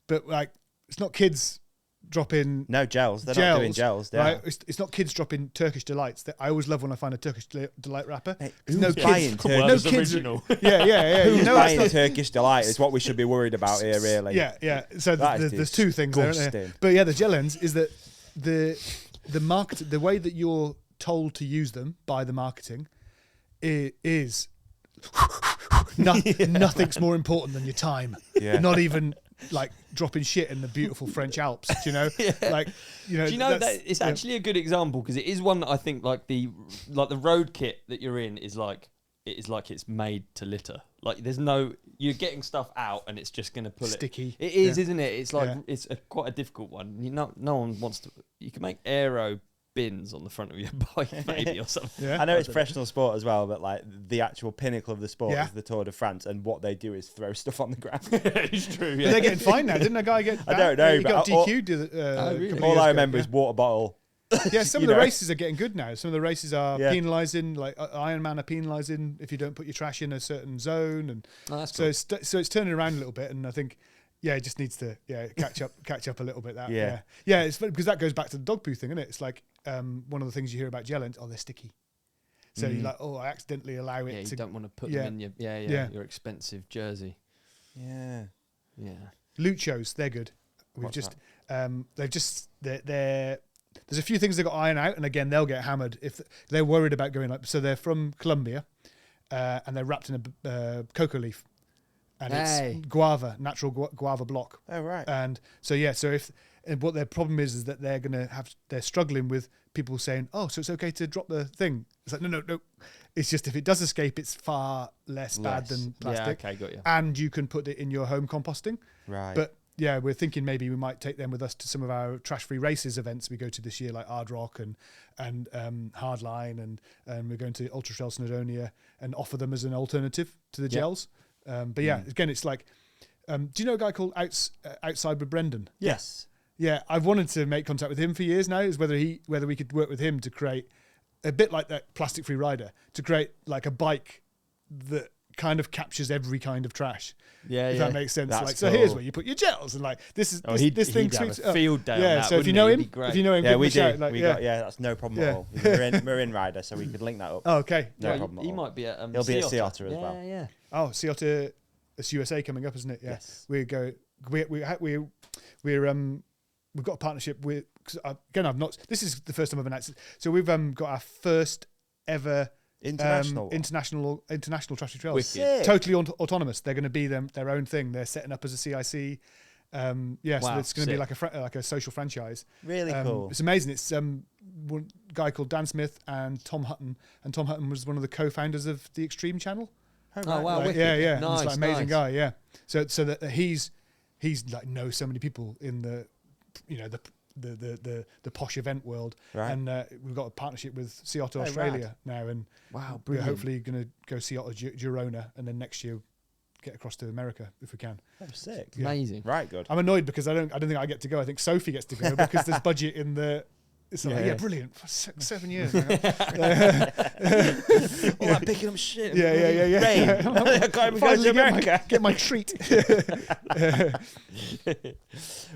A: But like, it's not kids dropping
C: gels. They're not doing gels,
A: right? It's not kids dropping Turkish delights. I always love when I find a Turkish delight wrapper.
C: Who's buying
B: Turkish? Original.
A: Yeah.
C: Who's buying Turkish delight is what we should be worried about here, really.
A: Yeah. So there's two things there. But yeah, the gel ends is that the market, the way that you're told to use them by the marketing, is nothing's more important than your time.
C: Yeah.
A: Not even like dropping shit in the beautiful French Alps, do you know? Like, you know,
B: Do you know that it's actually a good example because it is one that I think like the road kit that you're in is like it's made to litter. Like there's no you're getting stuff out and it's just going to pull
A: sticky.
B: It is, isn't it? It's like it's quite a difficult one. No one wants to. You can make aero bins on the front of your bike maybe or something.
C: I know it's professional sport as well, but like the actual pinnacle of the sport is the Tour de France, and what they do is throw stuff on the ground.
B: It's true.
A: They're getting fined now. Didn't a guy get?
C: I don't know.
A: He got DQ'd.
B: Really?
C: All I remember is water bottle.
A: Yeah, some of the races are getting good now. Some of the races are penalising, like Ironman are penalising if you don't put your trash in a certain zone, and
B: that's
A: so it's turning around a little bit. And I think, it just needs to catch up a little bit. It's funny because that goes back to the dog poo thing, isn't it? It's like one of the things you hear about gel ends. Oh, they're sticky. So you're like, I accidentally allow it.
B: You don't want to put them in your expensive jersey.
C: Yeah.
A: Luchos, they're good. There's a few things they've got to iron out, and again, they'll get hammered if they're worried about going like. So they're from Colombia, and they're wrapped in a cocoa leaf, and it's guava, natural guava block.
C: Oh right.
A: And so what their problem is that they're struggling with people saying, oh, so it's okay to drop the thing. It's like no. It's just if it does escape, it's far less bad than plastic.
B: Yeah, okay, got you.
A: And you can put it in your home composting.
C: Right.
A: But yeah, we're thinking maybe we might take them with us to some of our trash-free races events we go to this year, like Hard Rock and Hardline, and we're going to Ultra Trail Snowdonia and offer them as an alternative to the gels. But yeah, again, it's like, do you know a guy called Outside with Brendan?
C: Yes.
A: Yeah, I've wanted to make contact with him for years now. Is whether we could work with him to create a bit like that plastic-free rider, to create like a bike that kind of captures every kind of trash. If that makes sense.
C: That's
A: like,
C: cool.
A: So here's where you put your gels, and like this thing
B: he'd
A: sweeps
B: have a field day.
A: Yeah,
B: on that,
A: so if you know him,
C: Yeah, we do.
A: shout, like,
C: That's no problem at all. He's a Marin rider, so we could link that up.
A: Oh, okay.
C: No problem at
B: He
C: all.
B: might be at
C: He'll be at Sea Otter as well.
B: Yeah.
A: Oh, Sea Otter, it's USA coming up, isn't it? Yeah.
C: Yes.
A: We've got a partnership with. This is the first time I've announced it. So we've got our first ever international trashy trails. Totally autonomous. They're going to be their own thing. They're setting up as a CIC. So it's going to be like a social franchise.
C: Really cool.
A: It's amazing. It's one guy called Dan Smith and Tom Hutton, and Tom Hutton was one of the co-founders of the Extreme Channel.
B: Oh wow!
A: Like,
B: wicked.
A: yeah.
B: Nice,
A: He's like amazing
B: nice.
A: guy. Yeah. So that he's like knows so many people in the posh event world,
C: right.
A: And we've got a partnership with Sea Otter Australia now, and
B: wow,
A: we're hopefully going to go Sea Otter Girona, and then next year get across to America if we can.
C: Oh, sick!
A: Yeah.
B: Amazing.
C: Right, good.
A: I'm annoyed because I don't think I get to go. I think Sophie gets to go because there's budget in the. It's like, brilliant. For 7 years.
C: All that picking up shit.
A: Yeah.
C: Rain. I can't go to America.
A: Get my treat.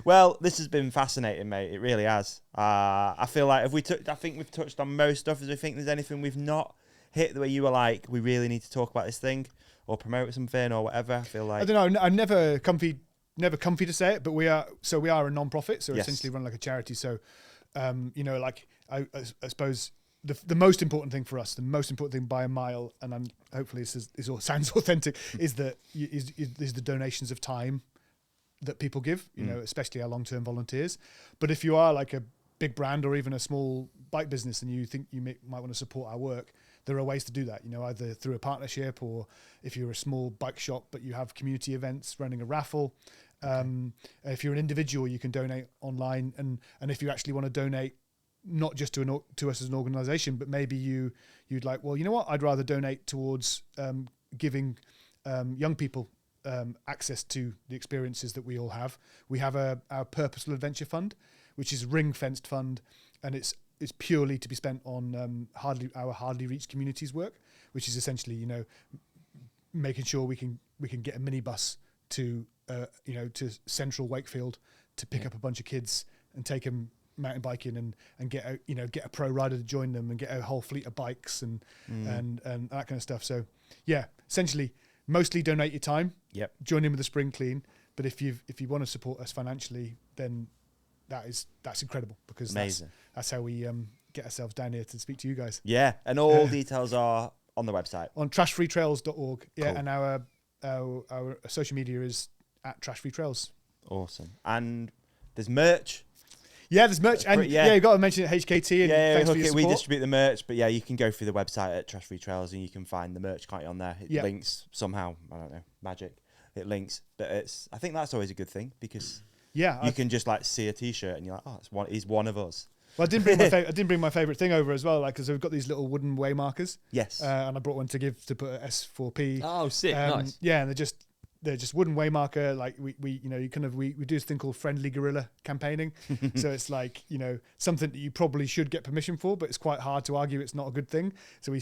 C: Well, this has been fascinating, mate. It really has. I feel like I think we've touched on most stuff. Do you think there's anything we've not hit the way you were like, we really need to talk about this thing or promote something or whatever? I feel like
A: I don't know. I'm never comfy to say it, but we are a non-profit, so
C: Yes.
A: essentially run like a charity. So, I suppose the most important thing for us, the most important thing by a mile, and hopefully this all sounds authentic, is the donations of time that people give, especially our long-term volunteers. But if you are like a big brand or even a small bike business and you think you might want to support our work, there are ways to do that, either through a partnership, or if you're a small bike shop but you have community events running a raffle. If you're an individual, you can donate online, and if you actually want to donate not just to us as an organization, but maybe you'd like, well, you know what, I'd rather donate towards giving young people access to the experiences that we all have. We have our Purposeful Adventure Fund, which is a ring-fenced fund, and it's purely to be spent on our hardly reached communities work, which is essentially making sure we can get a minibus to central Wakefield to pick up a bunch of kids and take them mountain biking and get a pro rider to join them and get a whole fleet of bikes and that kind of stuff. So yeah, essentially mostly donate your time.
C: Yep.
A: Join in with the Spring Clean. But if you want to support us financially, then that's incredible, because
C: amazing.
A: That's how we get ourselves down here to speak to you guys.
C: Yeah, and all details are on the website.
A: On trashfreetrails.org. Yeah,
C: Cool.
A: and our social media is at trashfreetrails.
C: Awesome. And there's merch.
A: Yeah, there's merch. And
C: Yeah.
A: you've got to mention HKT. And thanks for your
C: we
A: support.
C: distribute the merch, but yeah, you can go through the website at Trash Free Trails and you can find the merch, can't you, on there? It links somehow. I don't know, magic. It links, but I think that's always a good thing because you can just like see a T-shirt and you're like, oh, he's one of us.
A: Well, I didn't bring my favourite thing over as well, like because we've got these little wooden way markers.
C: Yes.
A: And I brought one to put a S4P.
B: Oh, sick, nice.
A: Yeah, and they're just wooden way marker. Like we do this thing called friendly guerrilla campaigning. So it's like, something that you probably should get permission for, but it's quite hard to argue it's not a good thing. So we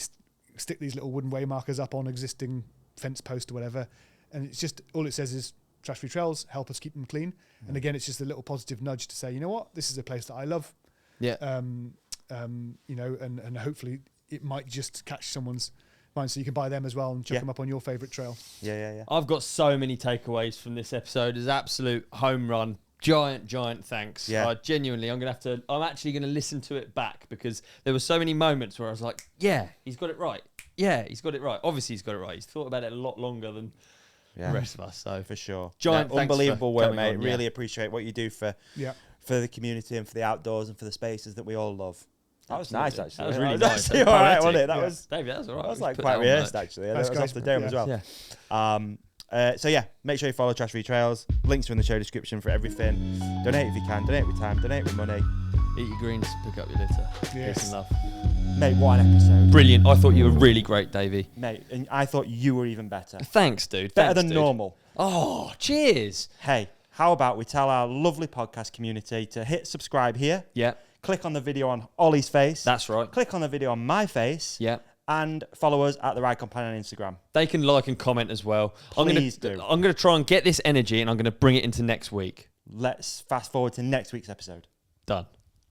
A: stick these little wooden way markers up on existing fence posts or whatever. And it's just, all it says is Trash Free Trails, help us keep them clean. And again, it's just a little positive nudge to say, you know what, this is a place that I love.
B: Yeah.
A: And hopefully it might just catch someone's mind so you can buy them as well and chuck them up on your favourite trail.
C: Yeah.
B: I've got so many takeaways from this episode. It's absolute home run. Giant thanks.
C: Yeah.
B: Genuinely, I'm actually going to listen to it back because there were so many moments where I was like, yeah, he's got it right. Yeah, he's got it right. Obviously, he's got it right. He's thought about it a lot longer than the rest of us. So
C: for sure.
B: Giant thanks
C: unbelievable
B: for
C: work,
B: coming
C: mate.
B: on,
C: Really appreciate what you do for the community and for the outdoors and for the spaces that we all love. That was nice, actually.
B: That was really nice.
C: All right, wasn't it?
B: David, that was all right.
C: That was like quite rehearsed, actually. That was off the dome as well.
B: Yeah.
C: So yeah, make sure you follow Trash Free Trails. Links are in the show description for everything. Donate if you can. Donate with time. Donate with money.
B: Eat your greens, pick up your litter.
A: Yes.
B: Peace and love.
C: Mate, what an episode.
B: Brilliant. I thought you were really great, Davey.
C: Mate, and I thought you were even better.
B: Thanks, dude.
C: Better than normal.
B: Oh, cheers.
C: Hey, how about we tell our lovely podcast community to hit subscribe here.
B: Yeah.
C: Click on the video on Olly's face.
B: That's right.
C: Click on the video on my face.
B: Yeah.
C: And follow us at The Ride Companion on Instagram.
B: They can like and comment as well.
C: Please do.
B: I'm going to try and get this energy and I'm going to bring it into next week.
C: Let's fast forward to next week's episode.
B: Done.